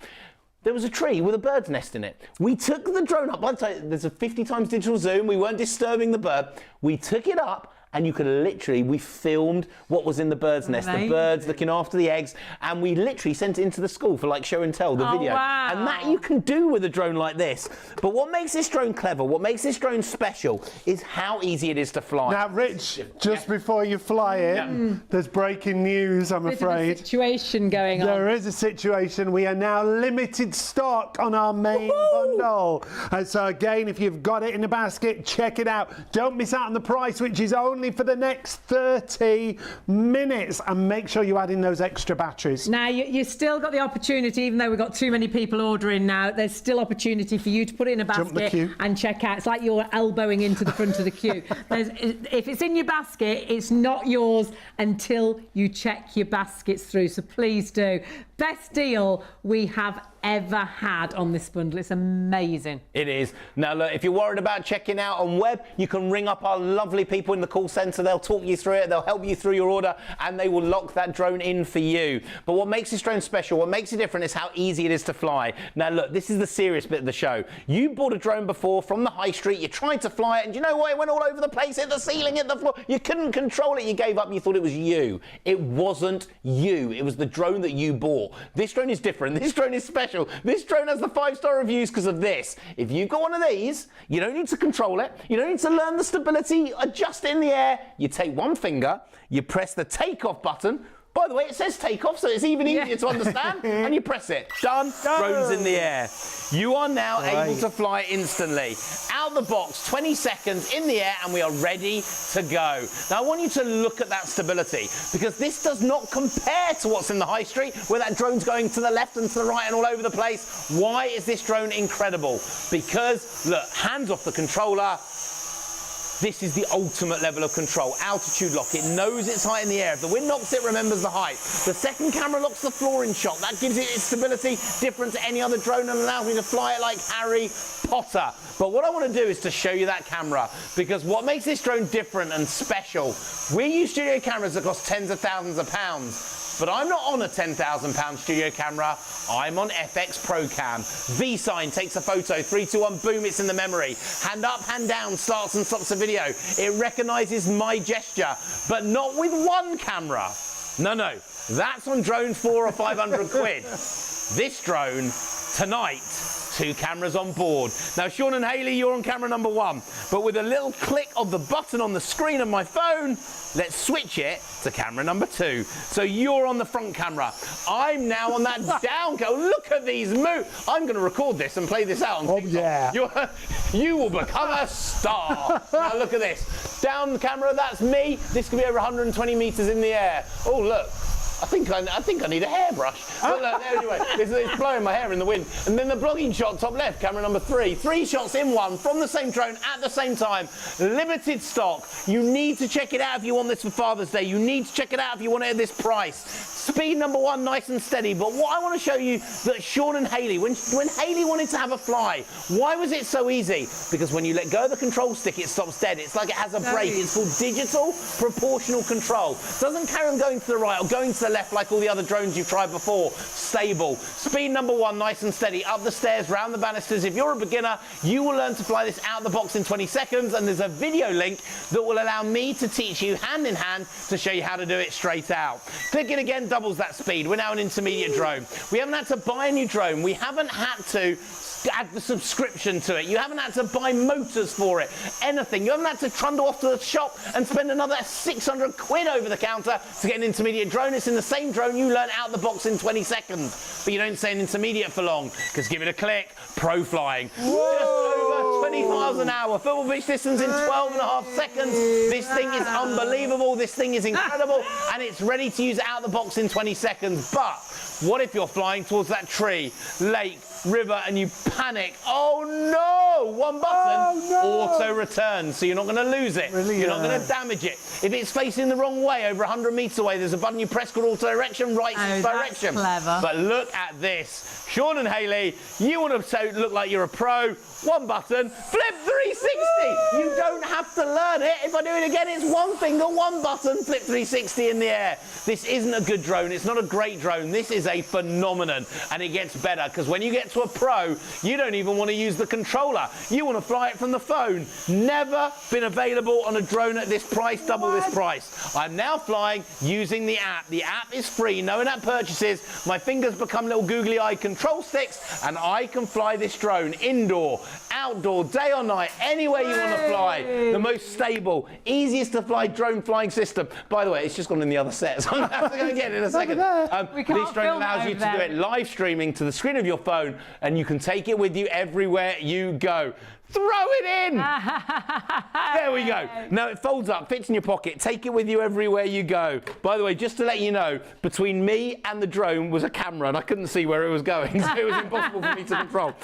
There was a tree with a bird's nest in it. We took the drone up. By the time, there's a 50 times digital zoom. We weren't disturbing the bird. We took it up, and you could literally, we filmed what was in the bird's nest, the birds looking after the eggs, and we literally sent it into the school for like show and tell, the video. Wow. And that you can do with a drone like this. But what makes this drone clever, what makes this drone special, is how easy it is to fly. Now, Rich, just before you fly it, there's breaking news, I'm afraid. There's a situation going on. There is a situation. We are now limited stock on our main bundle. And so again, if you've got it in the basket, check it out. Don't miss out on the price, which is only for the next 30 minutes, and make sure you add in those extra batteries. Now, you still got the opportunity, even though we've got too many people ordering now, there's still opportunity for you to put it in a basket and check out. It's like you're elbowing into the front of the queue. If it's in your basket, it's not yours until you check your baskets through, so please do. Best deal we have ever had on this bundle. It's amazing. It is. Now, look, if you're worried about checking out on web, you can ring up our lovely people in the call centre. They'll talk you through it. They'll help you through your order, and they will lock that drone in for you. But what makes this drone special, what makes it different, is how easy it is to fly. Now, look, this is the serious bit of the show. You bought a drone before from the high street. You tried to fly it, and you know what? It went all over the place, hit the ceiling, hit the floor. You couldn't control it. You gave up. You thought it was you. It wasn't you. It was the drone that you bought. This drone is different. This drone is special. This drone has the 5-star reviews because of this. If you've got one of these, you don't need to control it. You don't need to learn the stability, adjust it in the air. You take one finger, you press the takeoff button. By the way, it says takeoff, so it's even easier to understand. And you press it. Done. Drone's in the air. You are now able to fly instantly. Out the box, 20 seconds in the air, and we are ready to go. Now, I want you to look at that stability, because this does not compare to what's in the high street, where that drone's going to the left and to the right and all over the place. Why is this drone incredible? Because, look, hands off the controller. This is the ultimate level of control. Altitude lock. It knows its height in the air. If the wind knocks it, remembers the height. The second camera locks the floor in shot. That gives it its stability different to any other drone and allows me to fly it like Harry Potter. But what I want to do is to show you that camera, because what makes this drone different and special, we use studio cameras that cost tens of thousands of pounds. But I'm not on a £10,000 studio camera. I'm on FX Pro Cam. V sign takes a photo. 3, 2, 1, boom, it's in the memory. Hand up, hand down, starts and stops the video. It recognises my gesture, but not with one camera. No, that's on drone 4 or 500 quid. This drone, tonight, 2 cameras on board. Now, Sean and Hayley, you're on camera number 1, but with a little click of the button on the screen of my phone, let's switch it to camera number 2. So you're on the front camera. I'm now on that down camera. Look at these moves. I'm going to record this and play this out on TikTok. Yeah. You will become a star. Now look at this. Down the camera, that's me. This could be over 120 meters in the air. Oh, look. I think I need a hairbrush. But look, anyway, it's blowing my hair in the wind. And then the blogging shot, top left, camera number 3. 3 shots in one from the same drone at the same time. Limited stock. You need to check it out if you want this for Father's Day. You need to check it out if you want it at this price. Speed number 1, nice and steady. But what I want to show you, that Sean and Hayley, when Hayley wanted to have a fly, why was it so easy? Because when you let go of the control stick, it stops dead. It's like it has a brake. It's called digital proportional control. It doesn't carry on going to the right or going to the left like all the other drones you've tried before. Stable. Speed number 1, nice and steady. Up the stairs, round the banisters. If you're a beginner, you will learn to fly this out the box in 20 seconds, and there's a video link that will allow me to teach you hand in hand to show you how to do it straight out. Click it again, doubles that speed. We're now an intermediate drone. We haven't had to buy a new drone. We haven't had to add the subscription to it. You haven't had to buy motors for it. Anything. You haven't had to trundle off to the shop and spend another 600 quid over the counter to get an intermediate drone. It's in the same drone you learn out the box in 20 seconds. But you don't stay an intermediate for long, because give it a click, pro flying. Whoa. Just over 20 miles an hour. Football pitch distance in 12.5 seconds. This thing is unbelievable. This thing is incredible. And it's ready to use out the box in 20 seconds. But what if you're flying towards that tree, lake, river and you panic. Oh no! One button, auto return, so you're not going to lose it. Brilliant. You're not going to damage it. If it's facing the wrong way, over 100 metres away, there's a button you press called auto direction, right direction. That's clever. But look at this. Sean and Hayley, you want to look like you're a pro. One button, flip 360. You don't have to learn it. If I do it again, it's one finger, one button, flip 360 in the air. This isn't a good drone. It's not a great drone. This is a phenomenon, and it gets better because when you get to a pro, you don't even want to use the controller. You want to fly it from the phone. Never been available on a drone at this price, double this price. I'm now flying using the app. The app is free, no in-app purchases. My fingers become little googly-eyed control sticks, and I can fly this drone indoor, outdoor, day or night, anywhere you want to fly. The most stable, easiest to fly drone flying system. By the way, it's just gone in the other set, so I'm going to have to go again in a second. This drone allows you to do it live streaming to the screen of your phone, and you can take it with you everywhere you go. Throw it in! There we go. Now it folds up, fits in your pocket. Take it with you everywhere you go. By the way, just to let you know, between me and the drone was a camera, and I couldn't see where it was going, so it was impossible for me to control.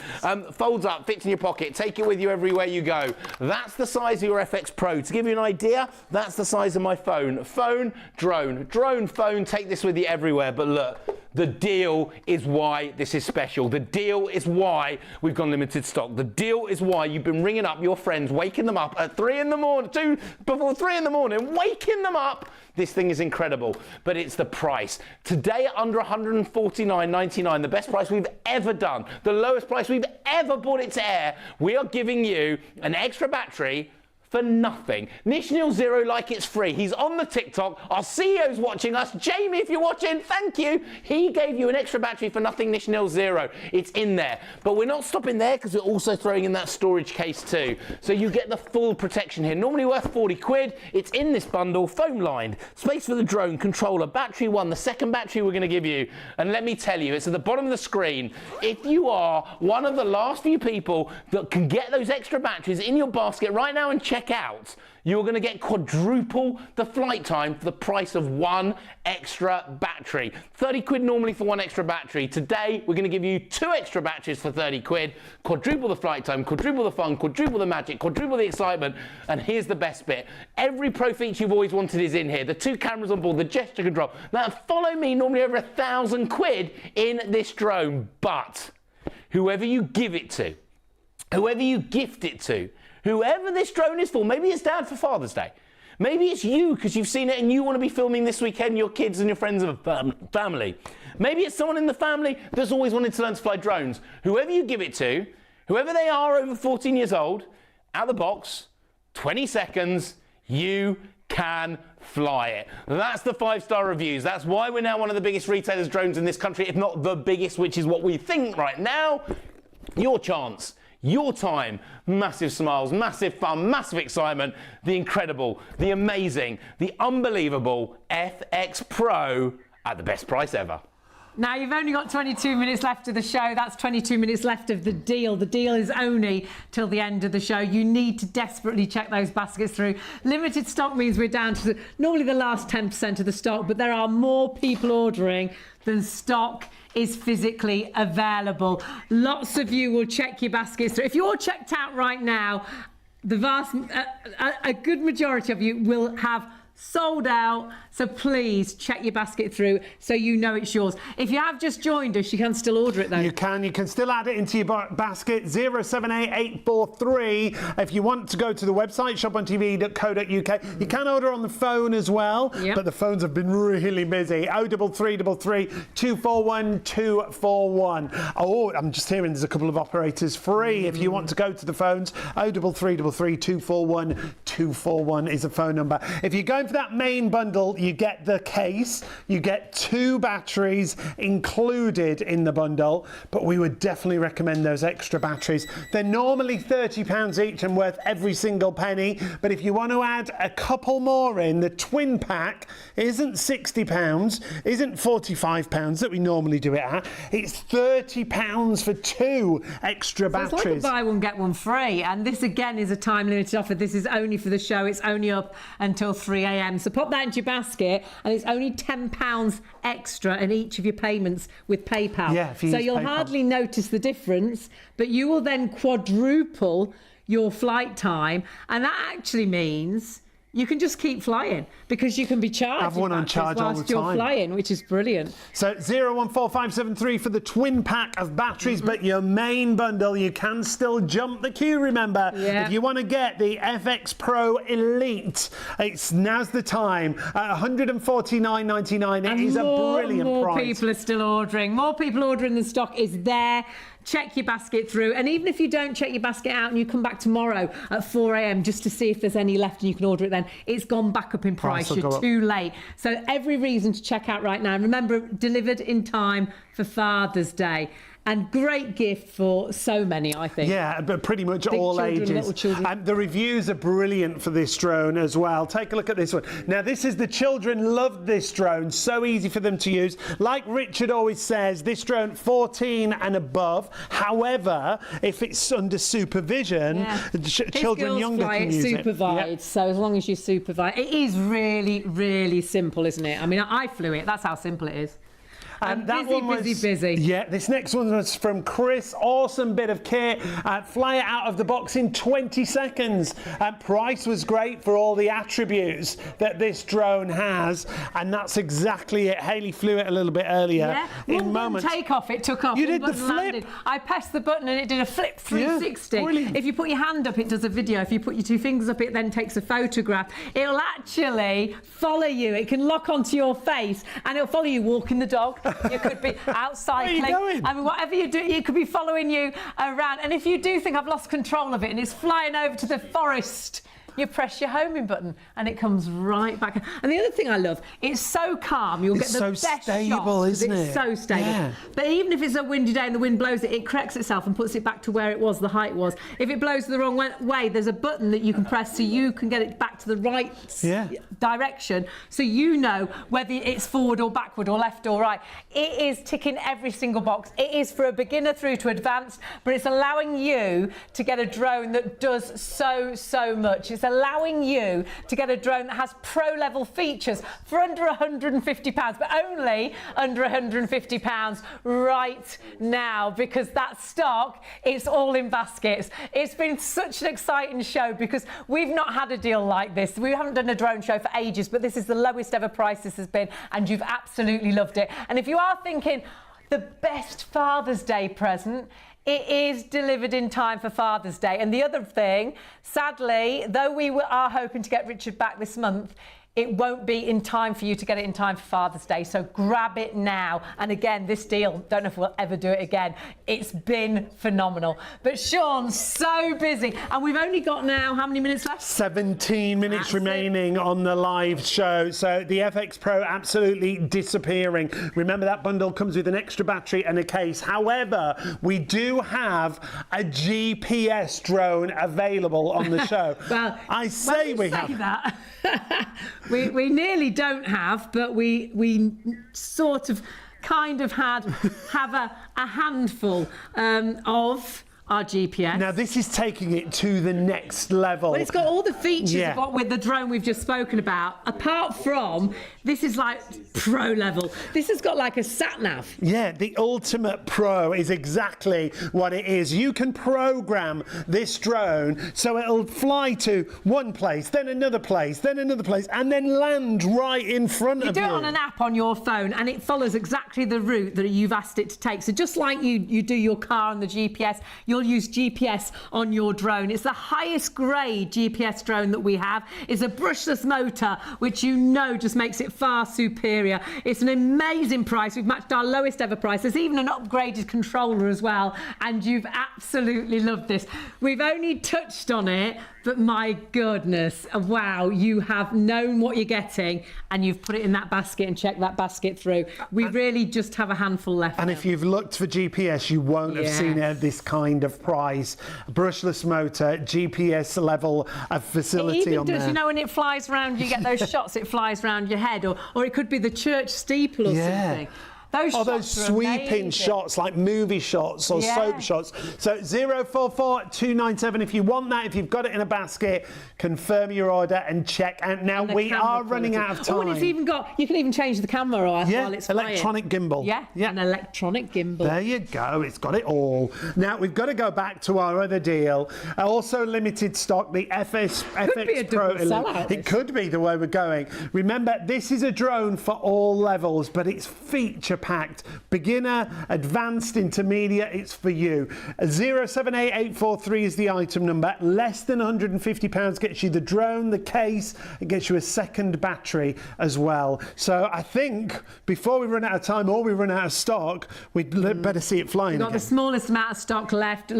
Folds up, fits in your pocket. Take it with you everywhere you go. That's the size of your FX Pro. To give you an idea, that's the size of my phone. Phone, drone. Drone, phone, take this with you everywhere. But look, the deal is why this is special. The deal is why we've gone limited stock. The deal is why you've been ringing up your friends, waking them up at 3 in the morning, before 3 in the morning, waking them up. This thing is incredible, but it's the price. Today, under $149.99, the best price we've ever done, the lowest price we've ever brought it to air, we are giving you an extra battery for nothing. Nish Nil Zero like it's free. He's on the TikTok. Our CEO's watching us. Jamie, if you're watching, thank you. He gave you an extra battery for nothing, Nish Nil Zero. It's in there. But we're not stopping there because we're also throwing in that storage case too. So you get the full protection here. Normally worth 40 quid. It's in this bundle, foam lined, space for the drone, controller, battery one, the second battery we're going to give you. And let me tell you, it's at the bottom of the screen. If you are one of the last few people that can get those extra batteries in your basket right now and check out, you're going to get quadruple the flight time for the price of one extra battery. 30 quid normally for one extra battery. Today, we're going to give you 2 extra batteries for 30 quid, quadruple the flight time, quadruple the fun, quadruple the magic, quadruple the excitement. And here's the best bit. Every pro feature you've always wanted is in here. The 2 cameras on board, the gesture control. Now, follow me, normally over 1,000 quid in this drone. But whoever you give it to, whoever you gift it to, whoever this drone is for, maybe it's Dad for Father's Day. Maybe it's you because you've seen it and you want to be filming this weekend, your kids and your friends and family. Maybe it's someone in the family that's always wanted to learn to fly drones. Whoever you give it to, whoever they are over 14 years old, out of the box, 20 seconds, you can fly it. That's the 5-star reviews. That's why we're now one of the biggest retailers of drones in this country, if not the biggest, which is what we think right now. Your chance. Your time, massive smiles, massive fun, massive excitement, the incredible, the amazing, the unbelievable FX Pro at the best price ever. Now, you've only got 22 minutes left of the show. That's 22 minutes left of the deal. The deal is only till the end of the show. You need to desperately check those baskets through. Limited stock means we're down to normally the last 10% of the stock, but there are more people ordering than stock is physically available. Lots of you will check your baskets through. If you're checked out right now, a good majority of you will have sold out, so please check your basket through so you know it's yours. If you have just joined us, you can still order it though. You can still add it into your basket. 078843. If you want to go to the website shopontv.co.uk, you can order on the phone as well, but the phones have been really busy. 03333 241 241. Oh, I'm just hearing there's a couple of operators free. If you want to go to the phones, 03333 241 241 is the phone number. If you're going for that main bundle, you get the case, you get 2 batteries included in the bundle, but we would definitely recommend those extra batteries. They're normally £30 each and worth every single penny, but if you want to add a couple more in, the twin pack isn't £60, isn't £45 that we normally do it at, it's £30 for 2 extra batteries. It's like a buy one get one free, and this again is a time limited offer. This is only for the show. It's only up until 3 a.m. a.m. So pop that into your basket, and it's only £10 extra in each of your payments with PayPal. Yeah, if you so use you'll PayPal. hardly notice the difference, but you will then quadruple your flight time, and that actually means you can just keep flying because you can be charged. Have one on charge all the whilst you're time. flying, which is brilliant. So 014573 for the twin pack of batteries, but your main bundle, you can still jump the queue, remember. Yeah. If you want to get the FX Pro Elite, now's the time. At $149.99, it is a brilliant more price. people are still ordering. More people ordering than stock is there. Check your basket through, and even if you don't check your basket out and you come back tomorrow at 4 a.m. just to see if there's any left and you can order it then, it's gone back up in price. will go You're up. too late. So every reason to check out right now. And remember, delivered in time for Father's Day. And great gift for so many, I think. Yeah, but pretty much Big all children, ages. little children. The reviews are brilliant for this drone as well. Take a look at this one. Now, this is the children loved this drone. So easy for them to use. Like Richard always says, this drone 14 and above. However, if it's under supervision, children younger can use supervised, it. Yep. so as long as you supervise. It is really, really simple, isn't it? I mean, I flew it. That's how simple it is. And that busy, one was, busy. Yeah, this next one was from Chris. Awesome bit of kit. Fly it out of the box in 20 seconds. Price was great for all the attributes that this drone has, and that's exactly it. Hayley flew it a little bit earlier. Yeah, In moments. take-off, it took off. You One did the button flip. landed. I pressed the button and it did a flip 360. Yeah, brilliant. If you put your hand up, it does a video. If you put your two fingers up, it then takes a photograph. It'll actually follow you. It can lock onto your face, and it'll follow you walking the dog. You could be out cycling. Where are you going? I mean, whatever you do, it could be following you around. And if you do think I've lost control of it and it's flying over to the forest, you press your homing button and it comes right back. And the other thing I love, it's so calm. You'll It's get the so best stable, shots, isn't it's it? so stable. Yeah. But even if it's a windy day and the wind blows it, it corrects itself and puts it back to where it was, the height was. If it blows the wrong way, there's a button that you can press so you can get it back to the right direction, so you know whether it's forward or backward or left or right. It is ticking every single box. It is for a beginner through to advanced, but it's allowing you to get a drone that does so much. It's allowing you to get a drone that has pro-level features for under £150, but only under £150 right now, because that stock, it's all in baskets. It's been such an exciting show because we've not had a deal like this. We haven't done a drone show for ages, but this is the lowest ever price this has been, and you've absolutely loved it. And if you are thinking the best Father's Day present, it is delivered in time for Father's Day. And the other thing, sadly, though we are hoping to get Richard back this month, it won't be in time for you to get it in time for Father's Day. So grab it now. And again, this deal, don't know if we'll ever do it again. It's been phenomenal. But Sean's so busy. And we've only got now, how many minutes left? 17 minutes That's remaining on the live show. So the FX Pro absolutely disappearing. Remember, that bundle comes with an extra battery and a case. However, we do have a GPS drone available on the show. Well, I say we have. That. we nearly don't have, but we sort of kind of have a handful of our GPS. Now, this is taking it to the next level. Well, it's got all the features Yeah. of what with the drone we've just spoken about, apart from this is like pro level. This has got like a sat nav. Yeah, the Ultimate Pro is exactly what it is. You can program this drone so it'll fly to one place, then another place, then another place, and then land right in front of you. You do it on an app on your phone, and it follows exactly the route that you've asked it to take. So just like you do your car on the GPS, you'll use GPS on your drone. It's the highest grade GPS drone that we have. It's a brushless motor, which you know just makes it far superior. It's an amazing price. We've matched our lowest ever price. There's even an upgraded controller as well, and you've absolutely loved this. We've only touched on it, but my goodness, wow, you have known what you're getting and you've put it in that basket and checked that basket through. We really just have a handful left. And now. if you've looked for GPS, you won't have seen it at this kind of price. Brushless motor, GPS level of facility it even on does, there. you know, when it flies around, you get those shots, it flies around your head, or it could be the church steeple or something. Those Oh, shots those are sweeping amazing. shots, like movie shots or Yeah. soap shots. So 044297, if you want that, if you've got it in a basket, confirm your order and check. And now And the we camera are running quality. out of time. Oh, and it's even got, you can even change the camera while it's flying. electronic gimbal. Yeah, an electronic gimbal. There you go, it's got it all. Now we've got to go back to our other deal. Also limited stock, the FX be a Pro. double sellout, It could be the way we're going. Remember, this is a drone for all levels, but it's feature packed. Beginner, advanced, intermediate, it's for you. 078843 is the item number. Less than £150 gets you the drone, the case, it gets you a second battery as well. So I think before we run out of time or we run out of stock, we'd better see it flying We've got again. the smallest amount of stock left.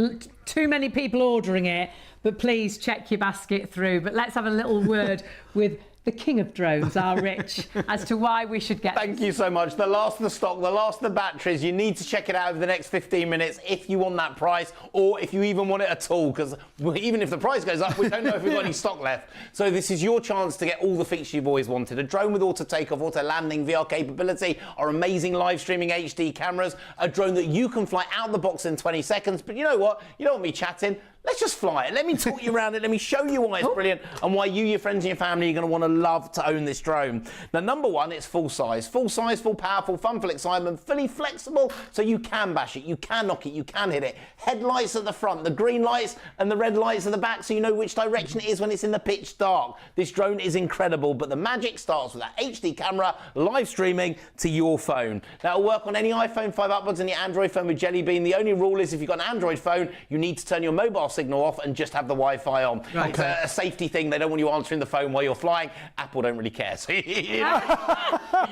Too many people ordering it, but please check your basket through. But let's have a little word with the king of drones, our Rich, as to why we should get Thank you so much. The last of the stock, the last of the batteries. You need to check it out over the next 15 minutes if you want that price, or if you even want it at all, because even if the price goes up, we don't know if we've got any stock left. So this is your chance to get all the features you've always wanted. A drone with auto takeoff, auto landing, VR capability, our amazing live streaming HD cameras, a drone that you can fly out of the box in 20 seconds. But you know what? You don't want me chatting. Let's just fly it. Let me talk you around it. Let me show you why it's brilliant and why you, your friends and your family are going to want to love to own this drone. Now, number one, it's full size, full powerful, fun, full excitement, fully flexible, so you can bash it, you can knock it, you can hit it. Headlights at the front, the green lights and the red lights at the back, so you know which direction it is when it's in the pitch dark. This drone is incredible, but the magic starts with that HD camera, live streaming to your phone. Now, it'll work on any iPhone 5 upwards and your Android phone with Jelly Bean. The only rule is if you've got an Android phone, you need to turn your mobile signal off and just have the Wi-Fi on. Right. It's a safety thing. They don't want you answering the phone while you're flying. Apple don't really care, so you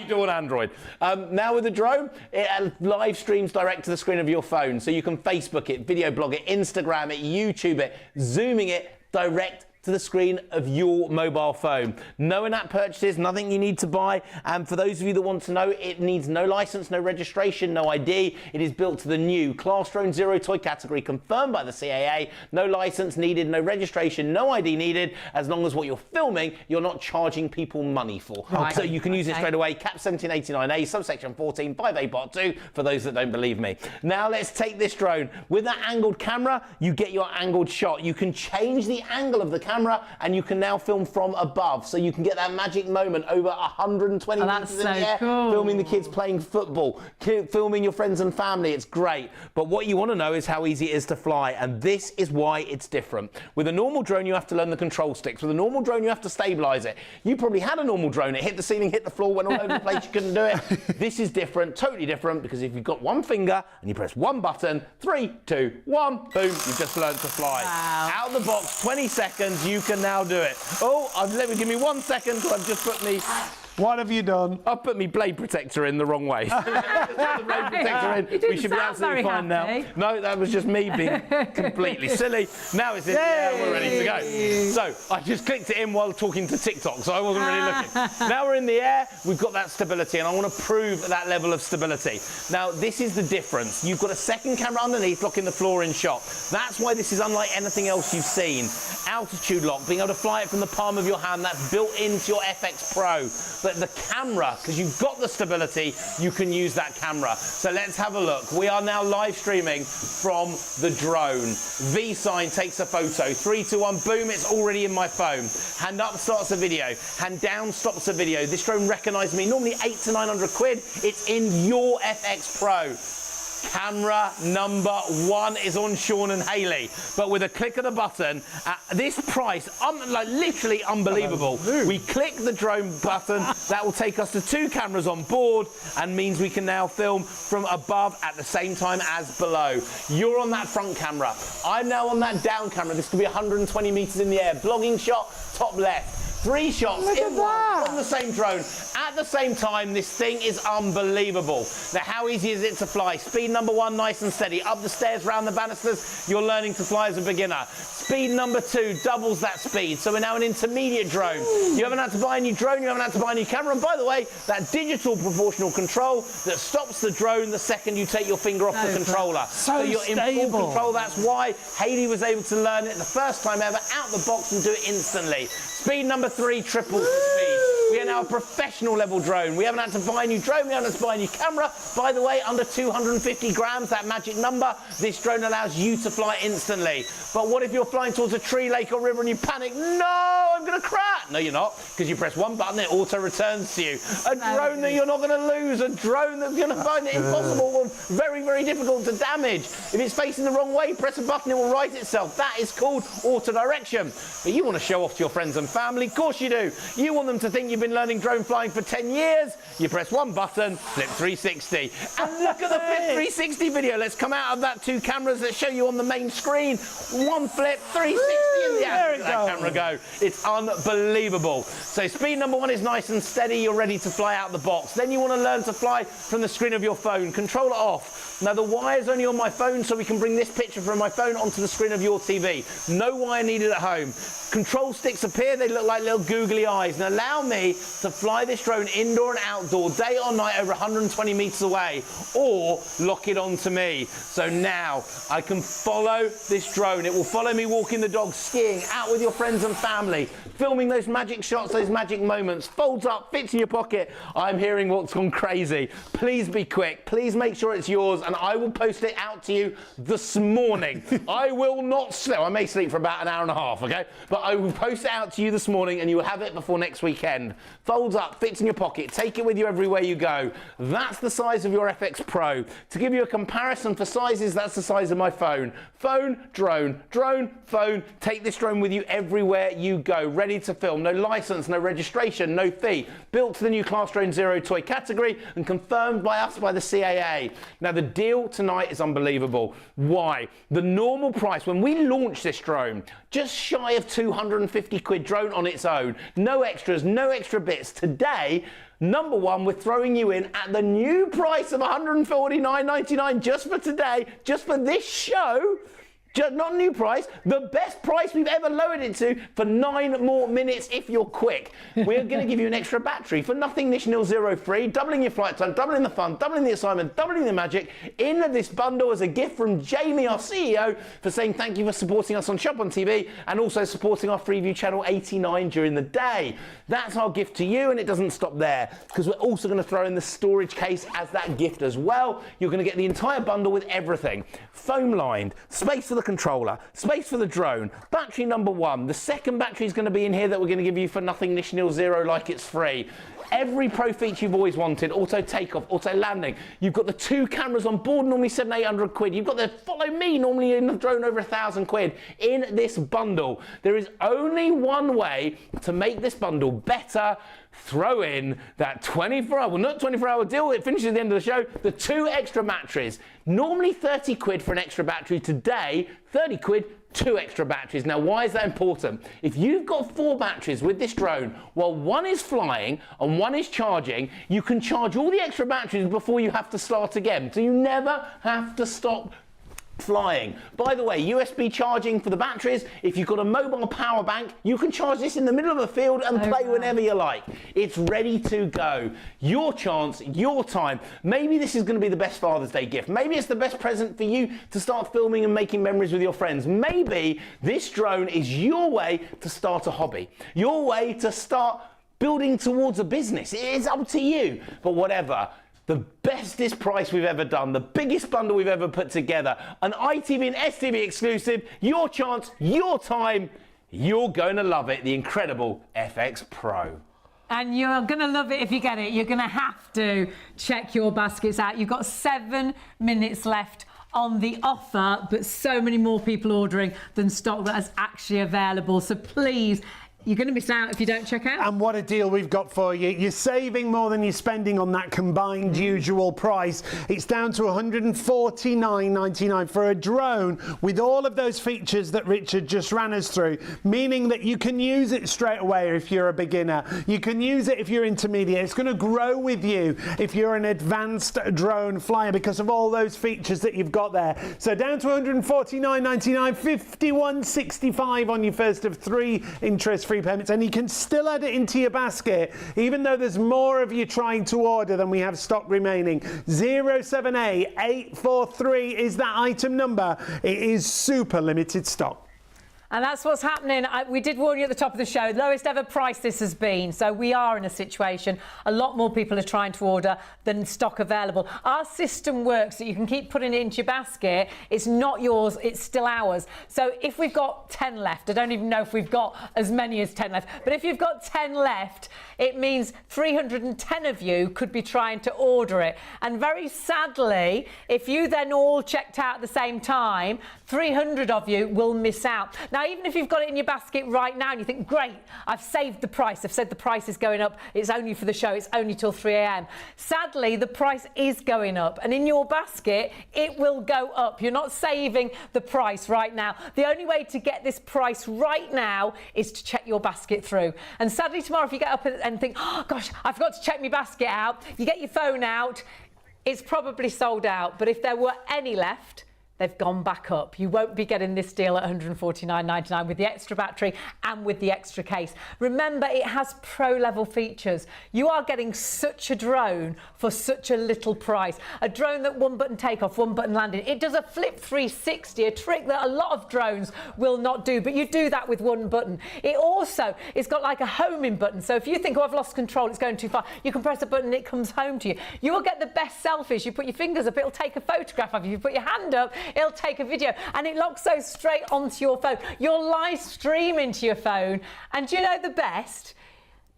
do on Android. Now with the drone, it live streams direct to the screen of your phone, so you can Facebook it, video blog it, Instagram it, YouTube it, zooming it direct to the screen of your mobile phone. No in-app purchases, nothing you need to buy. And for those of you that want to know, it needs no license, no registration, no ID. It is built to the new Class Drone Zero Toy category, confirmed by the CAA. No license needed, no registration, no ID needed, as long as what you're filming, you're not charging people money for. Right. So you can use it straight away. Cap 1789A, subsection 14, 5A part 2, for those that don't believe me. Now let's take this drone. With that angled camera, you get your angled shot. You can change the angle of the camera, and you can now film from above, so you can get that magic moment over 120 meters in the air, filming the kids playing football, filming your friends and family. It's great. But what you want to know is how easy it is to fly, and this is why it's different. With a normal drone, you have to learn the control sticks. With a normal drone, you have to stabilize it. You probably had a normal drone. It hit the ceiling, hit the floor, went all over the place. You couldn't do it. This is different, totally different, because if you've got one finger and you press one button, 3, 2, 1, boom, you've just learned to fly. Wow. Out of the box, 20 seconds, you can now do it. Oh, let me give me 1 second, because I've just put me... What have you done? I've put my blade protector in the wrong way. Just put the blade protector in. You didn't We should be sound absolutely very fine happy. now. No, that was just me being completely silly. Now it's in the air, we're ready to go. So I just clicked it in while talking to TikTok, so I wasn't really looking. Now we're in the air, we've got that stability, and I want to prove that level of stability. Now, this is the difference. You've got a second camera underneath blocking the floor in shot. That's why this is unlike anything else you've seen. Altitude lock, being able to fly it from the palm of your hand, that's built into your FX Pro. But the camera, because you've got the stability, you can use that camera. So let's have a look. We are now live streaming from the drone. V sign takes a photo. 3, 2, 1, boom, it's already in my phone. Hand up starts a video. Hand down stops a video. This drone recognised me. Normally 800 to 900 quid. It's in your FX Pro. Camera number 1 is on Sean and Hayley, but with a click of the button at this price, like literally unbelievable. We click the drone button, that will take us to 2 cameras on board and means we can now film from above at the same time as below. You're on that front camera, I'm now on that down camera. This could be 120 meters in the air. Blogging shot, top left. 3 shots in one from the same drone at the same time. This thing is unbelievable. Now, how easy is it to fly? Speed number 1, nice and steady. Up the stairs, round the banisters, you're learning to fly as a beginner. Speed number 2 doubles that speed. So we're now an intermediate drone. You haven't had to buy a new drone, you haven't had to buy a new camera. And by the way, that digital proportional control that stops the drone the second you take your finger off the controller. So you're in full control. That's why Hayley was able to learn it the first time ever out the box and do it instantly. Speed number 3 triples the speed. We are now a professional level drone. We haven't had to buy a new drone, we haven't had to buy a new camera. By the way, under 250 grams, that magic number, this drone allows you to fly instantly. But what if you're flying towards a tree, lake or river and you panic? No, I'm going to crash. No, you're not, because you press one button, it auto returns to you. A drone that you're not going to lose, a drone that's going to find it impossible or very, very difficult to damage. If it's facing the wrong way, press a button, it will right itself. That is called auto direction. But you want to show off to your friends and family? Of course you do. You want them to think you've been learning drone flying for 10 years. You press one button, flip 360. And look at the flip 360 video. Let's come out of that 2 cameras that show you on the main screen. One flip, 360 in the air. Look at that camera go. It's unbelievable. So speed number 1 is nice and steady. You're ready to fly out the box. Then you want to learn to fly from the screen of your phone. Control it off. Now the wire's only on my phone, so we can bring this picture from my phone onto the screen of your TV. No wire needed at home. Control sticks appear. They look like little googly eyes and allow me to fly this drone indoor and outdoor, day or night, over 120 meters away, or lock it onto me. So now I can follow this drone. It will follow me walking the dog, skiing, out with your friends and family, filming those magic shots, those magic moments, folds up, fits in your pocket. I'm hearing what's gone crazy. Please be quick. Please make sure it's yours, and I will post it out to you this morning. I will not sleep. I may sleep for about an hour and a half, okay? But I will post it out to you this morning, and you will have it before next weekend. Folds up, fits in your pocket. Take it with you everywhere you go. That's the size of your FX Pro. To give you a comparison for sizes, that's the size of my phone. Phone, drone, drone, phone. Take this drone with you everywhere you go. Ready to film. No license, no registration, no fee. Built to the new Class Drone Zero toy category and confirmed by us by the CAA. Now the deal tonight is unbelievable. Why? The normal price when we launched this drone, just shy of 250 quid drone on its own. No extras, no extra bits. Today, number 1, we're throwing you in at the new price of $149.99 just for today, just for this show. Not new price, the best price we've ever lowered it to for 9 more minutes if you're quick. We're going to give you an extra battery for nothing nil zero free, doubling your flight time, doubling the fun, doubling the assignment, doubling the magic in this bundle as a gift from Jamie, our CEO, for saying thank you for supporting us on Shop on TV and also supporting our Freeview Channel 89 during the day. That's our gift to you, and it doesn't stop there because we're also going to throw in the storage case as that gift as well. You're going to get the entire bundle with everything. Foam lined, space for the controller, space for the drone, battery number 1. The second battery is going to be in here that we're going to give you for nothing nil zero, like it's free. Every pro feature you've always wanted, auto takeoff, auto landing. You've got the 2 cameras on board, normally 700-800 quid. You've got the follow me, normally in the drone over 1,000 quid. In this bundle, there is only one way to make this bundle better. Throw in that 24-hour, well, not 24-hour deal, it finishes at the end of the show, the 2 extra batteries. Normally 30 quid for an extra battery. Today, 30 quid, 2 extra batteries. Now, why is that important? If you've got 4 batteries with this drone, while 1 is flying and 1 is charging, you can charge all the extra batteries before you have to start again. So you never have to stop flying. By the way, USB charging for the batteries. If you've got a mobile power bank, you can charge this in the middle of the field and play whenever you like. It's ready to go. Your chance, your time. Maybe this is going to be the best Father's Day gift. Maybe it's the best present for you to start filming and making memories with your friends. Maybe this drone is your way to start a hobby, your way to start building towards a business. It's up to you. But whatever. The bestest price we've ever done, the biggest bundle we've ever put together, an ITV and STV exclusive, your chance, your time, you're going to love it, the incredible FX Pro. And you're going to love it if you get it. You're going to have to check your baskets out. You've got 7 minutes left on the offer, but so many more people ordering than stock that is actually available. So please, you're going to miss out if you don't check out. And what a deal we've got for you. You're saving more than you're spending on that combined usual price. It's down to $149.99 for a drone with all of those features that Richard just ran us through, meaning that you can use it straight away if you're a beginner. You can use it if you're intermediate. It's going to grow with you if you're an advanced drone flyer because of all those features that you've got there. So down to $149.99, $51.65 on your first of 3 interest-free payments, and you can still add it into your basket even though there's more of you trying to order than we have stock remaining. 078-843 is that item number. It is super limited stock. And that's what's happening. We did warn you at the top of the show, lowest ever price this has been. So we are in a situation, a lot more people are trying to order than stock available. Our system works that you can keep putting it into your basket. It's not yours, it's still ours. So if we've got 10 left, I don't even know if we've got as many as 10 left, but if you've got 10 left, it means 310 of you could be trying to order it. And very sadly, if you then all checked out at the same time, 300 of you will miss out. Now, even if you've got it in your basket right now and you think, great, I've saved the price, I've said the price is going up, it's only for the show, it's only till 3 a.m. Sadly, the price is going up, and in your basket, it will go up. You're not saving the price right now. The only way to get this price right now is to check your basket through. And sadly, tomorrow, if you get up and think, oh gosh, I forgot to check my basket out, you get your phone out, it's probably sold out. But if there were any left, they've gone back up. You won't be getting this deal at £149.99 with the extra battery and with the extra case. Remember, it has pro-level features. You are getting such a drone for such a little price. A drone that one button takeoff, one button landing. It does a flip 360, a trick that a lot of drones will not do, but you do that with one button. It's got like a homing button. So if you think, oh, I've lost control, it's going too far, you can press a button and it comes home to you. You will get the best selfies. You put your fingers up, it'll take a photograph of you. You put your hand up, it'll take a video, and it locks those straight onto your phone. You're live streaming to your phone, and do you know the best?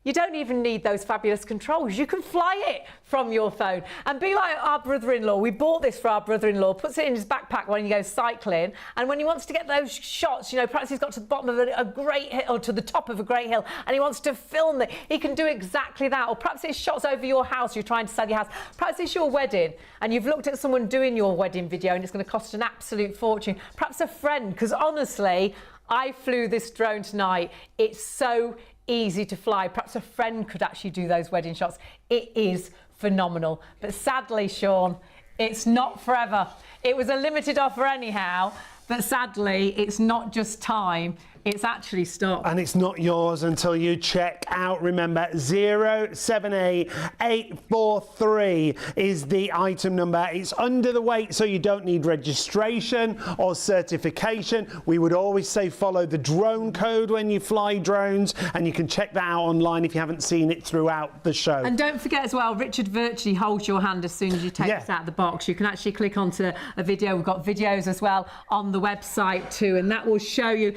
You don't even need those fabulous controls. You can fly it from your phone. And be like our brother-in-law. We bought this for our brother-in-law, puts it in his backpack when he goes cycling, and when he wants to get those shots, you know, perhaps he's got to the bottom of a great hill, or to the top of a great hill, and he wants to film it, he can do exactly that. Or perhaps it's shots over your house, you're trying to sell your house. Perhaps it's your wedding, and you've looked at someone doing your wedding video, and it's going to cost an absolute fortune. Perhaps a friend, because honestly, I flew this drone tonight. It's so easy to fly. Perhaps a friend could actually do those wedding shots. It is phenomenal. But sadly, Sean, it's not forever. It was a limited offer anyhow, but sadly, it's not just time. It's actually stopped. And it's not yours until you check out. Remember, 078843 is the item number. It's under the weight, so you don't need registration or certification. We would always say follow the drone code when you fly drones, and you can check that out online if you haven't seen it throughout the show. And don't forget as well, Richard virtually holds your hand as soon as you take this out of the box. You can actually click onto a video. We've got videos as well on the website too, and that will show you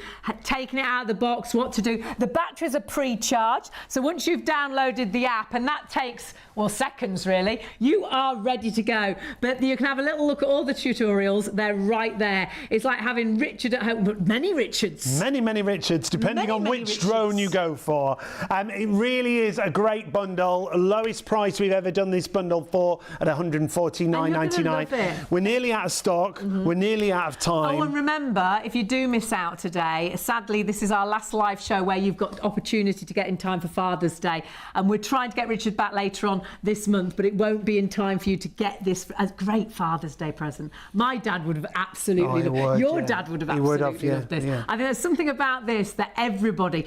taking it out of the box, what to do. The batteries are pre-charged, so once you've downloaded the app, and that takes, well, seconds really, you are ready to go. But you can have a little look at all the tutorials. They're right there. It's like having Richard at home, but many Richards. Many Richards, depending on which drone you go for. It really is a great bundle. Lowest price we've ever done this bundle for at £149.99. We're nearly out of stock. We're nearly out of time. Oh, and remember, if you do miss out today, sadly, this is our last live show where you've got opportunity to get in time for Father's Day. And we're trying to get Richard back later on this month, but it won't be in time for you to get this a great Father's Day present. My dad would have absolutely loved. Your dad would have absolutely loved this. I think there's something about this that everybody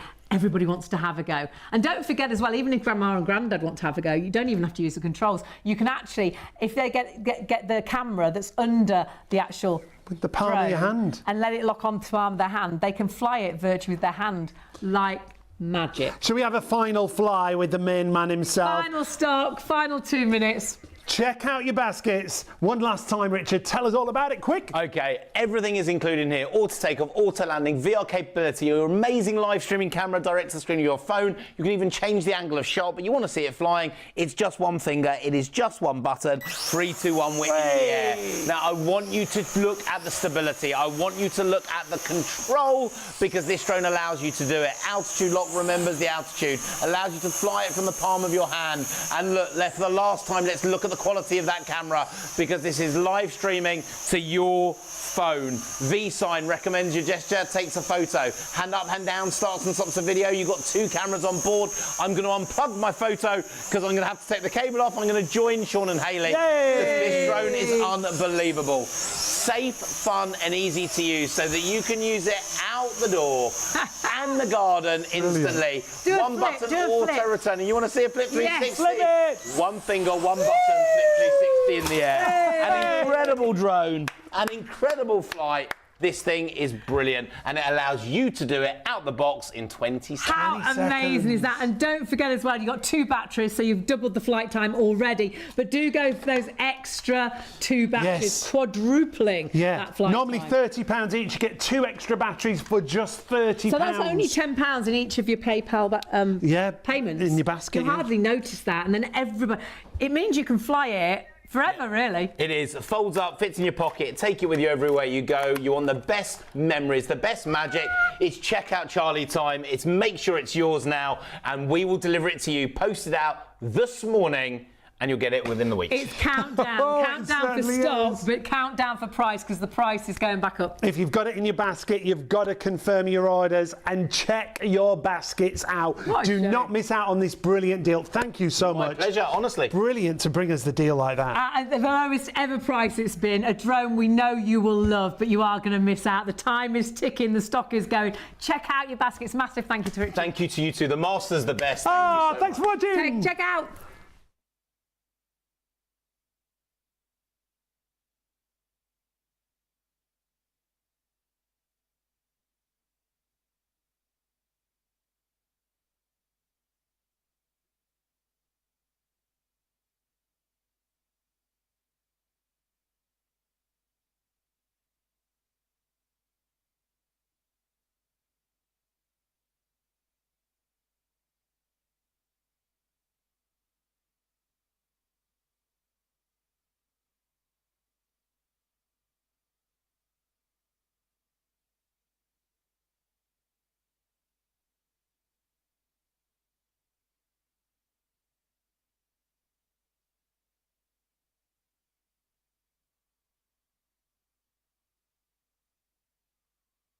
wants to have a go. And don't forget as well, even if Grandma and Granddad want to have a go, you don't even have to use the controls. You can actually, if they get the camera that's under the actual with the palm of your hand and let it lock onto the palm of their hand, they can fly it virtually with their hand like magic. Shall we have a final fly with the main man himself? Final stock, final 2 minutes. Check out your baskets. One last time, Richard, tell us all about it, quick. Okay, everything is included in here. Auto takeoff, auto landing, VR capability, your amazing live streaming camera, direct to screen of your phone. You can even change the angle of shot, but you want to see it flying. It's just one finger. It is just one button. 3, 2, 1, we're in the air. Now, I want you to look at the stability. I want you to look at the control, because this drone allows you to do it. Altitude lock remembers the altitude, allows you to fly it from the palm of your hand. And look, for the last time, let's look at the quality of that camera, because this is live streaming to your phone. V-Sign recommends your gesture, takes a photo. Hand up, hand down, starts and stops a video. You've got 2 cameras on board. I'm going to unplug my photo because I'm going to have to take the cable off. I'm going to join Sean and Hayley. This drone is unbelievable. Safe, fun and easy to use, so that you can use it out the door and the garden instantly. One button auto return. And you want to see a flip 360? Yes, one finger, one button, flip 360 in the air. An incredible drone, an incredible flight. This thing is brilliant, and it allows you to do it out the box in 20 seconds. How amazing is that? And don't forget as well, you've got 2 batteries, so you've doubled the flight time already. But do go for those extra 2 batteries, quadrupling that flight Normally time. £30 each. You get 2 extra batteries for just £30. So that's only £10 in each of your PayPal payments. in your basket. You'll hardly notice that. And then everybody... It means you can fly it forever, really. It is. It folds up, fits in your pocket. Take it with you everywhere you go. You want the best memories, the best magic. It's checkout Charlie time. It's make sure it's yours now, and we will deliver it to you. Post it out this morning, and you'll get it within the week. It's countdown. Countdown for stock, but countdown for price, because the price is going back up. If you've got it in your basket, you've got to confirm your orders and check your baskets out. Do not miss out on this brilliant deal. Thank you so much. My pleasure, honestly. Brilliant to bring us the deal like that. The lowest ever price it's been. A drone we know you will love, but you are going to miss out. The time is ticking. The stock is going. Check out your baskets. Massive thank you to Richard. Thank you to you two. The master's the best. Thanks for watching. Check out.